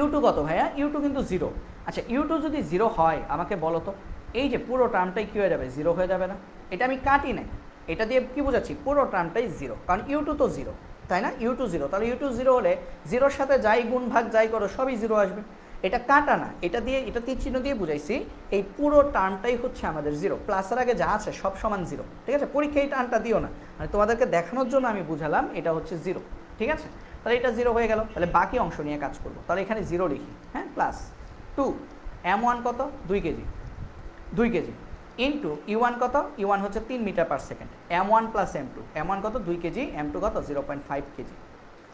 U2 কত ভাইয়া, U2 কিন্তু 0। আচ্ছা, U2 যদি 0 হয় আমাকে বলো তো, এই যে পুরো টার্মটাই কী হয়ে যাবে, 0 হয়ে যাবে না? এটা আমি কাটি নাই, এটা দিয়ে কি বোঝাচ্ছি, পুরো টার্মটাই 0, কারণ U2 তো 0, তাই না? U2 0, তাহলে U2 0 হলে 0-র সাথে যাই গুণ ভাগ যাই করো সবই 0 আসবে। এটা কাটা না, এটা দিয়ে, এটা তীর চিহ্ন দিয়ে বুঝাইছি, এই পুরো টার্মটাই হচ্ছে আমাদের 0, প্লাসের আগে যা আছে সব সমান 0, ঠিক আছে। পরীক্ষা এই টার্মটা দিও না, মানে তোমাদেরকে দেখানোর জন্য আমি বুঝালাম এটা হচ্ছে 0, ঠিক আছে। তাহলে এটা 0 হয়ে গেল, তাহলে বাকি অংশ নিয়ে কাজ করবো। তাহলে এখানে 0 লিখি, হ্যাঁ, প্লাস 2 M1 কত, 2 কেজি ইন্টু U1 কত, U1 হচ্ছে 3 metre per second, M1 plus M2, M1 কত 2 কেজি, M2 কত 0.5 কেজি।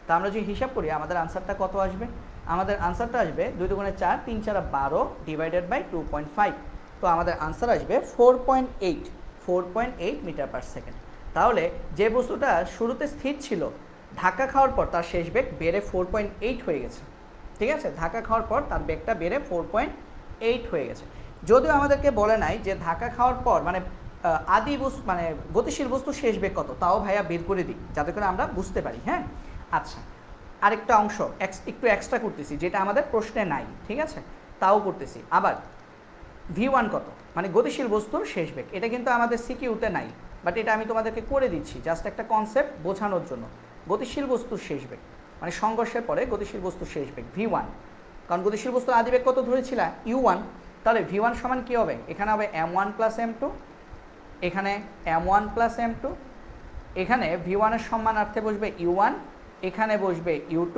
তা আমরা যদি হিসাব করি আমাদের আনসারটা কত আসবে, আমাদের আনসারটা আসবে 2 দুগুণে 4, 3 4 12 ডিভাইডেড বাই 2.5, তো আমাদের আনসার আসবে 4.8 মিটার পার সেকেন্ড। তাহলে যে বস্তুটা শুরুতে স্থির ছিল, ধাক্কা খাওয়ার পর তার শেষ বেগ বেড়ে 4.8 হয়ে গেছে, ঠিক আছে। ধাক্কা খাওয়ার পর তার বেগটা বেড়ে 4.8 হয়ে গেছে। যদিও আমাদেরকে বলে নাই যে ধাক্কা খাওয়ার পর মানে আদি বস্তু মানে গতিশীল বস্তুর শেষ বেগ কত, তাও ভাইয়া বের করে দিই যাতে করে আমরা বুঝতে পারি, হ্যাঁ। আচ্ছা, আরেকটা অংশ একটু এক্সট্রা করতেছি যেটা আমাদের প্রশ্নে নাই, ঠিক আছে, তাও করতেছি। আবার V1 কত, মানে গতিশীল বস্তুর শেষ বেগ, এটা কিন্তু আমাদের সিকিউতে নাই, বাট এটা আমি তোমাদেরকে করে দিচ্ছি জাস্ট একটা কনসেপ্ট বোঝানোর জন্য। গতিশীল বস্তুর শেষ বেগ মানে সংঘর্ষের পরে গতিশীল বস্তুর শেষ বেগ V1, কারণ গতিশীল বস্তুর আদিবেগ কত ধরেছিল U1, তাহলে V1 সমান কী হবে, এখানে হবে M1 প্লাস M2, এখানে M1 প্লাস M2, এখানে V1 এর সম্মানার্থে বসবে U1, এখানে বসবে U2,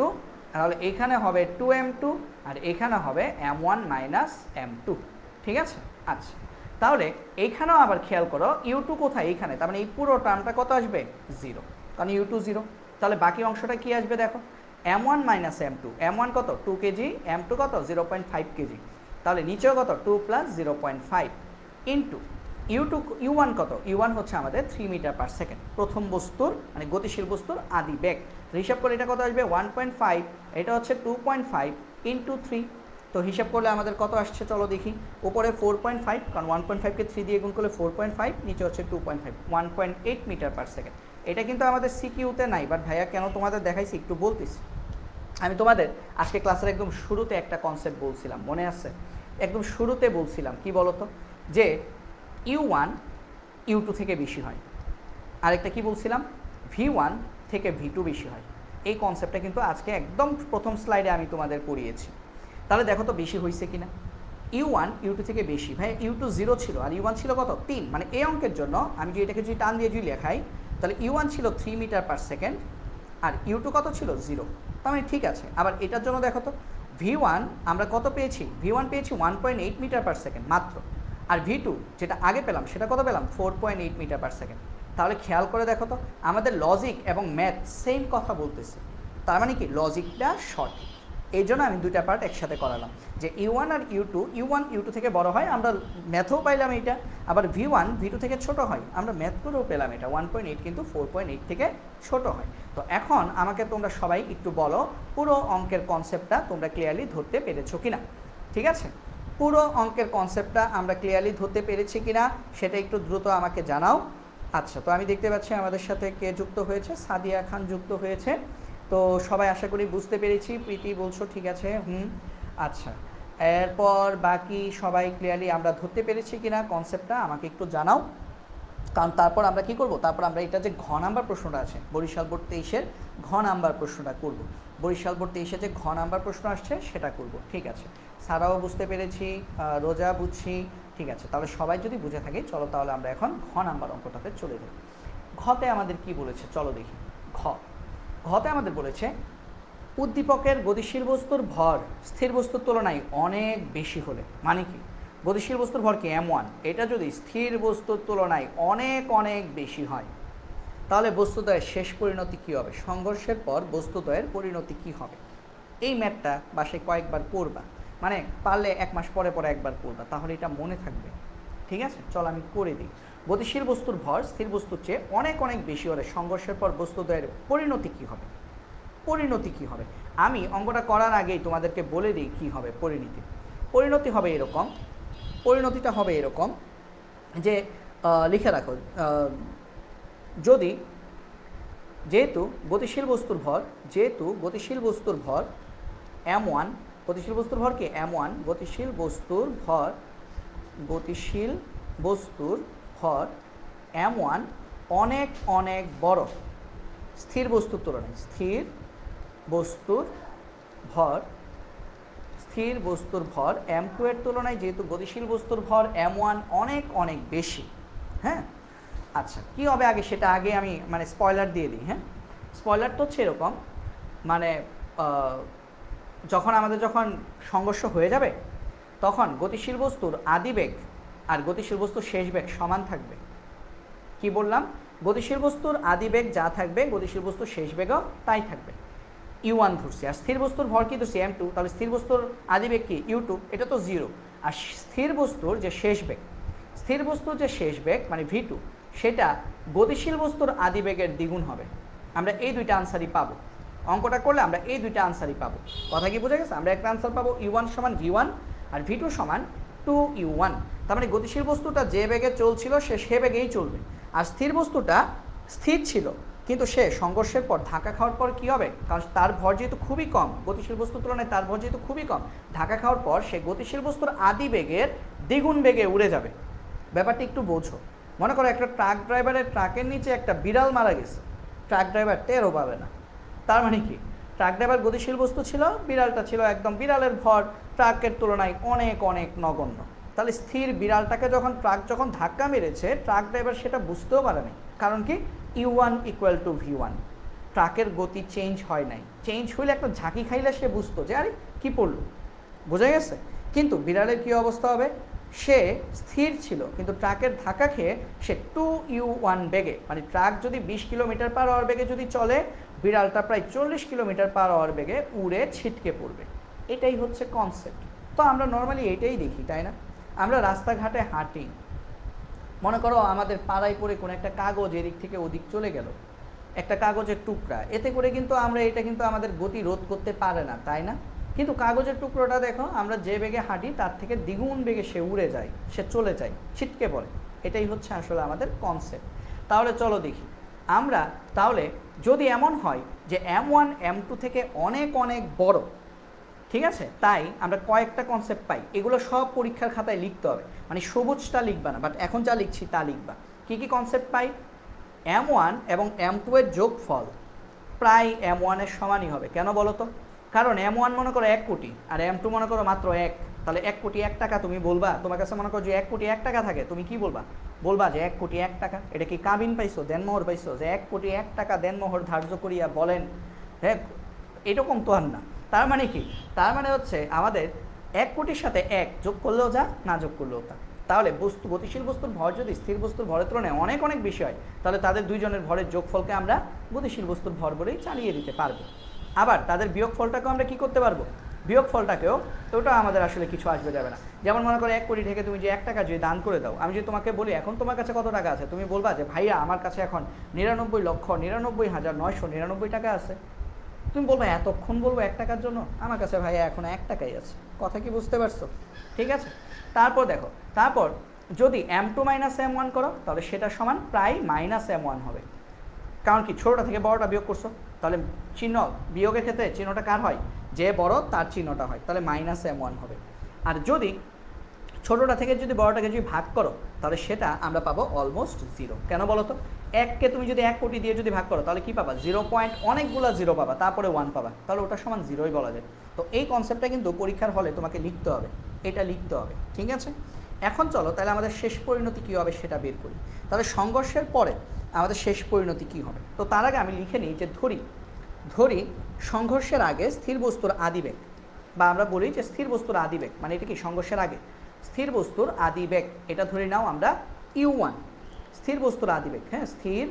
তাহলে এখানে হবে 2M2, আর এখানে হবে M1 মাইনাস M2, ঠিক আছে। আচ্ছা, তাহলে এইখানেও আবার খেয়াল করো U2 কোথায়, এইখানে, তার মানে এই পুরো টার্মটা কত আসবে 0, কারণ U2 0। তাহলে বাকি অংশটা কি আসবে দেখো, M1 মাইনাস M2, M1 কত 2 কেজি, M2 কত 0.5 কেজি, তাহলে নিচেও কত 2 প্লাস 0.5 ইন্টু U1 কত, U1 হচ্ছে আমাদের 3 মিটার পার সেকেন্ড, প্রথম বস্তুর মানে গতিশীল বস্তুর আদি বেগ। হিসাব করলে এটা কত আসবে 1.5, এটা হচ্ছে 2.5 ইন্টু 3, তো হিসাব করলে আমাদের কত আসছে চলো দেখি। উপরে 4.5, কারণ 1.5কে 3 দিয়ে গুণ করলে 4.5, নিচে হচ্ছে 2.5, 1.8 মিটার পার সেকেন্ড। এটা কিন্তু আমাদের সিকিউতে নাই, বাট ভাইয়া কেন তোমাদের দেখাইছি একটু বলতেছি। আমি তোমাদের আজকে ক্লাসের একদম শুরুতে একটা কনসেপ্ট বলছিলাম, মনে আছে? একদম শুরুতে বলছিলাম কি বলতো, যে U1 U2 থেকে বেশি হয়, আরেকটা কি বলছিলাম, V1 থেকে V2 বেশি হয়। এই কনসেপ্টটা কিন্তু আজকে একদম প্রথম স্লাইডে আমি তোমাদের পড়িয়েছি। তাহলে দেখো তো বেশি হয়েছে কিনা, U1 U2 থেকে বেশি। ভাই U2 0 ছিল আর U1 ছিল কত 3, মানে এই অঙ্কের জন্য আমি যদি এটাকে যদি টান দিয়ে যদি লেখাই তাহলে U1 ছিল 3 মিটার পার সেকেন্ড আর U2 কত ছিল 0, তার মানে ঠিক আছে। আবার এটার জন্য দেখো তো V1 আমরা কত পেয়েছি, V1 পেয়েছি 1.8 মিটার পার সেকেন্ড মাত্র, আর V2 যেটা আগে পেলাম সেটা কত পেলাম 4.8 মিটার পার সেকেন্ড। তাহলে খেয়াল করে দেখো তো আমাদের লজিক এবং ম্যাথ সেম কথা বলতেছে, তার মানে কি লজিকটা সঠিক। এই জন্য আমি দুইটা পার্ট একসাথে করালাম যে U1 আর U1 U2 থেকে বড় হয়, আমরা ম্যাথও পাইলাম এইটা, আবার V1 V2 থেকে ছোট হয়, আমরা ম্যাথ করেও পেলাম এটা 1.8 কিন্তু 4.8 থেকে ছোট হয়। তো এখন আমাকে তোমরা সবাই একটু বলো পুরো অঙ্কের কনসেপ্টটা তোমরা ক্লিয়ারলি ধরতে পেরেছো কিনা, ঠিক আছে? পুরো অঙ্কের কনসেপ্টটা আমরা ক্লিয়ারলি ধরতে পেরেছি কিনা সেটা একটু দ্রুত আমাকে জানাও। আচ্ছা, তো আমি দেখতে পাচ্ছি আমাদের সাথে কে যুক্ত হয়েছে, সাদিয়া খান যুক্ত হয়েছে। তো সবাই আশা করি বুঝতে পেরেছি। প্রীতি বলছো ঠিক আছে, আচ্ছা। এরপর বাকি সবাই ক্লিয়ারলি আমরা ধরতে পেরেছি কিনা কনসেপ্টটা আমাকে একটু জানাও, কারণ তারপর আমরা কি করব, তারপর আমরা এটা যে ঘ নাম্বার প্রশ্নটা আছে বরিশাল বোর্ড 23-এর ঘ নাম্বার প্রশ্নটা করব। বরিশাল বোর্ড 23-এ যে ঘ নাম্বার প্রশ্ন আসছে সেটা করব, ঠিক আছে? সারাও বুঝতে পেরেছি, রোজা বুঝছি, ঠিক আছে। তাহলে সবাই যদি বুঝে থাকে চলো তাহলে আমরা এখন ঘ নাম্বার অঙ্কটাতে চলে যাই। ঘতে আমাদের কি বলেছে চলো দেখি। ঘতে আমাদের বলেছে উদ্দীপকের গতিশীল বস্তুর ভর স্থির বস্তুর তুলনায় অনেক বেশি হলে, মানে কি গতিশীল বস্তুর ভর কি M1, এটা যদি স্থির বস্তুর তুলনায় অনেক অনেক বেশি হয় তাহলে বস্তুদ্বয়ের শেষ পরিণতি কী হবে, সংঘর্ষের পর বস্তুদ্বয়ের পরিণতি কী হবে। এই ম্যাথটা বাসায় কয়েকবার পড়বা, মানে পারলে 1 মাস পরে পরে একবার পড়বা, তাহলে এটা মনে থাকবে, ঠিক আছে? চলো আমি করে দিই। গতিশীল বস্তুর ভর স্থির বস্তুর চেয়ে অনেক অনেক বেশি হলে সংঘর্ষের পর বস্তুদ্বয়ের পরিণতি কী হবে। পরিণতি কী হবে আমি অঙ্কটা করার আগেই তোমাদেরকে বলে দিই কী হবে পরিণতি হবে এরকম, পরিণতিটা হবে এরকম যে লিখে রাখো, যদি যেহেতু গতিশীল বস্তুর ভর M1, গতিশীল বস্তুর ভর কি M1, গতিশীল বস্তুর ভর M1 অনেক অনেক বড় স্থির বস্তুর তুলনায়, স্থির বস্তুর ভর M2 এর তুলনায় যেহেতু গতিশীল বস্তুর ভর M1 অনেক অনেক বেশি। হ্যাঁ, আচ্ছা কি হবে আগে সেটা আগে আমি মানে স্পয়লার দিয়ে দিই। হ্যাঁ, স্পয়লারটা হচ্ছে এরকম, মানে যখন সংঘর্ষ হয়ে যাবে তখন গতিশীল বস্তুর আদি বেগ আর গতিশীল বস্তুর শেষ বেগ সমান থাকবে। কি বললাম, গতিশীল বস্তুর আদি বেগ যা থাকবে গতিশীল বস্তুর শেষ বেগও তাই থাকবে। U1 ধরছি, আর স্থির বস্তুর ভর কি ধরছি M2, তাহলে স্থির বস্তুর আদি বেগ কি U2, এটা তো 0, আর স্থির বস্তুর যে শেষ বেগ মানে V2 সেটা গতিশীল বস্তুর আদি বেগের দ্বিগুণ হবে। আমরা এই দুইটা আনসারই পাবো, অঙ্কটা করলে আমরা এই দুইটা আনসারই পাবো। কথা কি বোঝা গেছে? আমরা একটা আনসার পাবো U1 সমান V1 আর V2 সমান 2U1। তার মানে গতিশীল বস্তুটা যে বেগে চলছিল সে বেগেই চলবে, আর স্থির বস্তুটা স্থির ছিল কিন্তু সে সংঘর্ষের পর ধাক্কা খাওয়ার পর কী হবে, কারণ তার ভর যেহেতু খুবই কম, গতিশীল বস্তুর তুলনায় তার ভর যেহেতু খুবই কম, ধাক্কা খাওয়ার পর সে গতিশীল বস্তুর আদি বেগের দ্বিগুণ বেগে উড়ে যাবে। ব্যাপারটা একটু বোঝো। মনে করো একটা ট্রাক ড্রাইভারের ট্রাকের নিচে একটা বিড়াল মারা গেছে, ট্রাক ড্রাইভার টেরও পাবে না। তার মানে কি ট্রাক ড্রাইভার গতিশীল বস্তু ছিল, বিড়ালটা ছিল একদম, বিড়ালের ভর ট্রাকের তুলনায় অনেক অনেক নগণ্য। তাহলে স্থির বিড়ালটাকে ট্রাক যখন ধাক্কা মেরেছে ট্রাক ড্রাইভার সেটা বুঝতেও পারেনি, কারণ কি U1 = V1, ট্রাকের গতি চেঞ্জ হয় নাই। চেঞ্জ হইলে একটা ঝাঁকি খাইলে সে বুঝতো যে আরে কী পড়লো, বোঝা গেছে? কিন্তু বিড়ালের কী অবস্থা হবে, সে স্থির ছিল কিন্তু ট্রাকের ধাক্কা খেয়ে সে 2U1 বেগে, মানে ট্রাক যদি 20 কিলোমিটার/আওয়ার বেগে যদি চলে, বিড়ালটা প্রায় 40 কিলোমিটার/আওয়ার বেগে উড়ে ছিটকে পড়বে। এটাই হচ্ছে কনসেপ্ট। তো আমরা নর্মালি এটাই দেখি, তাই না? আমরা রাস্তাঘাটে হাঁটি, মনে করো আমাদের পাড়ায় পড়ে কোনো একটা কাগজ এদিক থেকে ওদিক চলে গেল, একটা কাগজের টুকরা, এতে করে কিন্তু এটা কিন্তু আমাদের গতি রোধ করতে পারে না, তাই না? কিন্তু কাগজের টুকরোটা দেখো, আমরা যে বেগে হাঁটি তার থেকে দ্বিগুণ বেগে সে উড়ে যায়, সে চলে যায়, ছিটকে পড়ে। এটাই হচ্ছে আসলে আমাদের কনসেপ্ট। তাহলে চলো দেখি আমরা, তাহলে যদি এমন হয় যে M1 M2 থেকে অনেক অনেক বড়, ঠিক আছে, তাই আমরা কয়েকটা কনসেপ্ট পাই, এগুলো সব পরীক্ষার খাতায় লিখতে হবে, মানে সবুজটা লিখবা না, বাট এখন যা লিখছি তা লিখবা। কী কী কনসেপ্ট পাই? M1 এবং M2 এর যোগফল প্রায় M1 এর সমানই হবে। কেন বলো তো? কারণ M1 মনে করো 1 কোটি আর M2 মনে করো মাত্র 1, তাহলে 1 কোটি 1 টাকা তুমি বলবা, তোমার কাছে মনে করো যে 1 কোটি 1 টাকা থাকে, তুমি কি বলবা? বলবা যে 1 কোটি 1 টাকা। এটা কি কাবিন পাইছো, দেনমোহর পাইছো যে 1 কোটি 1 টাকা দেনমোহর ধার্য করিয়া বলেন? হ্যাঁ, এরকম তো আর না। তার মানে কি? তার মানে হচ্ছে আমাদের 1 কোটির সাথে 1 যোগ করলেও যা, না যোগ করলেও তা। তাহলে বস্তু, গতিশীল বস্তুর ভর যদি স্থির বস্তুর ভরের তুলনায় অনেক অনেক বেশি হয়, তাহলে তাদের দুইজনের ভরের যোগফলকে আমরা গতিশীল বস্তুর ভর বলেই চালিয়ে দিতে পারবো। আবার তাদের বিয়োগফলটাকেও আমরা কি করতে পারবো? বিয়োগফলটাকেও, ওটা আমাদের আসলে কিছু আসবে যাবে না। যেমন মনে করো 1 কোটি থেকে তুমি যে 1 টাকা যদি দান করে দাও, আমি যদি তোমাকে বলি এখন তোমার কাছে কত টাকা আছে, তুমি বলবা যে ভাইয়া আমার কাছে এখন 99,99,999 টাকা আছে। তুমি বলবে এতক্ষণ বলবো 1 টাকার জন্য? আমার কাছে ভাইয়া এখন 1 টাকাই আছে। কথা কি বুঝতে পারছো? ঠিক আছে। তারপর দেখো, তারপর যদি m2 - m1 করো, তাহলে সেটা সমান প্রায় -m1 হবে। কারণ কি? ছোটোটা থেকে বড়টা বিয়োগ করছো, তাহলে চিহ্ন বিয়োগের ক্ষেত্রে চিহ্নটা কার হয়? যে বড় তার চিহ্নটা হয়, তাহলে -m1 হবে। আর যদি ছোটোটা থেকে যদি বড়টাকে যদি ভাগ করো, তাহলে সেটা আমরা পাবো অলমোস্ট 0। কেন বলো তো? 1কে তুমি যদি 1 কোটি দিয়ে যদি ভাগ করো, তাহলে কি পাবা? 0 পয়েন্ট অনেকগুলো 0 পাবা, তারপরে 1 পাবা, তাহলে ওটা সমান 0ই বলা যায়। তো এই কনসেপ্টটা কিন্তু পরীক্ষার হলে তোমাকে লিখতে হবে, এটা লিখতে হবে। ঠিক আছে। এখন চলো তাহলে আমাদের শেষ পরিণতি কী হবে সেটা বের করি। তাহলে সংঘর্ষের পরে আমাদের শেষ পরিণতি কী হবে? তো তার আগে আমি লিখে নিই যে ধরি সংঘর্ষের আগে স্থির বস্তুর আদিবেগ, বা আমরা বলি যে স্থির বস্তুর আদিবেগ, মানে এটা কি সংঘর্ষের আগে স্থির বস্তুর আদিবেগ, এটা ধরে নাও আমরা u1। স্থির বস্তুর আদিবেগ, হ্যাঁ, স্থির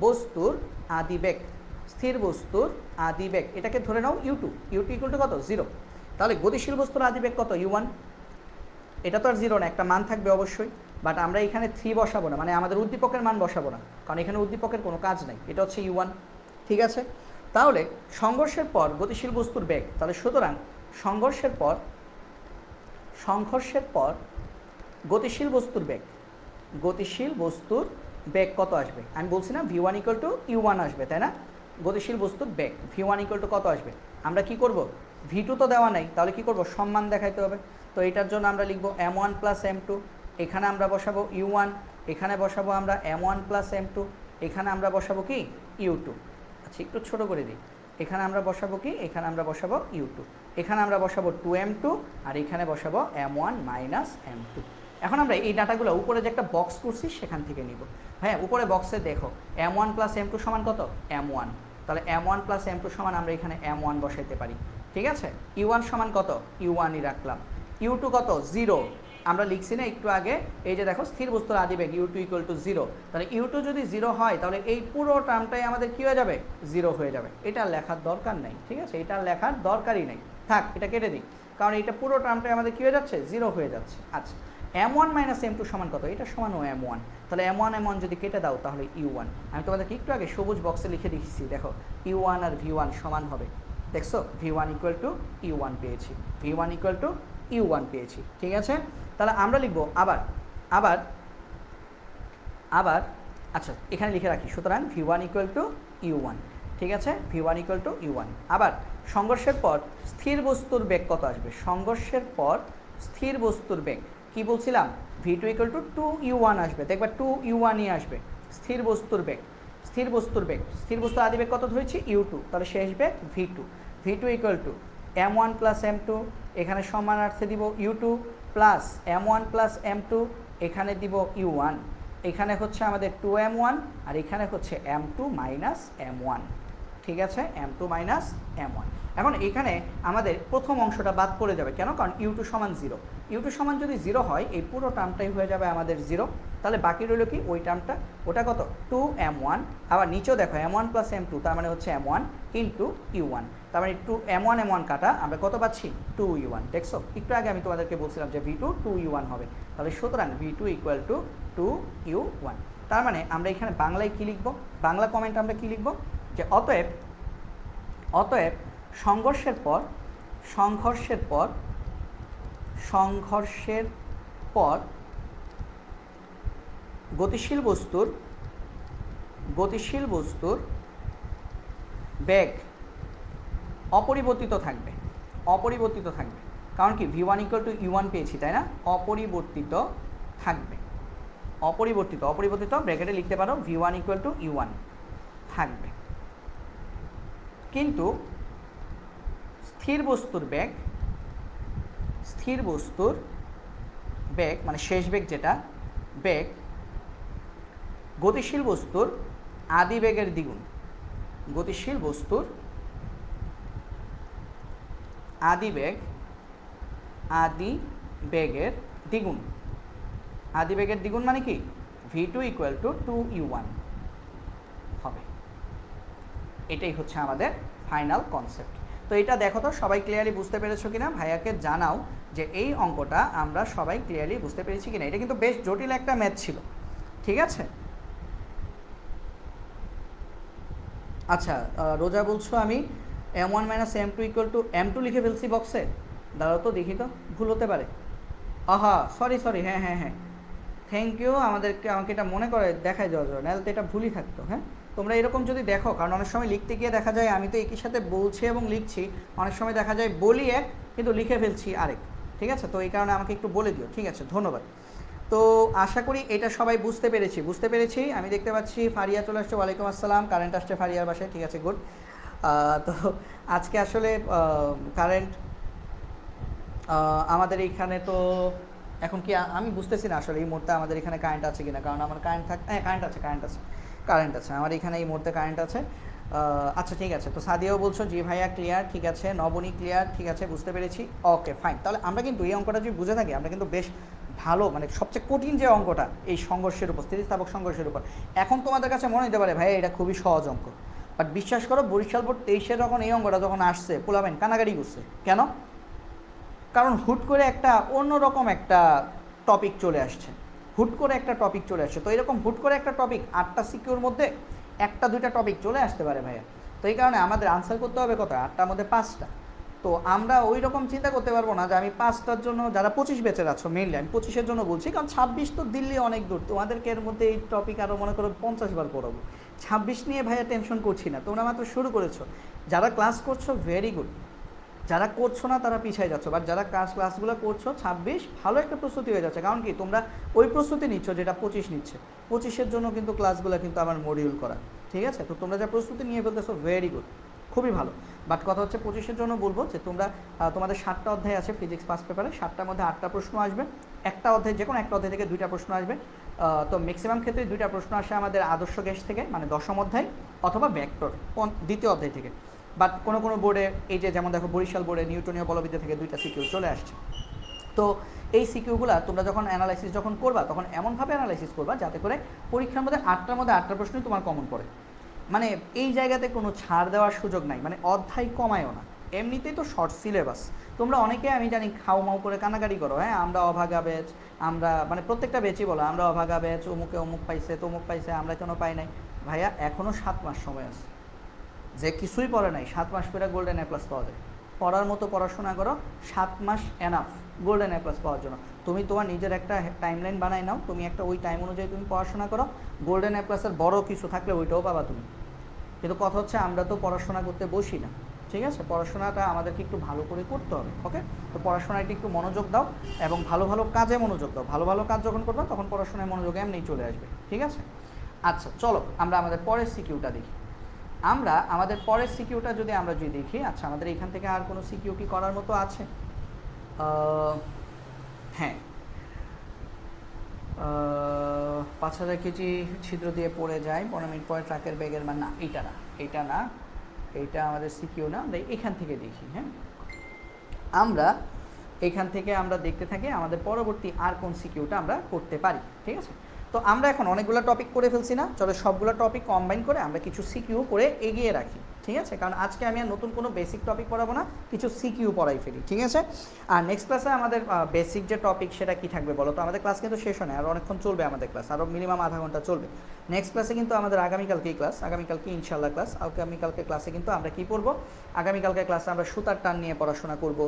বস্তুর আদিবেগ, স্থির বস্তুর আদিবেগ, এটাকে ধরে নাও u2। u2 = কত? 0। তাহলে গতিশীল বস্তুর আদিবেগ কত? u1। এটা তো আর 0 না, একটা মান থাকবে অবশ্যই, বাট আমরা এখানে 3 বসাবো না, মানে আমাদের উদ্দীপকের মান বসাবো না, কারণ এখানে উদ্দীপকের কোনো কাজ নাই। এটা হচ্ছে u1। ঠিক আছে। তাহলে সংঘর্ষের পর গতিশীল বস্তুর বেগ, তাহলে সুতরাং সংঘর্ষের পর গতিশীল বস্তুর বেগ, গতিশীল বস্তুর বেগ কত আসবে? আমি বলছি না v1 = u1 আসবে, তাই না? গতিশীল বস্তুর বেগ v1 = কত আসবে? আমরা কি করব? v2 তো দেওয়া নাই, তাহলে কি করব? সম্মান দেখাইতে হবে। তো এটার জন্য আমরা লিখব m1 + m2, এখানে আমরা বসাবো u1, এখানে বসাবো আমরা m1 + m2, এখানে আমরা বসাবো কি? u2। আচ্ছা, একটু ছোট করে দিই। এখানে আমরা বসাবো কি? এখানে আমরা বসাবো u2, এখানে আমরা বসাবো 2m2, আর এখানে বসাবো m1 - m2। এখন আমরা এই ডাটাগুলো উপরে যে একটা বক্স করছি সেখান থেকে নিব। হ্যাঁ, উপরে বক্সে দেখো m1 + m2 সমান কত? m1। তাহলে m1 + m2 সমান আমরা এখানে m1 বসাইতে পারি। ঠিক আছে। u1 সমান কত? u1ই রাখলাম। u2 কত? 0। আমরা লিখছি না একটু আগে, এই যে দেখো স্থির বস্তুর আদিবেগ u2 = 0। তাহলে u2 যদি 0 হয়, তাহলে এই পুরো টার্মটাই আমাদের কী হয়ে যাবে? 0 হয়ে যাবে। এটা লেখার দরকার নেই। ঠিক আছে, এটা লেখার দরকারই নেই, থাক, এটা কেটে দিই, কারণ এটা পুরো টার্মটাই আমাদের কী হয়ে যাচ্ছে? 0 হয়ে যাচ্ছে। আচ্ছা, m1 - m2 সমান কত? এটা সমান m1। তাহলে m1 m1 যদি কেটে দাও, তাহলে u1। আমি তোমাদেরকে একটু আগে সবুজ বক্সে লিখে দিচ্ছি, দেখো u1 আর v1 সমান হবে। দেখছো, v1 = u1 পেয়েছি, v1 = u1 পেয়েছি। ঠিক আছে। তাহলে আমরা লিখব আবার আচ্ছা, এখানে লিখে রাখি, সুতরাং v1 = u1। ঠিক আছে, v1 = u1। আবার সংঘর্ষের পর স্থির বস্তুর বেগ কত আসবে? সংঘর্ষের পর স্থির বস্তুর বেগ কি বলছিলাম? v2 = 2u1 আসবে। দেখবা 2u1ই আসবে। স্থির বস্তুর বেগ, স্থির বস্তুর আদিবেগ কত ধরেছি? u2। তাহলে শেষ বেগ v2 = m1 + m2, এখানে সমানার্থে দিব u2 প্লাস m1 + m2, এখানে দিব u1, এখানে হচ্ছে আমাদের 2m1, আর এখানে হচ্ছে m2 - m1। ঠিক আছে, m2 - m1। এখন এখানে আমাদের প্রথম অংশটা বাদ পড়ে যাবে, কেন? কারণ u2 = 0। u2 সমান যদি 0 হয়, এই পুরো টার্মটাই হয়ে যাবে আমাদের 0। তাহলে বাকি রইল কি? ওই টার্মটা, ওটা কত? 2m1। আবার নিচেও দেখো m1 + m2, তার মানে হচ্ছে m1 × u1, তার মানে m1 m1 কাটা, আমরা কত পাচ্ছি? 2u1। দেখছো, একটু আগে আমি তোমাদেরকে বলছিলাম যে v2 2u1 হবে। তাহলে সুতরাং v2 = 2u1। তার মানে আমরা এখানে বাংলায় কি লিখব? বাংলা কমেন্ট আমরা কি লিখব? যে অতএব সংঘর্ষের পর গতিশীল বস্তুর বেগ অপরিবর্তিত থাকবে। কারণ কি? v1 = u1 পেয়েছি, তাই না? অপরিবর্তিত থাকবে। অপরিবর্তিত ব্র্যাকেটে লিখতে পারো v1 = u1 থাকবে। কিন্তু স্থির বস্তুর বেগ স্থির বস্তুর বেগ মানে শেষ বেগ যেটা বেগ গতিশীল বস্তুর আদি বেগের দ্বিগুণ। গতিশীল বস্তুর আদি বেগের দ্বিগুণ। আদি বেগের দ্বিগুণ মানে কি v2 = 2u1 হবে। এটাই হচ্ছে আমাদের ফাইনাল কনসেপ্ট। তো এটা দেখো তো সবাই ক্লিয়ারলি বুঝতে পেরেছো কিনা, ভাইয়াকে জানাও যে এই অঙ্কটা আমরা সবাই ক্লিয়ারলি বুঝতে পেরেছি কিনা। এটা কিন্তু বেশ জটিল একটা ম্যাথ ছিল, ঠিক আছে। আচ্ছা রোজা বলছো আমি m1 - m2 = m2 লিখে ফেলছি বক্সে, দাঁড়াও তো দেখি তো, ভুল হতে পারে। আহা সরি হ্যাঁ থ্যাংক ইউ আমাকে এটা মনে করে দেখাই দেওয়ার জন্য, নাহলে তো এটা ভুলই থাকতো। হ্যাঁ তোমরা এরকম যদি দেখো, কারণ অনেক সময় লিখতে গিয়ে দেখা যায় আমি তো একই সাথে বলছি এবং লিখছি, অনেক সময় দেখা যায় বলি এক কিন্তু লিখে ফেলছি আরেক, ঠিক আছে। তো এই কারণে আমাকে একটু বলে দিও, ঠিক আছে, ধন্যবাদ। তো আশা করি এটা সবাই বুঝতে পেরেছি। আমি দেখতে পাচ্ছি ফারিয়া চলে আসছে, ওয়ালাইকুম আসসালাম, কারেন্ট আসছে ফারিয়ার বাসায়, ঠিক আছে, গুড। তো আজকে আসলে কারেন্ট আমাদের এইখানে তো এখন কি আমি বুঝতেছি না আসলে এই মুহূর্তে আমাদের এখানে কারেন্ট আছে কিনা, কারণ আমার কারেন্ট কারেন্ট আছে আমার এখানে এই মুহূর্তে কারেন্ট আছে। আচ্ছা ঠিক আছে, তো সাদিয়াও বলছো জি ভাইয়া ক্লিয়ার, ঠিক আছে, নবনী ক্লিয়ার, ঠিক আছে, বুঝতে পেরেছি, ওকে ফাইন। তাহলে আমরা কিন্তু এই অঙ্কটা যদি বুঝে থাকি আমরা কিন্তু বেশ ভালো, মানে সবচেয়ে কঠিন যে অঙ্কটা এই সংঘর্ষের উপর, স্থিতিস্থাপক সংঘর্ষের উপর, এখন তোমাদের কাছে মনে হতে পারে ভাইয়া এটা খুবই সহজ অঙ্ক, বাট বিশ্বাস করো বরিশাল বোর্ড 23-এ যখন এই অঙ্কটা যখন আসছে পোলাবেন কানাগাড়ি করছে। কেন? কারণ হুট করে একটা অন্যরকম একটা টপিক চলে আসছে, তো এরকম হুট করে একটা টপিক 8টা সিকিউর মধ্যে 1-2টা টপিক চলে আসতে পারে ভাইয়া। তো এই কারণে আমাদের আনসার করতে হবে কত, 8টার মধ্যে 5টা। তো আমরা ওই রকম চিন্তা করতে পারবো না যে আমি 5টার জন্য, যারা 25 ব্যাচের আছো মেইনলি আমি 25-এর জন্য বলছি, কারণ 26 তো দিল্লি অনেক দূর, তোমাদেরকে এর মধ্যে এই টপিক আরও মনে করো 50 বার পড়াবো। 26 নিয়ে ভাইয়া টেনশন করছি না, তোমরা মাত্র শুরু করেছো, যারা ক্লাস করছো ভেরি গুড, যারা করছো না তারা পিছিয়ে যাচ্ছ, বাট যারা ক্লাসগুলো করছো 26 ভালো একটা প্রস্তুতি হয়ে যাচ্ছে। কারণ কি তোমরা ওই প্রস্তুতি নিচ্ছ যেটা 25 নিচ্ছে, 25-এর জন্য কিন্তু ক্লাসগুলো কিন্তু আমার মডিউল করা, ঠিক আছে। তো তোমরা যা প্রস্তুতি নিয়ে ফেলতেছো ভেরি গুড, খুবই ভালো। বাট কথা হচ্ছে 25-এর জন্য বলবো যে তোমরা তোমাদের 7টা অধ্যায় আছে ফিজিক্স ফার্স্ট পেপারে, 7টার মধ্যে 8টা প্রশ্ন আসবে, একটা অধ্যায় যে কোনো একটা অধ্যায় থেকে 2টা প্রশ্ন আসবে। তো ম্যাক্সিমাম ক্ষেত্রে 2টা প্রশ্ন আসে আমাদের আদর্শ গ্যাস থেকে, মানে 10ম অধ্যায়, অথবা ভেক্টর 2য় অধ্যায় থেকে। বাট কোনো বোর্ডে এই যে যেমন দেখো বরিশাল বোর্ডে নিউটনীয় বলবিদ্যা থেকে 2টা সিকিউ চলে আসছে। তো এই সিকিউগুলো তোমরা যখন অ্যানালাইসিস যখন করবা তখন এমনভাবে অ্যানালাইসিস করবা যাতে করে পরীক্ষার মধ্যে 8টার মধ্যে 8টা প্রশ্নই তোমার কমন পড়ে। মানে এই জায়গাতে কোনো ছাড় দেওয়ার সুযোগ নাই, মানে অধ্যায় কমায়ও না, এমনিতেই তো শর্ট সিলেবাস। তোমরা অনেকে আমি জানি খাও মাও করে কানাকাড়ি করো, হ্যাঁ আমরা অভাগা ব্যাচ, আমরা মানে প্রত্যেকটা ব্যাচই বলো আমরা অভাগা ব্যাচ, অমুকে অমুক পাইছে তমুক পাইছে, আমরা কেন পাই নাই। ভাইয়া এখনও 7 মাস সময় আছে, যে কিছুই পড়ে নাই 7 মাস পরে গোল্ডেন এ প্লাস পাওয়া যায়। পড়ার মতো পড়াশোনা করো, 7 মাস এনাফ গোল্ডেন এ প্লাস পাওয়ার জন্য। তুমি তোমার নিজের একটা টাইমলাইন বানাই নাও, তুমি একটা ওই টাইম অনুযায়ী তুমি পড়াশোনা করো, গোল্ডেন এ প্লাসের বড় কিছু থাকলে ওইটাও পাবা তুমি। কিন্তু কথা হচ্ছে আমরা তো পড়াশোনা করতে বসি না, ঠিক আছে, পড়াশোনাটা আমাদেরকে একটু ভালো করে করতে হবে, ওকে। তো পড়াশোনায় একটু মনোযোগ দাও এবং ভালো কাজে মনোযোগ দাও, ভালো কাজ যখন করবে তখন পড়াশোনায় মনোযোগ এমনিই চলে আসবে, ঠিক আছে। আচ্ছা চলো আমরা আমাদের পরের সিকিউটা দেখি। আমরা আমাদের পরের সিকিউটা যদি দেখি, আচ্ছা আমাদের এখান থেকে আর কোনো সিকিউ কি করার মতো আছে? হ্যাঁ 5000 কেজি ছিদ্র দিয়ে পড়ে যায় 15 মিনিট পরে ট্রাকের ব্যাগের মান, না এইটা না, এইটা আমাদের সিকিউ না, আমরা এখান থেকে দেখি। হ্যাঁ আমরা এখান থেকে আমরা দেখতে থাকি আমাদের পরবর্তী আর কোন সিকিউটা আমরা করতে পারি, ঠিক আছে। তো আমরা এখন অনেকগুলো টপিক করে ফেলছি না, চলো সবগুলো টপিক কম্বাইন করে আমরা কিছু সিকিউ করে এগিয়ে রাখি, ঠিক আছে। কারণ আজকে আমি আর নতুন কোনো বেসিক টপিক পড়াবো না, কিছু সিকিউ পড়াই ফেলি, ঠিক আছে। আর নেক্সট ক্লাসে আমাদের বেসিক যে টপিক সেটা কি থাকবে বলো তো? আমাদের ক্লাস কিন্তু শেষ হয় না, আর অনেকক্ষণ চলবে আমাদের ক্লাস, আরও মিনিমাম আধা ঘন্টা চলবে। নেক্সট ক্লাসে কিন্তু আমাদের আগামীকালকেই ক্লাস, আগামীকালকে ইনশাল্লাহ ক্লাস। আগামীকালকে ক্লাসে কিন্তু আমরা কি পড়বো? আগামীকালকে ক্লাসে আমরা সুতার টান নিয়ে পড়াশোনা করব।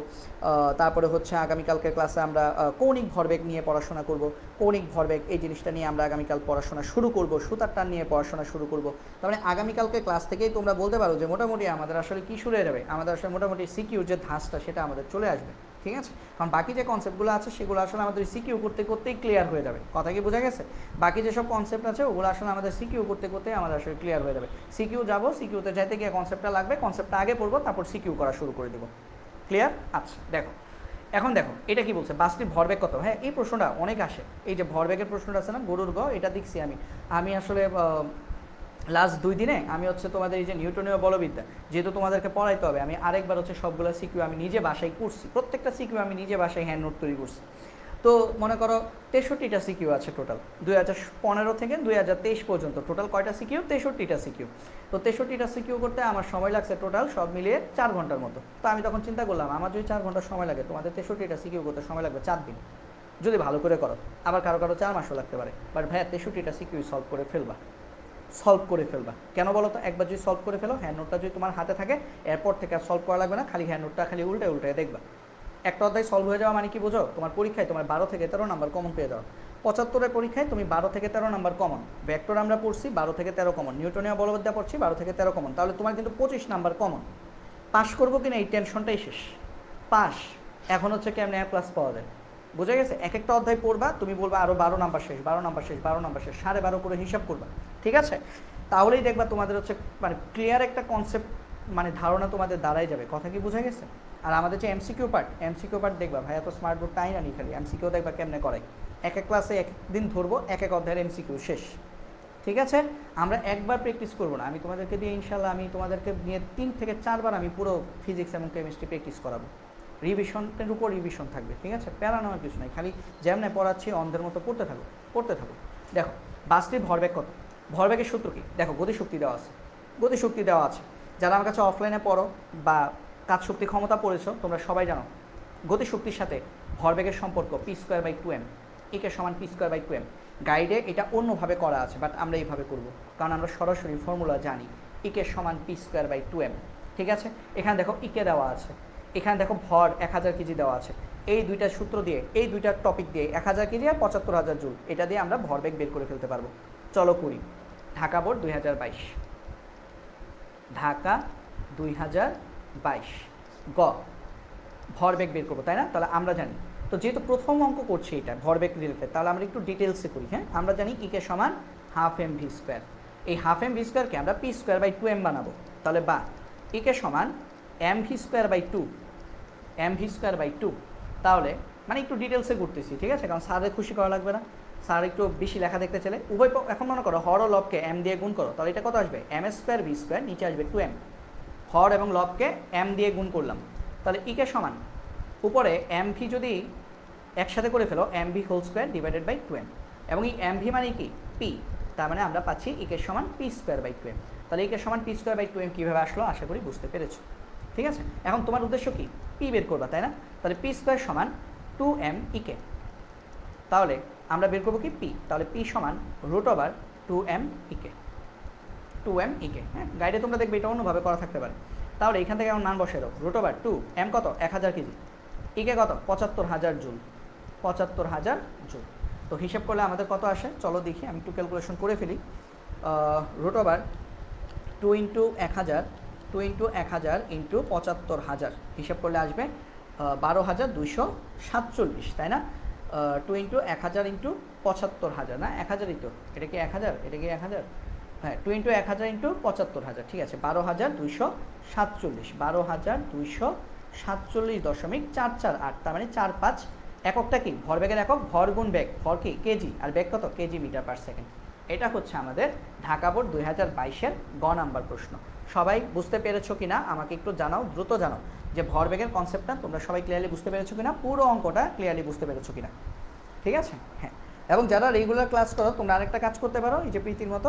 তারপরে হচ্ছে আগামীকালকে ক্লাসে আমরা কৌণিক ভরবেগ নিয়ে পড়াশোনা করব। কৌণিক ভরবেগ এই জিনিসটা নিয়ে আমরা আগামীকাল পড়াশোনা শুরু করব, সুতার টান নিয়ে পড়াশোনা শুরু করব। তার মানে আগামীকালকে ক্লাস থেকেই তোমরা বলতে পারো যে মোটামুটি আমাদের আসলে কী শুরু হয়ে যাবে, আমাদের আসলে মোটামুটি সিকিউর যে ধাঁচটা সেটা আমাদের চলে আসবে, ঠিক আছে। কারণ বাকি যে কনসেপ্টগুলো আছে সেগুলো আসলে আমাদের সিকিউ করতে করতেই ক্লিয়ার হয়ে যাবে, কথা কি বোঝা গেছে? বাকি যেসব কনসেপ্ট আছে ওগুলো আসলে আমাদের সিকিউ করতে করতেই আমাদের আসলে ক্লিয়ার হয়ে যাবে। সিকিউ যাবো, সিকিউতে যাইতে গিয়ে কনসেপ্টটা লাগবে, কনসেপ্টটা আগে পড়বো, তারপর সিকিউ করা শুরু করে দেবো, ক্লিয়ার? আচ্ছা দেখো এখন দেখো এটা কি বলছে, বাসটির ভরবেগ কত। হ্যাঁ, এই প্রশ্নটা অনেক আসে, এই যে ভরবেগের প্রশ্নটা আছে না, গরুর গ, এটা দেখছি আমি আসলে লাস্ট 2 দিনে আমি হচ্ছে তোমাদের এই যে নিউটনীয় বলবিদ্যা যেহেতু তোমাদেরকে পড়াইতে হবে, আমি আরেকবার হচ্ছে সবগুলো সিকিউ আমি নিজে বাসায় করছি, প্রত্যেকটা সিকিউ আমি নিজে বাসায় হ্যান্ড নোট তৈরি করছি। তো মনে করো 63টা সিকিউ আছে টোটাল, 2015 থেকে 2023 পর্যন্ত টোটাল কয়টা সিকিউ, 63টা সিকিউ। তো 63টা সিকিউ করতে আমার সময় লাগছে টোটাল সব মিলিয়ে 4 ঘন্টার মতো। তো আমি তখন চিন্তা করলাম আমার যদি 4 ঘন্টা সময় লাগে, তোমাদের 63টা সিকিউ করতে সময় লাগবে 4 দিন যদি ভালো করে করো, আবার কারো 4 মাসও লাগতে পারে। বাট ভাইয়া 63টা সিকিউ সলভ করে ফেলবা। কেন বলো তো, একবার যদি সলভ করে ফেলো, হ্যান্ড নোটটা যদি তোমার হাতে থাকে, এরপর থেকে আর সলভ করা লাগবে না, খালি হ্যান্ড নোটটা খালি উল্টে দেখবা। একটা অধ্যায় সলভ হয়ে যাওয়া মানে কি বোঝো, তোমার পরীক্ষায় তোমার 12 থেকে 13 নাম্বার কমন পেয়ে যাও। 75-এর পরীক্ষায় তুমি 12 থেকে 13 নাম্বার কমন, ভেক্টর আমরা পড়ছি 12 থেকে 13 কমন, নিউটনীয় বলবিদ্যা পড়ছি 12 থেকে 13 কমন, তাহলে তোমার কিন্তু 25 নাম্বার কমন। পাস করবো কিনা এই টেনশনটাই শেষ। পাস এখন হচ্ছে কেমনে প্লাস পাওয়া যায়, বুঝে গেছে। এক একটা অধ্যায় পড়বা, তুমি বলবা আরও 12 নাম্বার শেষ, 12 নাম্বার শেষ, 12 নাম্বার শেষ, 12.5 করে হিসাব করবা, ঠিক আছে। তাহলেই দেখবা তোমাদের হচ্ছে মানে ক্লিয়ার একটা কনসেপ্ট, মানে ধারণা তোমাদের দাঁড়াই যাবে। কথা কি বোঝা গেছে। আর আমাদের যে এমসিকিউ পার্ট দেখবা, ভাইয়া তো স্মার্ট বোর্ড টাই না নি, খালি এমসিকিউ দেখবা কেমনে করাই। এক ক্লাসে এক দিন ধরবো, এক অধ্যায়ের এমসিকিউ শেষ, ঠিক আছে। আমরা একবার প্র্যাকটিস করবো না, আমি তোমাদেরকে দিয়ে ইনশাল্লাহ আমি তোমাদেরকে নিয়ে 3 থেকে 4 বার আমি পুরো ফিজিক্স এবং কেমিস্ট্রি প্র্যাকটিস করাবো। রিভিশনের উপর রিভিশন থাকবে, ঠিক আছে, প্যারা নেওয়ার কিছু নাই, খালি যেমনে পড়াচ্ছি অন্ধের মতো পড়তে থাকো। দেখো বাসটির ভরবেগ কত, ভরবেগের সূত্র কি, দেখো গতিশক্তি দেওয়া আছে। যারা আমার কাছে অফলাইনে পড়ো বা কাজ শক্তি ক্ষমতা পড়েছো, তোমরা সবাই জানো গতিশক্তির সাথে ভরবেগের সম্পর্ক p²/2m, একে সমান p²/2m। গাইডে এটা অন্যভাবে করা আছে, বাট আমরা এইভাবে করব, কারণ আমরা সরাসরি ফর্মুলা জানি, একে সমান p²/2m, ঠিক আছে। এখানে দেখো ইকে দেওয়া আছে, এখানে দেখো ভর 1000 কেজি দেওয়া আছে। এই দুইটা সূত্র দিয়ে, এই দুইটা টপিক দিয়ে 1000 কেজি আর 75,000 জুল, এটা দিয়ে আমরা ভরবেগ বের করে ফেলতে পারবো। চলো করি। ঢাকা বোর্ড 2022, ঢাকা 2022 গ, ভরবেগ বের করবো, তাই না। তাহলে আমরা জানি, তো যেহেতু প্রথম অঙ্ক করছি এটা ভরবেগ রিলেটেড, তাহলে আমরা একটু ডিটেলসে করি। হ্যাঁ, আমরা জানি ইকে সমান হাফ এম ভি স্কোয়ার, এই হাফ এম ভি স্কোয়ারকে আমরা p²/2m বানাবো। তাহলে বা ইকে সমান mv²/2, mv²/2। তাহলে মানে একটু ডিটেলসে করতেছি, ঠিক আছে, কারণ স্যারের খুশি করা লাগবে না, স্যার একটু বেশি লেখা দেখতে চলে। উভয় এখন মনে করো হর ও লবকে m দিয়ে গুণ করো, তাহলে এটা কত আসবে, m²v², নিচে আসবে 2m। হর এবং লবকে m দিয়ে গুণ করলাম, তাহলে ইকে সমান উপরে mv যদি একসাথে করে ফেলো mv² / 2m, এবং এই mv মানে কি p, তার মানে আমরা পাচ্ছি ইকে সমান p²/2m। তাহলে ইকে সমান p²/2m কীভাবে আসলো আশা করি বুঝতে পেরেছো, ঠিক আছে। এখন তোমার উদ্দেশ্য কি, p বের করবা, তাই না। তাহলে p² সমান 2m ইকে, তাহলে আমরা বের করবো কি p, তাহলে p সমান √2m ইকে, 2m ইকে। হ্যাঁ, গাইডে তোমরা দেখবে এটা অন্যভাবে করা থাকতে পারে। তাহলে এখান থেকে আমার মান বসে দাও, √2m কত 1000 কেজি, ইকে কত 75,000 জুল, 75,000 জুল। তো হিসেব করলে আমাদের কত আসে, চলো দেখি, আমি একটু ক্যালকুলেশন করে ফেলি। √2 × 1000 × 75,000 হিসেব করলে আসবে 12,247, তাই না। 2 × 1000 × 75,000, না 1000ই তো, এটা কি 1000, এটা কি 1000, হ্যাঁ 2 × 1000 × 75,000, ঠিক আছে, 12,247, 12,247.448, তার মানে 4-5। এককটা কি, ভরবেগের একক, ভর গুণ বেগ, ভর কি কেজি, আর বেগ কত কেজি মিটার পার সেকেন্ড। এটা হচ্ছে আমাদের ঢাকা বোর্ড 2022-এর গ নাম্বার প্রশ্ন। সবাই বুঝতে পেরেছো কিনা আমাকে একটু জানাও, দ্রুত জানাও যে ভরবেগের কনসেপ্টটা তোমরা সবাই ক্লিয়ারলি বুঝতে পেরেছো কিনা, পুরো অঙ্কটা ক্লিয়ারলি বুঝতে পেরেছো কিনা, ঠিক আছে। হ্যাঁ, এবং যারা রেগুলার ক্লাস করো তোমরা আরেকটা কাজ করতে পারো, এই যে প্রীতির মতো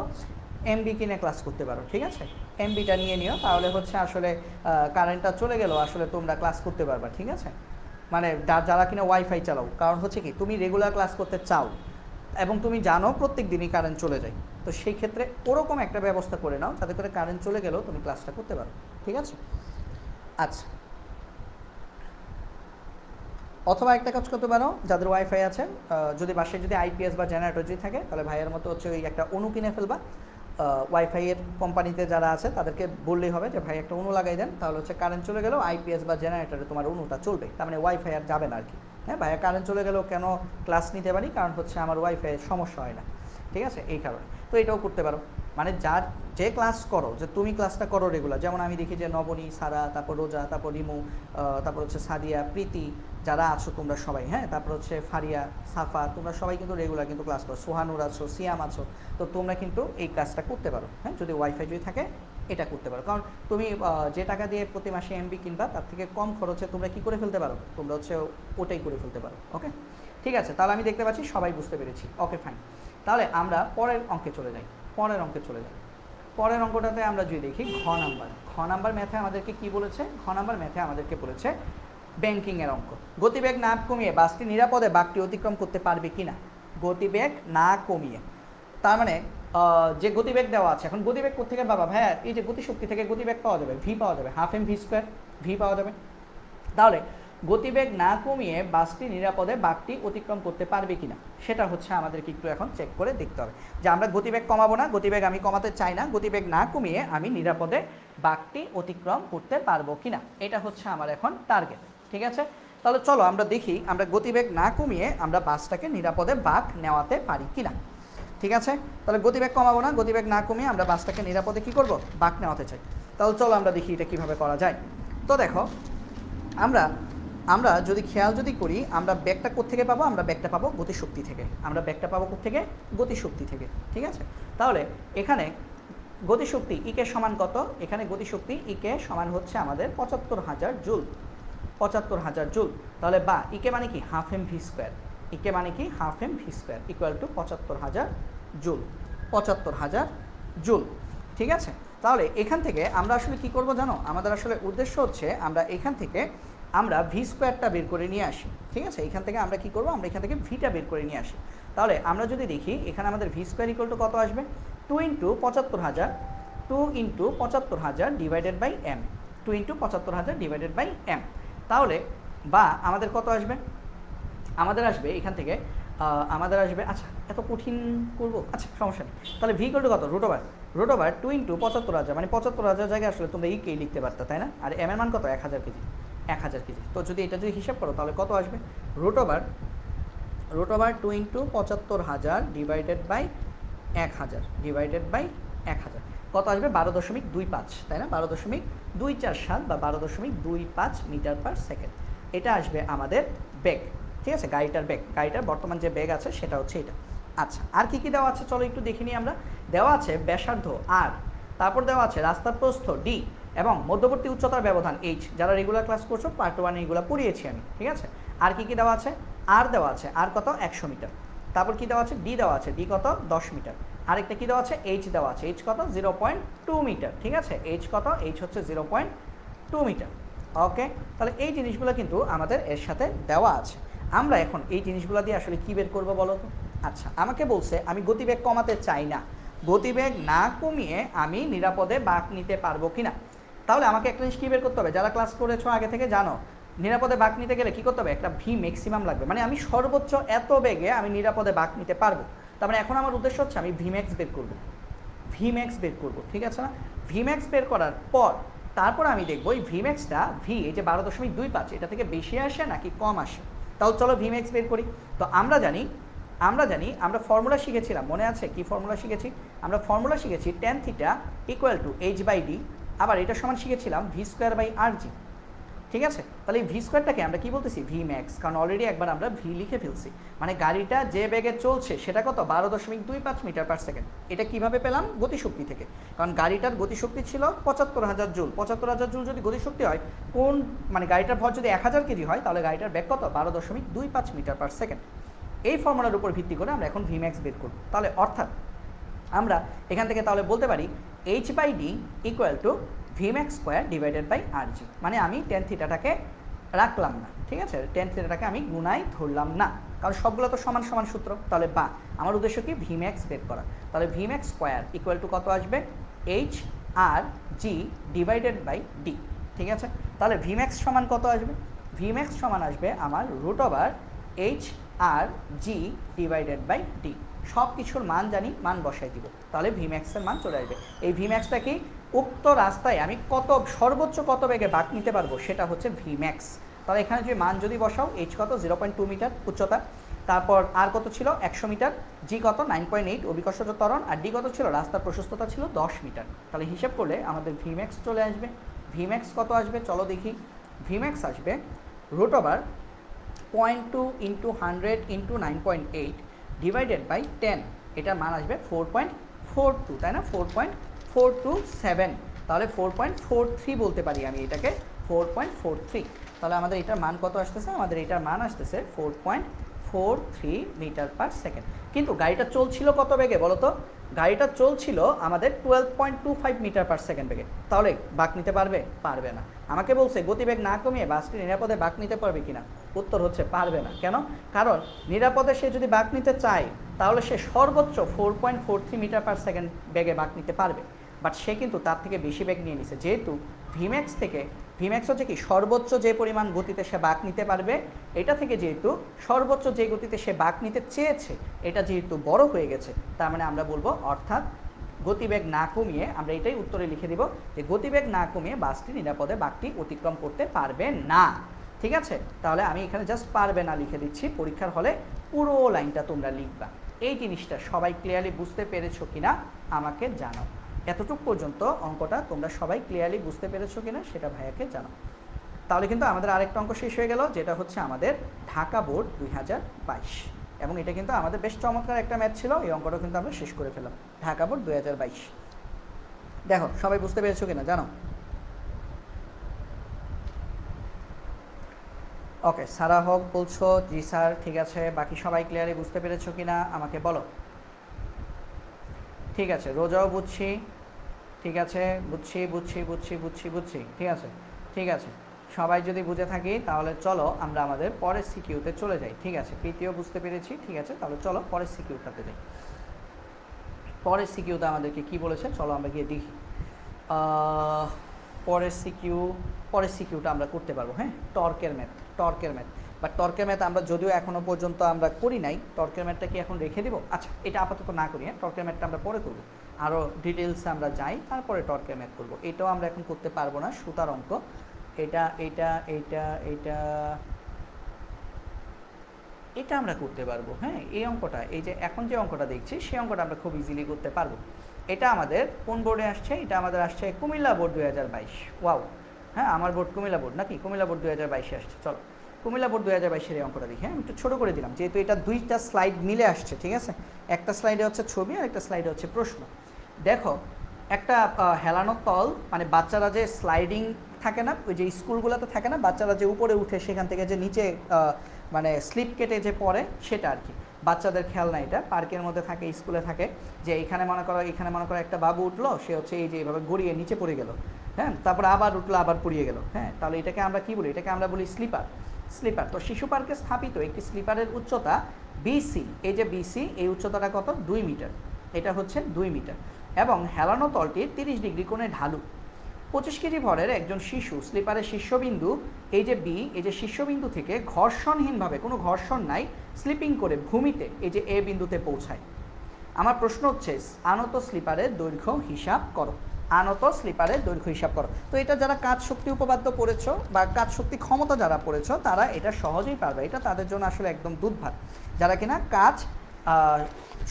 এমবি কিনে ক্লাস করতে পারো, ঠিক আছে। এমবিটা নিয়ে নিও, তাহলে হচ্ছে আসলে কারেন্টটা চলে গেলেও আসলে তোমরা ক্লাস করতে পারবা, ঠিক আছে। মানে যারা কিনা ওয়াইফাই চালাও, কারণ হচ্ছে কি তুমি রেগুলার ক্লাস করতে চাও এবং তুমি জানো প্রত্যেক দিনই কারেন্ট চলে যায়, তো সেই ক্ষেত্রে ওরকম একটা ব্যবস্থা করে নাও যাতে করে কারেন্ট চলে গেলেও তুমি ক্লাসটা করতে পারো, ঠিক আছে। আচ্ছা, অথবা একটা কাজ করতে পারো, যাদের ওয়াইফাই আছে, যদি বাসায় যদি আইপিএস বা জেনারেটর যদি থাকে, তাহলে ভাইয়ের মতো হচ্ছে ওই একটা অণু কিনে ফেলবা। ওয়াইফাইয়ের কোম্পানিতে যারা আছে তাদেরকে বললেই হবে যে ভাই একটা অণু লাগাই দেন, তাহলে হচ্ছে কারেন্ট চলে গেলেও আইপিএস বা জেনারেটরে তোমার অণুটা চলবে, তার মানে ওয়াইফাই আর যাবে না আর কি। হ্যাঁ, ভাইয়া কারেন্ট চলে গেলেও কেন ক্লাস নিতে পারি, কারণ হচ্ছে আমার ওয়াইফাইয়ের সমস্যা হয় না, ঠিক আছে, এই কারণে। তো এটাও করতে পারো, মানে যে ক্লাস করো, যে তুমি ক্লাসটা করো রেগুলার, যেমন আমি দেখি যে নবনী, সারা, তারপর রোজা, তারপর রিমু, তারপর হচ্ছে সাদিয়া, প্রীতি, যারা আছো তোমরা সবাই, হ্যাঁ, তারপর হচ্ছে ফারিয়া, সাফা, তোমরা সবাই কিন্তু রেগুলার কিন্তু ক্লাস করো, সোহানুর আছো, সিয়াম আছো, তো তোমরা কিন্তু এই ক্লাসটা করতে পারো, হ্যাঁ, যদি ওয়াইফাই যদি থাকে এটা করতে পারো। কারণ তুমি যে টাকা দিয়ে প্রতি মাসে এমবি কিনবা তার থেকে কম খরচে তোমরা কি করে ফেলতে পারো, তোমরা হচ্ছে ওটাই করে ফেলতে পারো। ওকে, ঠিক আছে, তাহলে আমি দেখতে পাচ্ছি সবাই বুঝতে পেরেছি। ওকে ফাইন, তাহলে আমরা পরের অঙ্কে চলে যাই। পরের অঙ্কটাতে আমরা যদি দেখি ঘ নাম্বার ম্যাথে আমাদেরকে কি বলেছে, ঘ নাম্বার ম্যাথে আমাদেরকে বলেছে ব্যাংকিংয়ের অঙ্ক। গতিবেগ না কমিয়ে বাসটি নিরাপদে বাঁকটি অতিক্রম করতে পারবে কি না, গতিবেগ না কমিয়ে, তার মানে যে গতিবেগ দেওয়া আছে, এখন গতিবেগ কোথেকে পাবা ভাইয়া, এই যে গতিশক্তি থেকে গতিবেগ পাওয়া যাবে, ভি পাওয়া যাবে, half M V square, V পাওয়া যাবে। তাহলে গতিবেগ না কমিয়ে বাসটি নিরাপদে বাঁকটি অতিক্রম করতে পারবে কিনা সেটা হচ্ছে আমাদেরকে একটু এখন চেক করে দেখতে হবে, যে আমরা গতিবেগ কমাবো না, গতিবেগ আমি কমাতে চাই না, গতিবেগ না কমিয়ে আমি নিরাপদে বাঁকটি অতিক্রম করতে পারবো কিনা, এটা হচ্ছে আমার এখন টার্গেট। ঠিক আছে, তাহলে চলো আমরা দেখি আমরা গতিবেগ না কমিয়ে আমরা বাসটাকে নিরাপদে বাঁক নেওয়াতে পারি কিনা। ঠিক আছে, তাহলে গতিবেগ কমাবো না, গতিবেগ না কমিয়ে আমরা বাসটাকে নিরাপদে কি করব, বাঁক নেওয়াতে চাই। তাহলে চলো আমরা দেখি এটা কিভাবে করা যায়। তো দেখো, আমরা যদি খেয়াল যদি করি, আমরা ব্যাগটা কোত্থেকে পাবো, আমরা ব্যাগটা পাবো গতিশক্তি থেকে, আমরা ব্যাগটা পাবো কোত্থেকে, গতিশক্তি থেকে। ঠিক আছে, তাহলে এখানে গতিশক্তি ইকে সমান কত, এখানে গতিশক্তি ইকে সমান হচ্ছে আমাদের ৭৫,০০০ জুল, ৭৫,০০০ জুল। তাহলে বা ইকে মানে কি half M V square, E K মানে কি half M V square equal to ৭৫,০০০ জুল, ৭৫,০০০ জুল। ঠিক আছে, তাহলে এখান থেকে আমরা আসলে কি করব জানো, আমাদের আসলে উদ্দেশ্য হচ্ছে আমরা এখান থেকে আমরা ভি স্কোয়ারটা বের করে নিয়ে আসি। ঠিক আছে, এখান থেকে আমরা কি করব, আমরা এখান থেকে ভিটা বের করে নিয়ে আসি। তাহলে আমরা যদি দেখি এখানে আমাদের ভি স্কোয়ার ইকুয়াল টু কত আসবে, 2 × ৭৫,০০০, 2 × ৭৫,০০০ ডিভাইডেড বাই এম, 2 × ৭৫,০০০ ডিভাইডেড বাই এম। তাহলে বা আমাদের কত আসবে, আমাদের আসবে এখান থেকে আমাদের আসবে, আচ্ছা এত কঠিন করবো, আচ্ছা সমস্যা নেই। তাহলে ভি ইকুয়াল টু কত, রুট ওভার 2 × ৭৫,০০০, মানে ৭৫,০০০ জায়গায় আসলে তোমরা ই কে লিখতে পারতো, তাই না? আর এম এর মান কত, ১,০০০ কেজি, ১,০০০ কেজি। তো যদি এটা যদি হিসাব করো তাহলে কত আসবে, রুট ওভার 2 × ৭৫,০০০ ডিভাইডেড বাই ১,০০০ ডিভাইডেড বাই ১,০০০ কত আসবে, 12.25, তাই না? 12.247 বা 12.25 মিটার পার সেকেন্ড, এটা আসবে আমাদের বেগ। ঠিক আছে, গাড়িটার বেগ, গাড়িটার বর্তমান যে বেগ আছে সেটা হচ্ছে এটা। আচ্ছা, আর কি কি দেওয়া আছে চলো একটু দেখে নিই আমরা। দেওয়া আছে ব্যাসার্ধ আর, তারপর দেওয়া আছে রাস্তার প্রস্থ ডি এবং মধ্যবর্তী উচ্চতার ব্যবধান এইচ। যারা রেগুলার ক্লাস করছো পার্ট 1 এগুলো পড়িয়েছি আমি। ঠিক আছে, আর কি কি দেওয়া আছে, আর দেওয়া আছে, আর কত 100 মিটার। তারপর কি দেওয়া আছে, ডি দেওয়া আছে, ডি কত 10 মিটার। আরেকটা কি দেওয়া আছে, এইচ দেওয়া আছে, এইচ কত 0.2 মিটার। ঠিক আছে, এইচ কত, এইচ হচ্ছে 0.2 মিটার। ওকে, তাহলে এই জিনিসগুলো কিন্তু আমাদের এর সাথে দেওয়া আছে। আমরা এখন এই জিনিসগুলো দিয়ে আসলে কী বের করবো বলো তো। আচ্ছা, আমাকে বলছে আমি গতিবেগ কমাতে চাই না, গতিবেগ না কমিয়ে আমি নিরাপদে বাঁক নিতে পারবো কিনা। তাহলে আমাকে একটা জিনিস কী বের করতে হবে, যারা ক্লাস করেছো আগে থেকে জানো, নিরাপদে বাঁক নিতে গেলে কী করতে হবে, একটা ভি ম্যাক্সিমাম লাগবে, মানে আমি সর্বোচ্চ এত বেগে আমি নিরাপদে বাঁক নিতে পারবো। তার মানে এখন আমার উদ্দেশ্য হচ্ছে আমি ভিম্যাক্স বের করবো, ভিম্যাক্স বের করবো। ঠিক আছে না, ভিম্যাক্স বের করার পর তারপর আমি দেখবো এই ভিম্যাক্সটা ভি এই যে 12.25 এটা থেকে বেশি আসে নাকি কম আসে। তাহলে চলো ভিম্যাক্স বের করি। তো আমরা জানি আমরা ফর্মুলা শিখেছিলাম, মনে আছে কি ফর্মুলা শিখেছি, আমরা ফর্মুলা শিখেছি tan θ = h/d, আবার এটা সমান শিখেছিলাম v²/rg। ঠিক আছে, তাহলে এই ভি স্কোয়ারটাকে আমরা কি বলতেছি, ভি ম্যাক্স, কারণ অলরেডি একবার আমরা ভি লিখে ফেলছি, মানে গাড়িটা যে বেগে চলছে সেটা কত 12.25 মিটার পার সেকেন্ড। এটা কিভাবে পেলাম, গতিশক্তি থেকে, কারণ গাড়িটার গতিশক্তি ছিল ৭৫,০০০ জুল। ৭৫,০০০ জুল যদি গতিশক্তি হয়, কোন মানে গাড়িটার ভর যদি ১,০০০ কেজি হয়, তাহলে গাড়িটার বেগ কত 12.25 মিটার পার সেকেন্ড। এই ফর্মুলার উপর ভিত্তি করে আমরা এখন ভি ম্যাক্স বের করব। তাহলে অর্থাৎ আমরা এখান থেকে তাহলে বলতে পারি h/d = Vmax² divided by rg, মানে আমি tan θটাকে রাখলাম না। ঠিক আছে, tan θটাকে আমি গুণাই ধরলাম না, কারণ সবগুলো তো সমান সমান সূত্র। তাহলে বা আমার উদ্দেশ্য কি, Vmax বের করা। তাহলে Vmax² = কত আসবে, hrg ডিভাইডেড বাই d। ঠিক আছে, তাহলে Vmax সমান কত আসবে, Vmax সমান আসবে আমার √/hrg ডিভাইডেড বাই d। সব কিছুর মান জানি, মান বসাই দিব, তাহলে ভিম্যাক্সের মান চলে আসবে। এই ভিম্যাক্সটা কি, উক্ত রাস্তায় আমি কত সর্বোচ্চ কত বেগে বাঁক নিতে পারবো সেটা হচ্ছে ভিম্যাক্স। তাহলে এখানে যে মান যদি বসাও, এইচ কত 0.2 মিটার উচ্চতা, তারপর আর কত ছিল 100 মিটার, জি কত 9.8 অভিকর্ষজ ত্বরণ, আর ডি কত ছিল, রাস্তার প্রশস্ততা ছিল 10 মিটার। তাহলে হিসেব করলে আমাদের ভিম্যাক্স চলে আসবে। ভিম্যাক্স কত আসবে চলো দেখি, ভিম্যাক্স আসবে √/, 0.2 ইন্টু 100 ইন্টু 9.8 ডিভাইডেড বাই 10, এটার মান আসবে 4.42, তাই না? 4.427, তাহলে 4.43 বলতে পারি আমি এটাকে, 4.43। তাহলে আমাদের এটার মান কত আসতেছে? আমাদের এটার মান আসতেছে 4.43 মিটার পার সেকেন্ড। কিন্তু গাড়িটা চলছিল কত বেগে বলো তো? গাড়িটা চলছিল আমাদের 12.25 মিটার পার সেকেন্ড বেগে। তাহলে বাঁক নিতে পারবে? পারবে না। আমাকে বলছে গতিবেগ না কমিয়ে বাসটি নিরাপদে বাঁক নিতে পারবে কিনা? উত্তর হচ্ছে পারবে না। কেন? কারণ নিরাপদে সে যদি বাঁক নিতে চায় তাহলে সে সর্বোচ্চ 4.43 মিটার পার সেকেন্ড বেগে বাঁক নিতে পারবে, বাট সে কিন্তু তার থেকে বেশি বেগ নিয়ে নিছে। যেহেতু ভিম্যাক্স থেকে, ভিম্যাক্স হচ্ছে কি সর্বোচ্চ যে পরিমাণ গতিতে সে বাঁক নিতে পারবে, এটা থেকে যেহেতু সর্বোচ্চ যে গতিতে সে বাঁক নিতে চেয়েছে এটা যেহেতু বড় হয়ে গেছে, তার মানে আমরা বলবো অর্থাৎ গতিবেগ না কমিয়ে, আমরা এটাই উত্তরে লিখে দিব যে গতিবেগ না কমিয়ে বাসটি নিরাপদে বাঁকটি অতিক্রম করতে পারবে না। ঠিক আছে? তাহলে আমি এখানে জাস্ট পারবে না লিখে দিচ্ছি, পরীক্ষার হলে পুরো লাইনটা তোমরা লিখবা। এই জিনিসটা সবাই ক্লিয়ারলি বুঝতে পেরেছো কিনা আমাকে জানাও। এতটুকু পর্যন্ত অঙ্কটা তোমরা সবাই ক্লিয়ারলি বুঝতে পেরেছো কিনা সেটা ভাইয়াকে জানাও। তাহলে কিন্তু আমাদের আরেকটা অঙ্ক শেষ হয়ে গেল, যেটা হচ্ছে আমাদের ঢাকা বোর্ড 2022, এবং এটা কিন্তু আমাদের বেশ চমৎকার একটা ম্যাথ ছিল। এই অঙ্কটা কিন্তু আমরা শেষ করে ফেলাম, ঢাকা বোর্ড 2022। দেখো সবাই বুঝতে পেরেছো কিনা জানো? ওকে, সারা হক বলছো জি স্যার, ঠিক আছে। বাকি সবাই ক্লিয়ারলি বুঝতে পেরেছো কিনা আমাকে বলো। ঠিক আছে, রোজাও বুঝছি, ঠিক আছে, বুঝছি বুঝছি বুঝছি বুঝছি বুঝছি, ঠিক আছে ঠিক আছে। সবাই যদি বুঝে থাকি তাহলে চলো আমরা আমাদের পরের সিকিউতে চলে যাই। ঠিক আছে, প্রীতিও বুঝতে পেরেছি, ঠিক আছে। তাহলে চলো পরের সিকিউটাতে যাই। পরের সিকিউতে আমাদেরকে কি বলেছে চলো আমরা গিয়ে দেখি। পরের সিকিউটা আমরা করতে পারবো, হ্যাঁ, টর্কের ম্যাথ। বাট টর্কের ম্যাথ আমরা যদিও এখনও পর্যন্ত আমরা করি নাই, টর্কের ম্যাথটা কি এখন রেখে দিব? আচ্ছা, এটা আপাতত না করি, হ্যাঁ, টর্কের ম্যাথটা আমরা পরে করবো, আরও ডিটেলসে আমরা যাই, তারপরে টর্কের ম্যাথ করবো। এটাও আমরা এখন করতে পারবো না, সুতার অঙ্ক। এটা আমরা করতে পারবো, হ্যাঁ। এই অঙ্কটা, এই যে এখন যে অঙ্কটা দেখছি সেই অঙ্কটা আমরা খুব ইজিলি করতে পারবো। এটা আমাদের কোন বোর্ডে আসছে? এটা আমাদের আসছে কুমিল্লা বোর্ড 2022। ওয়াও, হ্যাঁ, আমার বোর্ড কুমিল্লা বোর্ড নাকি? কুমিল্লা বোর্ড 2022 আসছে। চলো কুমিল্লা বোর্ড 2022-এর এই অঙ্কটা দেখি। হ্যাঁ, একটু ছোটো করে দিলাম যেহেতু এটা দুইটা স্লাইড মিলে আসছে, ঠিক আছে। একটা স্লাইডে হচ্ছে ছবি আর একটা স্লাইডে হচ্ছে প্রশ্ন। দেখো একটা হেলানো তল, মানে বাচ্চারা যে স্লাইডিং থাকে না, ওই যে স্কুলগুলোতে থাকে না, বাচ্চারা যে উপরে উঠে সেখান থেকে যে নিচে মানে স্লিপ কেটে যে পড়ে, সেটা আর কি। বাচ্চাদের খেলনা, এটা পার্কের মধ্যে থাকে, স্কুলে থাকে, যে এখানে মনে করো একটা বাবু উঠলো, সে হচ্ছে এই যে এইভাবে গড়িয়ে নিচে পড়ে গেল, হ্যাঁ, তারপর আবার উঠলো, আবার পড়িয়ে গেল, হ্যাঁ। তাহলে এটাকে আমরা কি বলি? এটাকে আমরা বলি স্লিপার। তো শিশু পার্কে স্থাপিত একটি স্লিপারের উচ্চতা বিসি, এই যে বিসি, এই উচ্চতাটা কত? 2 মিটার। এটা হচ্ছে 2 মিটার, এবং হেলানো তলটি 30 ডিগ্রি কোণে ঢালু। 25 কেজি ভরের একজন শিশু স্লিপারের শীর্ষবিন্দু, এই যে বি, এই যে শীর্ষবিন্দু থেকে ঘর্ষণহীনভাবে, কোনো ঘর্ষণ নাই, স্লিপিং করে ভূমিতে এই যে এ বিন্দুতে পৌঁছায়। আমার প্রশ্ন হচ্ছে আনত স্লিপারের দৈর্ঘ্য হিসাব করো। তো এটা যারা কাজ শক্তি উপপাদ্য পড়েছো বা কাজ শক্তি ক্ষমতা যারা পড়েছো তারা এটা সহজেই পারবে। এটা তাদের জন্য আসলে একদম দুধভাত। যারা কিনা কাজ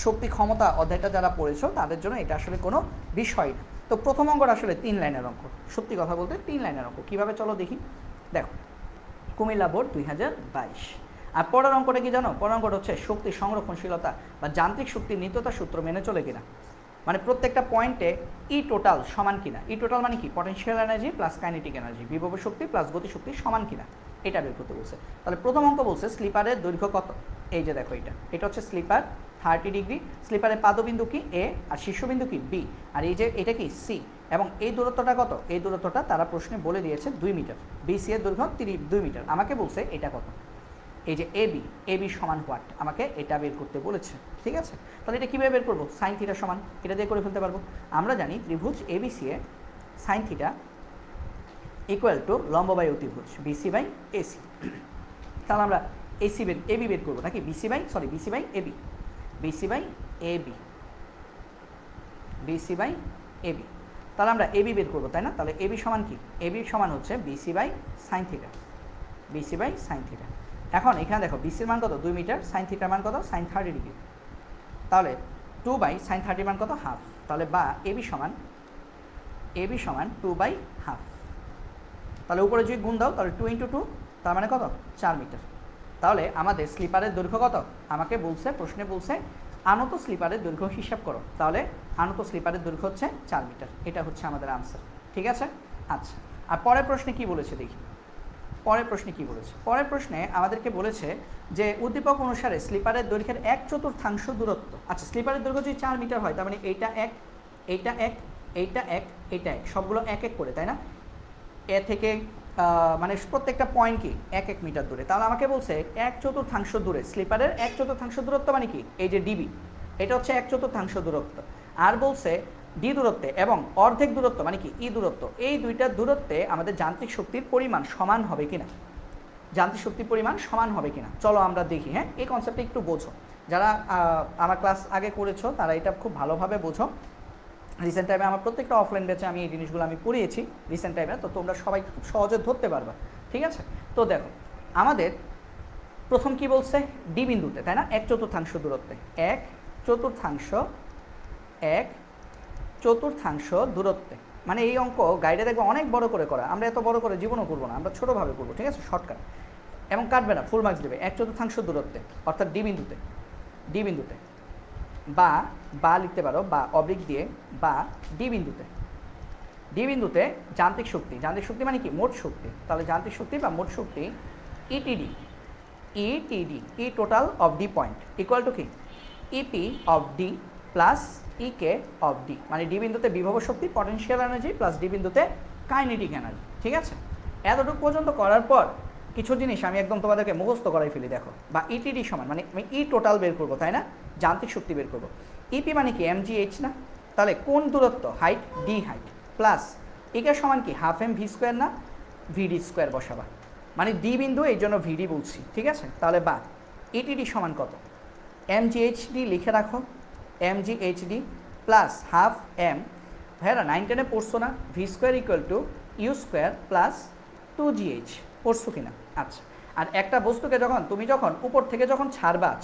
শক্তি ক্ষমতা অধ্যায়টা যারা পড়েছো তাদের জন্য এটা আসলে কোনো বিষয় না। তো প্রথম অঙ্কটা আসলে 3 লাইনের অঙ্ক, সত্যি কথা বলতে 3 লাইনের অঙ্ক। কীভাবে চলো দেখি। দেখো, কুমিল্লা বোর্ড 2022। আর পরের অঙ্কটা কি জানো? পরের অঙ্কটা হচ্ছে শক্তি সংরক্ষণশীলতা বা যান্ত্রিক শক্তির নিত্যতা সূত্র মেনে চলে কিনা, মানে প্রত্যেকটা পয়েন্টে ই টোটাল সমান কিনা। ই টোটাল মানে কি? Potential energy plus kinetic energy, বিভব শক্তি প্লাস গতিশক্তি সমান কিনা, এটা বের করতে বলছে। তাহলে প্রথম অঙ্ক বলছে স্লিপারের দৈর্ঘ্য কত। এই যে দেখো, এটা হচ্ছে স্লিপার 30 ডিগ্রি। স্লিপারের পাদবিন্দু কি? এ, আর শীর্ষবিন্দু কি? বি, আর এই যে এটা কি? সি। এবং এই দূরত্বটা কত? এই দূরত্বটা তারা প্রশ্নে বলে দিয়েছে 2 মিটার। বিসি এর দৈর্ঘ্য 2 মিটার। আমাকে বলছে এটা কত? এই যে এবি সমান হোয়াট, আমাকে এটা বের করতে বলেছে, ঠিক আছে। তাহলে এটা কীভাবে বের করবো? সাইন থিটা সমান, এটা দিয়ে করে ফেলতে পারবো। আমরা জানি ত্রিভুজ ABC A sine theta equal to লম্ব বাই অতিভুজ বিসি বাই এসি। তাহলে আমরা এবি বের করবো নাকি? বিসি বাই এবি, তাহলে আমরা এবি বের করবো, তাই না? তাহলে এবি সমান কি? এবি সমান হচ্ছে বিসি বাই সাইন থিটা। এখন এখানে দেখো, বিসির মান কত? 2 মিটার, সাইন থিটার মান কত? Sine 30 degree. তাহলে 2 বাই সাইন 30 মান কত? হাফ। তাহলে বা এবি সমান 2 বাই হাফ। তাহলে উপরে যদি গুণ দাও তাহলে 2 × 2, তার মানে কত? 4 মিটার। তাহলে আমাদের স্লিপারের দৈর্ঘ্য কত? আমাকে বলছে, প্রশ্নে বলছে আনত স্লিপারের দৈর্ঘ্য হিসাব করো। তাহলে আনত স্লিপারের দৈর্ঘ্য হচ্ছে 4 মিটার। এটা হচ্ছে আমাদের আনসার। ঠিক আছে? আচ্ছা, আর পরের প্রশ্নে কি বলেছে দেখি। পরের প্রশ্নে কি বলেছে? পরের প্রশ্নে আমাদেরকে বলেছে যে উদ্দীপক অনুসারে স্লিপারের দৈর্ঘ্যের 1/4 দূরত্ব। আচ্ছা, স্লিপারের দৈর্ঘ্য যদি 4 মিটার হয়, তার মানে এইটা 1, এইটা 1, এইটা 1, এইটা 1, সবগুলো 1 1 করে, তাই না? এ থেকে মানে প্রত্যেকটা পয়েন্ট কি 1 1 মিটার দূরে। তাহলে আমাকে বলছে 1/4 দূরে, স্লিপারের 1/4 দূরত্ব মানে কি? এই যে ডিবি, এটা হচ্ছে 1/4 দূরত্ব। আর বলছে ডি দূরত্বে এবং অর্ধেক দূরত্ব মানে কি ই দূরত্ব, এই দুইটার দূরত্বে আমাদের যান্ত্রিক শক্তির পরিমাণ সমান হবে কিনা, যান্ত্রিক শক্তির পরিমাণ সমান হবে কিনা। চলো আমরা দেখি। হ্যাঁ, এই কনসেপ্টটা একটু বোঝো। যারা আমার ক্লাস আগে করেছো তারা এটা খুব ভালোভাবে বোঝো। রিসেন্ট টাইমে আমার প্রত্যেকটা অফলাইন ব্যাচে আমি এই জিনিসগুলো আমি পড়িয়েছি রিসেন্ট টাইমে, তো তোমরা সবাই খুব সহজে ধরতে পারবা। ঠিক আছে? তো দেখো, আমাদের প্রথম কি বলছে? ডি বিন্দুতে, তাই না? 1/4 দূরত্বে, 1/4 দূরত্বে, মানে এই অঙ্ক গাইডে দেখবে অনেক বড় করে করা। আমরা এত বড় করে জীবনও করবো না, আমরা ছোটোভাবে করবো। ঠিক আছে? শর্টকাট, এবং কাটবে না, ফুল মার্কস দেবে। 1/4 দূরত্বে অর্থাৎ ডি বিন্দুতে বা লিখতে পারো, বা অবলিক দিয়ে, বা ডি বিন্দুতে যান্ত্রিক শক্তি মানে কি? মোট শক্তি। তাহলে যান্ত্রিক শক্তি বা মোট শক্তি ETD, E total of D point equal to কি? EP of D plus EK of D, মানে ডি বিন্দুতে বিভব শক্তি পটেনশিয়াল এনার্জি প্লাস ডি বিন্দুতে কাইনেটিক এনার্জি। ঠিক আছে? এতটুকু পর্যন্ত করার পর কিছু জিনিস আমি একদম তোমাদেরকে মুখস্থ করাই ফেলি। দেখো, বা ইটিডি সমান মানে আমি ই টোটাল বের করবো, তাই না? যান্ত্রিক শক্তি বের করবো। ইপি মানে কি? mgh না? তাহলে কোন দূরত্ব? হাইট, ডি হাইট, প্লাস ইকে সমান কি? হাফ এম ভি স্কোয়ার না ভিডি স্কোয়ার বসাবা, মানে ডি বিন্দু, এই জন্য ভিডি বলছি। ঠিক আছে? তাহলে বা ইটিডি সমান কত? mghd লিখে রাখো, mghd প্লাস হাফ এম, ভাইরা 9 10-এ পড়ছো না? V square equal to U square plus 2gh, পড়ছো কিনা? আচ্ছা, আর একটা বস্তুকে তুমি যখন উপর থেকে যখন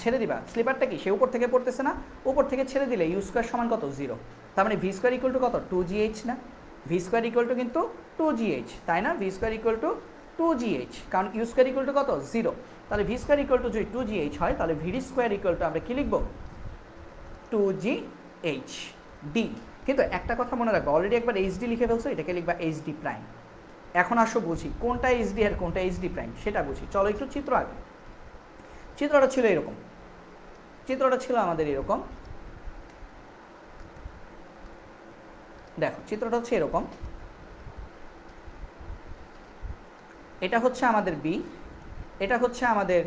ছেড়ে দিবা, স্লিপারটা কি সে উপর থেকে পড়তেছে না? উপর থেকে ছেড়ে দিলে ইউ স্কোয়ার সমান কত? 0। তার মানে ভি স্কোয়ার ইকুয়াল টু কত? 2gh না? ভি স্কোয়ার ইকুয়াল টু কিন্তু 2gh, তাই না? V square equal two 2gh, কারণ ইউ স্কোয়ার ইকুয়াল টু কত? 0। তাহলে ভি স্কোয়ার ইকুয়াল টু যদি 2gh হয়, তাহলে ভিডি স্কোয়ার ইকুয়াল টু আমরা কি লিখবো? 2gh D. কিন্তু একটা কথা মনে রাখবো, অলরেডি একবার এইচডি লিখে ফেলছো, এটাকে লিখবা এইচডি প্রাইম। এখন আসো বুঝি কোনটা এইচডি আর কোনটা এইচডি প্রাইম, সেটা বুঝি। চলো একটু চিত্র আগে। চিত্রটা ছিল এরকম, চিত্রটা ছিল আমাদের এরকম। দেখো, চিত্রটা হচ্ছে এরকম। এটা হচ্ছে আমাদের বি, এটা হচ্ছে আমাদের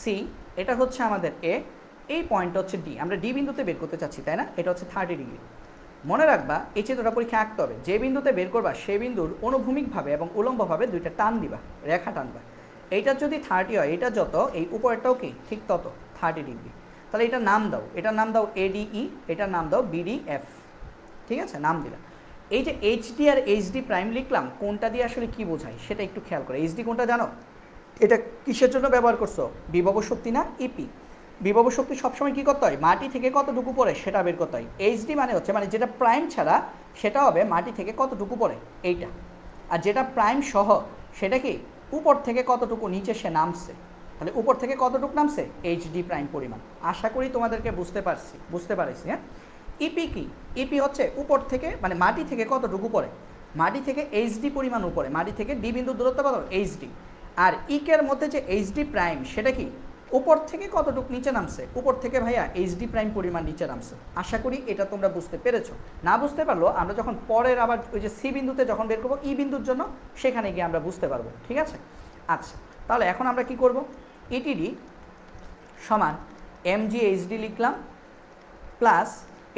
সি, এটা হচ্ছে আমাদের এ, এই পয়েন্টটা হচ্ছে ডি। আমরা ডি বিন্দুতে বের করতে চাচ্ছি, তাই না? এটা হচ্ছে 30 ডিগ্রি। মনে রাখবা, এই চিত্রটা পরীক্ষা আঁকতে হবে। যে বিন্দুতে বের করবা সেই বিন্দুর অনুভূমিকভাবে এবং উলম্বভাবে দুইটা টান দিবা, রেখা টানবা। এইটা যদি 30 হয়, এটা যত, এই উপরেরটাও কি ঠিক তত 30 ডিগ্রি। তাহলে এটার নাম দাও, এটার নাম দাও এডিই, এটার নাম দাও বিডিএফ। ঠিক আছে? নাম দিলাম। এই যে এইচডি আর এইচডি প্রাইম লিখলাম, কোনটা দিয়ে আসলে কি বোঝায় সেটা একটু খেয়াল করো। এইচডি কোনটা জানো? এটা কিসের জন্য ব্যবহার করছো? বিভব শক্তি না? ইপি। বিভব শক্তি সবসময় কী করতে হয়? মাটি থেকে কতটুকু পড়ে সেটা বের করতে হয়। এইচডি মানে হচ্ছে, মানে যেটা প্রাইম ছাড়া সেটা হবে মাটি থেকে কতটুকু পড়ে, এইটা। আর যেটা প্রাইম সহ সেটা কি উপর থেকে কতটুকু নিচে সে নামছে। তাহলে উপর থেকে কতটুকু নামছে? এইচডি প্রাইম পরিমাণ। আশা করি তোমাদেরকে বুঝতে পারছি। হ্যাঁ, ইপি কি? ইপি হচ্ছে উপর থেকে, মানে মাটি থেকে কতটুকু পড়ে, মাটি থেকে এইচডি পরিমাণ উপরে, মাটি থেকে ডি বিন্দু দূরত্ব কত? এইচডি। আর ইকের মধ্যে যে এইচডি প্রাইম সেটা কি উপর থেকে কতটুকু নিচে নামছে, উপর থেকে ভাইয়া এইচডি প্রাইম পরিমাণ নিচে নামছে। আশা করি এটা তোমরা বুঝতে পেরেছো। না বুঝতে পারলো আমরা যখন পরের আবার ওই যে সি বিন্দুতে যখন বের করবো ই বিন্দুর জন্য, সেখানে গিয়ে আমরা বুঝতে পারবো। ঠিক আছে? আচ্ছা, তাহলে এখন আমরা কি করব? ইটিডি সমান mgHD লিখলাম, প্লাস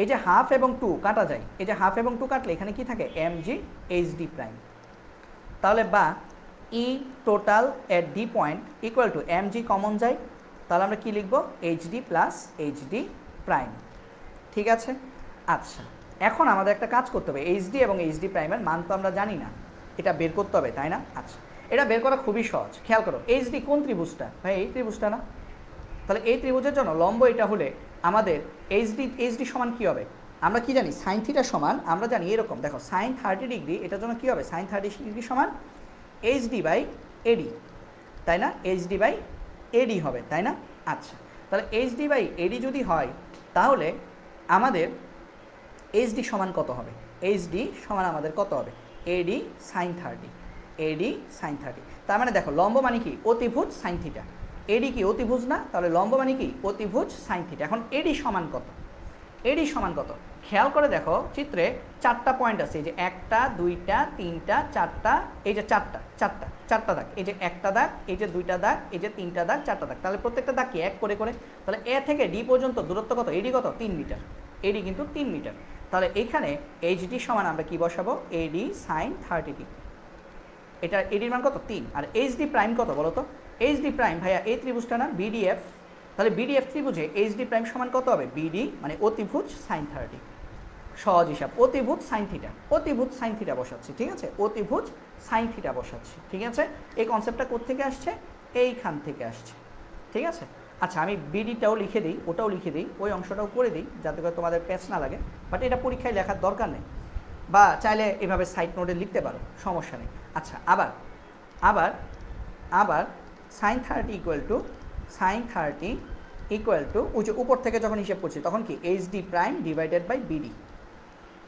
এই যে হাফ এবং 2 কাটা যায়, এই যে হাফ এবং 2 কাটলে এখানে কি থাকে? mgHD prime. তাহলে বা E total at D point equal to mg common যায়, তাহলে আমরা কি লিখব? hd plus hd prime. ঠিক আছে? আচ্ছা, এখন আমাদের একটা কাজ করতে হবে। hd এবং hd প্রাইমের মান তো আমরা জানি না, এটা বের করতে হবে, তাই না? আচ্ছা, এটা বের করা খুবই সহজ। খেয়াল করো, hd কোন ত্রিভুজটা? ভাই এই ত্রিভুজটা না? তাহলে এই ত্রিভুজের জন্য লম্ব এটা হলে আমাদের hd সমান কী হবে? আমরা কি জানি? সাইন থিটা সমান, আমরা জানি এরকম, দেখো সাইন 30 ডিগ্রি, এটার জন্য কী হবে? সাইন 30 ডিগ্রি সমান hd বাই এডি, তাই না? hd বাই এডি হবে, তাই না? আচ্ছা, তাহলে এইচডি বাই এডি যদি হয় তাহলে আমাদের এইচডি সমান কত হবে? এইচডি সমান আমাদের কত হবে? এডি সাইন 30, এডি সাইন 30। তার মানে দেখো লম্ব মানে কি? অতিভুজ সাইন থিটা। এডি কি অতিভুজ না? তাহলে লম্ব মানে কি? অতিভুজ সাইন থিটা। এখন এডি সমান কত? এডি সমান কত? খেয়াল করে দেখো চিত্রে 4টা পয়েন্ট আছে, এই যে 1টা 2টা 3টা 4টা, এই যে 4টা দাগ, এই যে 1টা দাগ, এই যে 2টা দাগ, এই যে 3টা দাগ, 4টা দাগ। তাহলে প্রত্যেকটা দাগ কি এক করে করে? তাহলে এ থেকে ডি পর্যন্ত দূরত্ব কত? এডি কত? 3 মিটার। এডি কিন্তু 3 মিটার। তাহলে এখানে এইচডি সমান আমরা কি বসাবো? এডি সাইন 30। এটা এডির মান কত? 3। আর এইচডি প্রাইম কত বলো তো? এইচডি প্রাইম ভাইয়া এই ত্রিভুজটা না বিডিএফ, তাহলে বিডিএফ ত্রিভুজে এইচডি প্রাইম সমান কত হবে? বিডি মানে অতিভুজ সাইন 30। সহজ হিসাব, অতিভুজ সাইন থিটা, অতিভুজ সাইন থিটা বসাচ্ছি, ঠিক আছে? অতিভুজ সাইন থিটা বসাচ্ছি, ঠিক আছে? এই কনসেপ্টটা কোত্থেকে আসছে? এইখান থেকে আসছে, ঠিক আছে? আচ্ছা, আমি বিডিটাও লিখে দিই, ওটাও লিখে দিই, ওই অংশটাও করে দিই যাতে করে তোমাদের প্যাচ না লাগে, বাট এটা পরীক্ষায় লেখার দরকার নেই, বা চাইলে এভাবে সাইড নোটে লিখতে পারো, সমস্যা নেই। আচ্ছা, আবার সাইন 30 ইকুয়াল টু ওই যে উপর থেকে যখন হিসেব করছি তখন কি? HD prime divided by BD.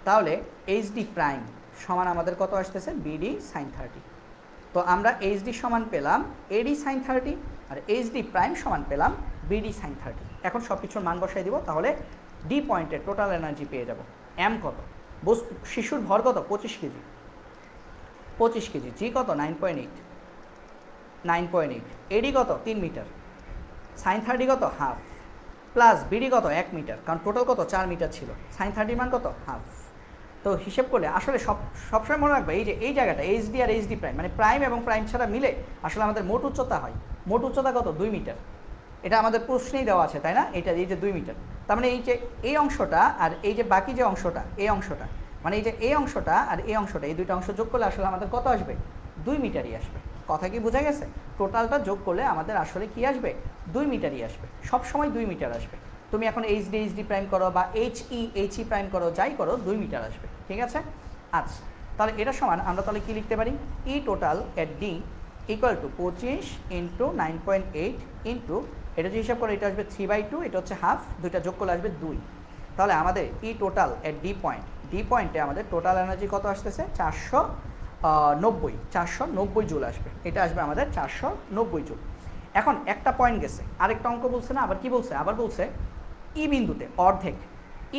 তাহলে এইচডি প্রাইম সমান আমাদের কত আসতেছে? BD sine 30। তো আমরা এইচডি সমান পেলাম এডি সাইন 30, আর এইচডি প্রাইম সমান পেলাম বিডি সাইন 30। এখন সব কিছুর মান বসাই দিব, তাহলে ডি পয়েন্টের টোটাল এনার্জি পেয়ে যাব। এম কত? শিশুর ভর কত? 25 কেজি। 25 কেজি। জি কত? 9.8। এডি কত? 3 মিটার। সাইন 30 কত? হাফ। প্লাস বিডি কত? 1 মিটার, কারণ টোটাল কত? 4 মিটার ছিল। সাইন 30 মান কত? হাফ। তো হিসেব করলে আসলে সবসময় মনে রাখবে এই যে এই জায়গাটা এইচডি আর এইচডি প্রাইম মানে প্রাইম এবং প্রাইম ছাড়া মিলে আসলে আমাদের মোট উচ্চতা হয়। মোট উচ্চতা কত? 2 মিটার। এটা আমাদের প্রশ্নেই দেওয়া আছে, তাই না? এটা এই যে 2 মিটার, তার মানে এই যে এই অংশটা আর এই যে বাকি যে অংশটা, এই অংশটা মানে এই যে এই অংশটা আর এই অংশটা, এই দুইটা অংশ যোগ করলে আসলে আমাদের কত আসবে? 2 মিটারই আসবে। কথা কি বোঝা গেছে? টোটালটা যোগ করলে আমাদের আসলে কি আসবে? 2 মিটারই আসবে। সব সময় 2 মিটার আসবে। তুমি এখন এইচডি প্রাইম করো বা এইচই প্রাইম করো, যাই করো 2 মিটার আসবে, ঠিক আছে? আচ্ছা, তাহলে এটা সমান আমরা তাহলে কি লিখতে পারি? E total at D equal to 25 into 9.8 into এটা যে হিসাব করে এটা আসবে 3/2, এটা হচ্ছে হাফ, দুইটা যোগ করলে আসবে 2। তাহলে আমাদের ই টোটাল এট ডি পয়েন্টে আমাদের টোটাল এনার্জি কত আসতেছে? 490 জুল আসবে। এটা আসবে আমাদের 490 জুল। এখন একটা পয়েন্ট গেছে, আরেকটা অঙ্ক বলছে না, আবার কি বলছে? আবার বলছে ই বিন্দুতে অর্ধেক,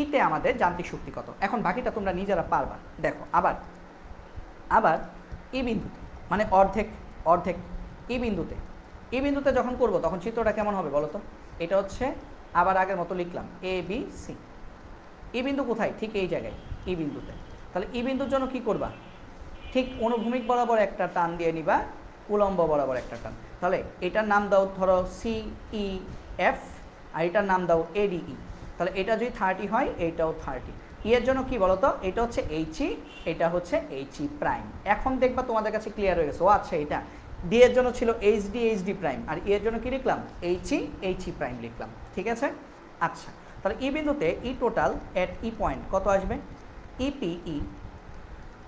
ইতে আমাদের যান্ত্রিক শক্তি কত। এখন বাকিটা তোমরা নিজেরা পারবা। দেখো আবার ই বিন্দুতে মানে অর্ধেক ই বিন্দুতে যখন করব তখন চিত্রটা কেমন হবে বলো তো? এটা হচ্ছে আবার আগের মতো লিখলাম এ বি সি। ই বিন্দু কোথায়? ঠিক এই জায়গায় ই বিন্দুতে। তাহলে ই বিন্দুর জন্য কি করবা? ঠিক অনুভূমিক বরাবর একটা টান দিয়ে নিবা, উলম্ব বরাবর একটা টান। তাহলে এটার নাম দাও ধরো CEF, আর এটার নাম দাও ADE। তাহলে এটা যদি 30 হয়, এইটাও 30। ই এর জন্য কি বলতো? এটা হচ্ছে HE, এটা হচ্ছে HE প্রাইম। এখন দেখবা তোমাদের কাছে ক্লিয়ার হয়ে গেছে। ও আচ্ছা, এটা ডি এর জন্য ছিল এইচডি প্রাইম, আর ই এর জন্য কি লিখলাম? HE প্রাইম লিখলাম, ঠিক আছে? আচ্ছা, তাহলে ই বিন্দুতে ই টোটাল এট ই পয়েন্ট কত আসবে? EPE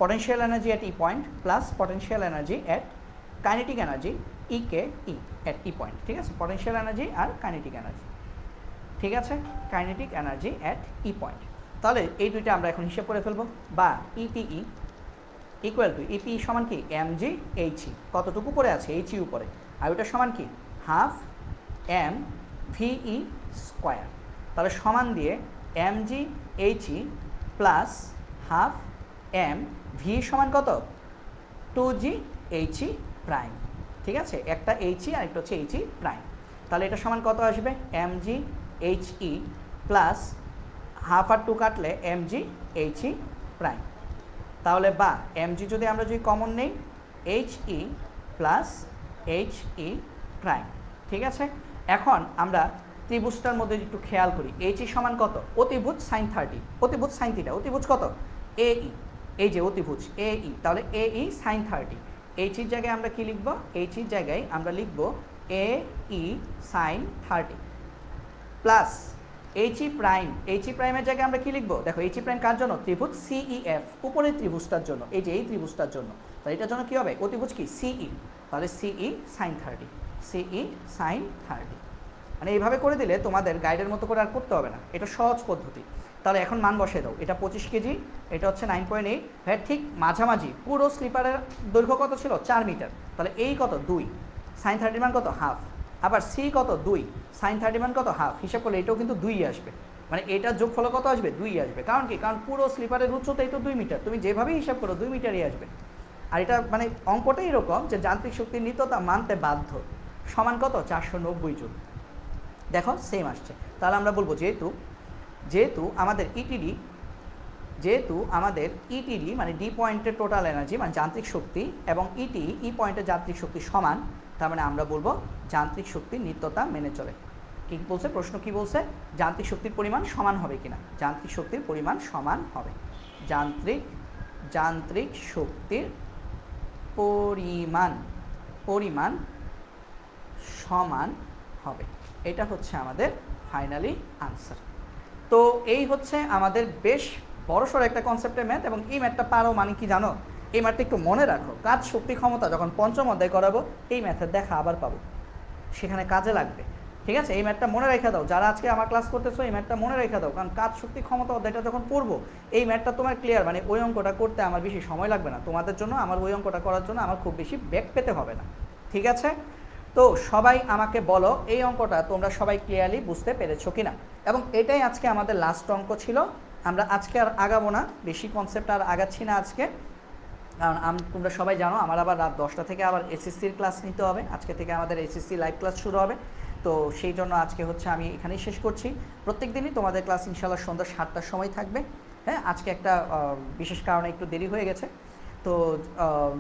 potential energy at E point plus potential energy at kinetic energy EKE at E point, ঠিক আছে? potential energy আর kinetic energy, ঠিক আছে? kinetic energy at E point। তাহলে এই দুইটা আমরা এখন হিসাব করে ফেলবো। বা EPE ইকুয়াল টু EPE সমান কি? mg HE, কতটুকু উপরে আছে? HE উপরে, আর ওইটা সমান কি? Half mVE square. তাহলে সমান দিয়ে mg HE plus half m V সমান কত? 2g HE প্রাইম, ঠিক আছে? একটা HE আর একটা হচ্ছে HE প্রাইম। তাহলে এটা সমান কত আসবে? mg HE প্লাস হাফ আর 2 কাটলে mg HE প্রাইম। তাহলে বা mg যদি আমরা কমন নেই, HE প্লাস HE প্রাইম, ঠিক আছে? এখন আমরা ত্রিভুজটার মধ্যে একটু খেয়াল করি। HE সমান কত? অতিভুজ সাইন 30, অতিভুজ সাইন থিটা। অতিভুজ কত? AE, এই যে অতিভুজ AE, তাহলে AE সাইন 30। HEর জায়গায় আমরা কি লিখব? HEর জায়গায় আমরা লিখব AE sine 30 plus HE prime. HE প্রাইমের জায়গায় আমরা কি লিখব? দেখো HE প্রাইম কার জন্য? ত্রিভুজ CEF, উপরের ত্রিভুজটার জন্য, এই যে এই ত্রিভুজটার জন্য। তাহলে এটার জন্য কি হবে? অতিভুজ কি? CE, তাহলে CE সাইন 30। সিই সাইন 30। মানে এইভাবে করে দিলে তোমাদের গাইডের মতো করে আর করতে হবে না, এটা সহজ পদ্ধতি। তাহলে এখন মান বসিয়ে দাও, এটা 25 কেজি, এটা হচ্ছে 9.8, হ্যাঁ ঠিক মাঝামাঝি পুরো স্লিপারের দৈর্ঘ্য কত ছিল 4 মিটার, তাহলে এই কত 2, সাইন 30 মান কত হাফ, আবার সি কত 2, সাইন 30 মান কত হাফ, হিসাব করলে এটাও কিন্তু 2 আসবে, মানে এটার যোগফল কত আসবে 2 আসবে। কারণ কি, কারণ পুরো স্লিপারের উচ্চতাই তো 2 মিটার, তুমি যেভাবেই হিসাব করো 2 মিটারই আসবে। আর এটা মানে অঙ্কটাই এরকম যে যান্ত্রিক শক্তির নিত্যতা মানতে বাধ্য, সমান কত 490 জুল। দেখো সেম আসছে, তাহলে আমরা বলবো যেহেতু আমাদের ইটিডি মানে ডি পয়েন্টের টোটাল এনার্জি মানে যান্ত্রিক শক্তি এবং ই পয়েন্টের যান্ত্রিক শক্তি সমান, তার মানে আমরা বলবো যান্ত্রিক শক্তির নিত্যতা মেনে চলে। কী বলছে প্রশ্ন, কি বলছে, যান্ত্রিক শক্তির পরিমাণ সমান হবে কিনা, যান্ত্রিক শক্তির পরিমাণ সমান হবে, যান্ত্রিক শক্তির পরিমাণ সমান হবে, এটা হচ্ছে আমাদের ফাইনালি আনসার। তো এই হচ্ছে আমাদের বেশ বড়সড় একটা কনসেপ্টের ম্যাথ, এবং এই ম্যাথটা পারো মানে কি জানো, এই ম্যাথটা একটু মনে রাখো, কাজ শক্তি ক্ষমতা যখন পঞ্চম অধ্যায় করাবো এই ম্যাথের দেখা আবার পাবো, সেখানে কাজে লাগবে। ঠিক আছে, এই ম্যাথটা মনে রেখে দাও, যারা আজকে আমার ক্লাস করতেছো এই ম্যাথটা মনে রেখে দাও, কারণ কাজ শক্তি ক্ষমতা অধ্যায়টা যখন পড়বো এই ম্যাথটা তোমার ক্লিয়ার, মানে ওই অঙ্কটা করতে আমার বেশি সময় লাগবে না, তোমাদের জন্য আমার ওই অঙ্কটা করার জন্য আমার খুব বেশি ব্যাক পেতে হবে না। ঠিক আছে, তো সবাই আমাকে বলো এই অঙ্কটা তোমরা সবাই ক্লিয়ারলি বুঝতে পেরেছো কিনা, এবং এটাই আজকে আমাদের লাস্ট অঙ্ক ছিল। আমরা আজকে আর আগাবো না, বেশি কনসেপ্ট আর আগাচ্ছি না আজকে, কারণ তোমরা সবাই জানো আমার আবার রাত 10টা থেকে আবার এসএসসির ক্লাস নিতে হবে, আজকে থেকে আমাদের এসএসসি লাইভ ক্লাস শুরু হবে। তো সেই জন্য আজকে হচ্ছে আমি এখানেই শেষ করছি। প্রত্যেক দিনই তোমাদের ক্লাস ইনশাআল্লাহ সন্ধ্যা 7টার সময় থাকবে। হ্যাঁ, আজকে একটা বিশেষ কারণে একটু দেরি হয়ে গেছে, তো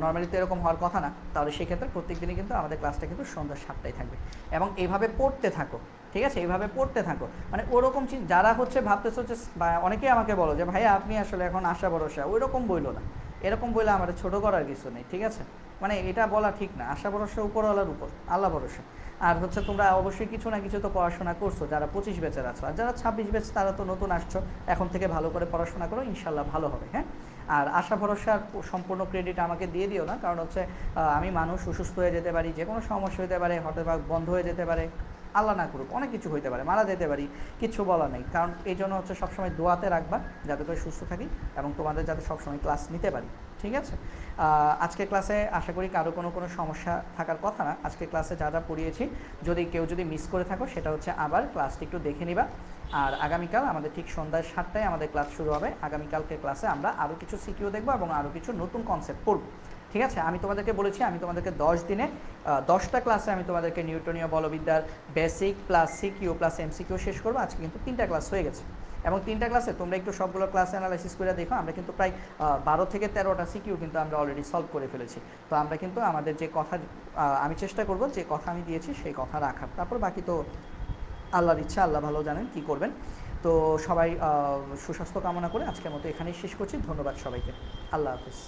নর্মালি তো এরকম হওয়ার কথা না, তাহলে সেক্ষেত্রে প্রত্যেক দিনই কিন্তু আমাদের ক্লাসটা কিন্তু সন্ধ্যা 7টায় থাকবে, এবং এইভাবে পড়তে থাকো। ঠিক আছে, এইভাবে পড়তে থাকো, মানে ওরকম যারা হচ্ছে ভাবতেছো যে, বা অনেকেই আমাকে বলো যে ভাইয়া আপনি আসলে এখন আশা ভরসা, ওই রকম বইলো না, এরকম বইলে আমাদের ছোটো করার কিছু নেই। ঠিক আছে, মানে এটা বলা ঠিক না, আশা ভরসা উপরওয়ালার উপর, আল্লাহ ভরসা। আর হচ্ছে তোমরা অবশ্যই কিছু না কিছু তো পড়াশোনা করছো, যারা 25 ব্যাচের আছো, আর যারা 26 ব্যাচ তারা তো নতুন আসছো, এখন থেকে ভালো করে পড়াশোনা করো, ইনশাল্লাহ ভালো হবে। হ্যাঁ, আর আশা ভরসার সম্পূর্ণ ক্রেডিট আমাকে দিয়ে দিও না, কারণ হচ্ছে আমি মানুষ, অসুস্থ হয়ে যেতে পারি, যে কোনো সমস্যা হতে পারে, হঠাৎ বন্ধ হয়ে যেতে পারে, আল্লাহ না করুক অনেক কিছু হইতে পারে, মারা যেতে পারি, কিছু বলা নেই। কারণ এই জন্য হচ্ছে সবসময় দোয়াতে রাখবা যাতে করে সুস্থ থাকি এবং তোমাদের যাতে সবসময় ক্লাস নিতে পারি। ঠিক আছে, আজকে ক্লাসে আশা করি কারো কোনো সমস্যা থাকার কথা না। আজকে ক্লাসে যা যা পড়িয়েছি কেউ যদি মিস করে থাকো সেটা হচ্ছে আবার ক্লাসটি একটু দেখে নিবা। আর আগামীকাল আমাদের ঠিক সন্ধ্যা 7টায় আমাদের ক্লাস শুরু হবে। আগামীকালকে ক্লাসে আমরা আরও কিছু সিকিউ দেখবো এবং আরও কিছু নতুন কনসেপ্ট পড়ব। ঠিক আছে, আমি তোমাদেরকে বলেছি আমি তোমাদেরকে 10 দিনে 10টা ক্লাসে আমি তোমাদেরকে নিউটনীয় বলবিদ্যার basic plus CQ plus MCQ শেষ করবো। আজকে কিন্তু 3টা ক্লাস হয়ে গেছে, এবং 3টা ক্লাসে তোমরা একটু সবগুলো ক্লাস অ্যানালাইসিস করে দেখো, আমরা কিন্তু প্রায় 12 থেকে 13টা সিকিউ কিন্তু আমরা অলরেডি সলভ করে ফেলেছি। তো আমরা কিন্তু আমাদের যে কথা আমি চেষ্টা করব যে কথা আমি দিয়েছি সেই কথা রাখার, তারপর বাকি তো আল্লাহর ইচ্ছা, আল্লাহ ভালো জানেন কি করবেন। তো সবাই সুস্বাস্থ্য কামনা করে আজকের মতো এখানেই শেষ করছি। ধন্যবাদ সবাইকে, আল্লাহ হাফিজ।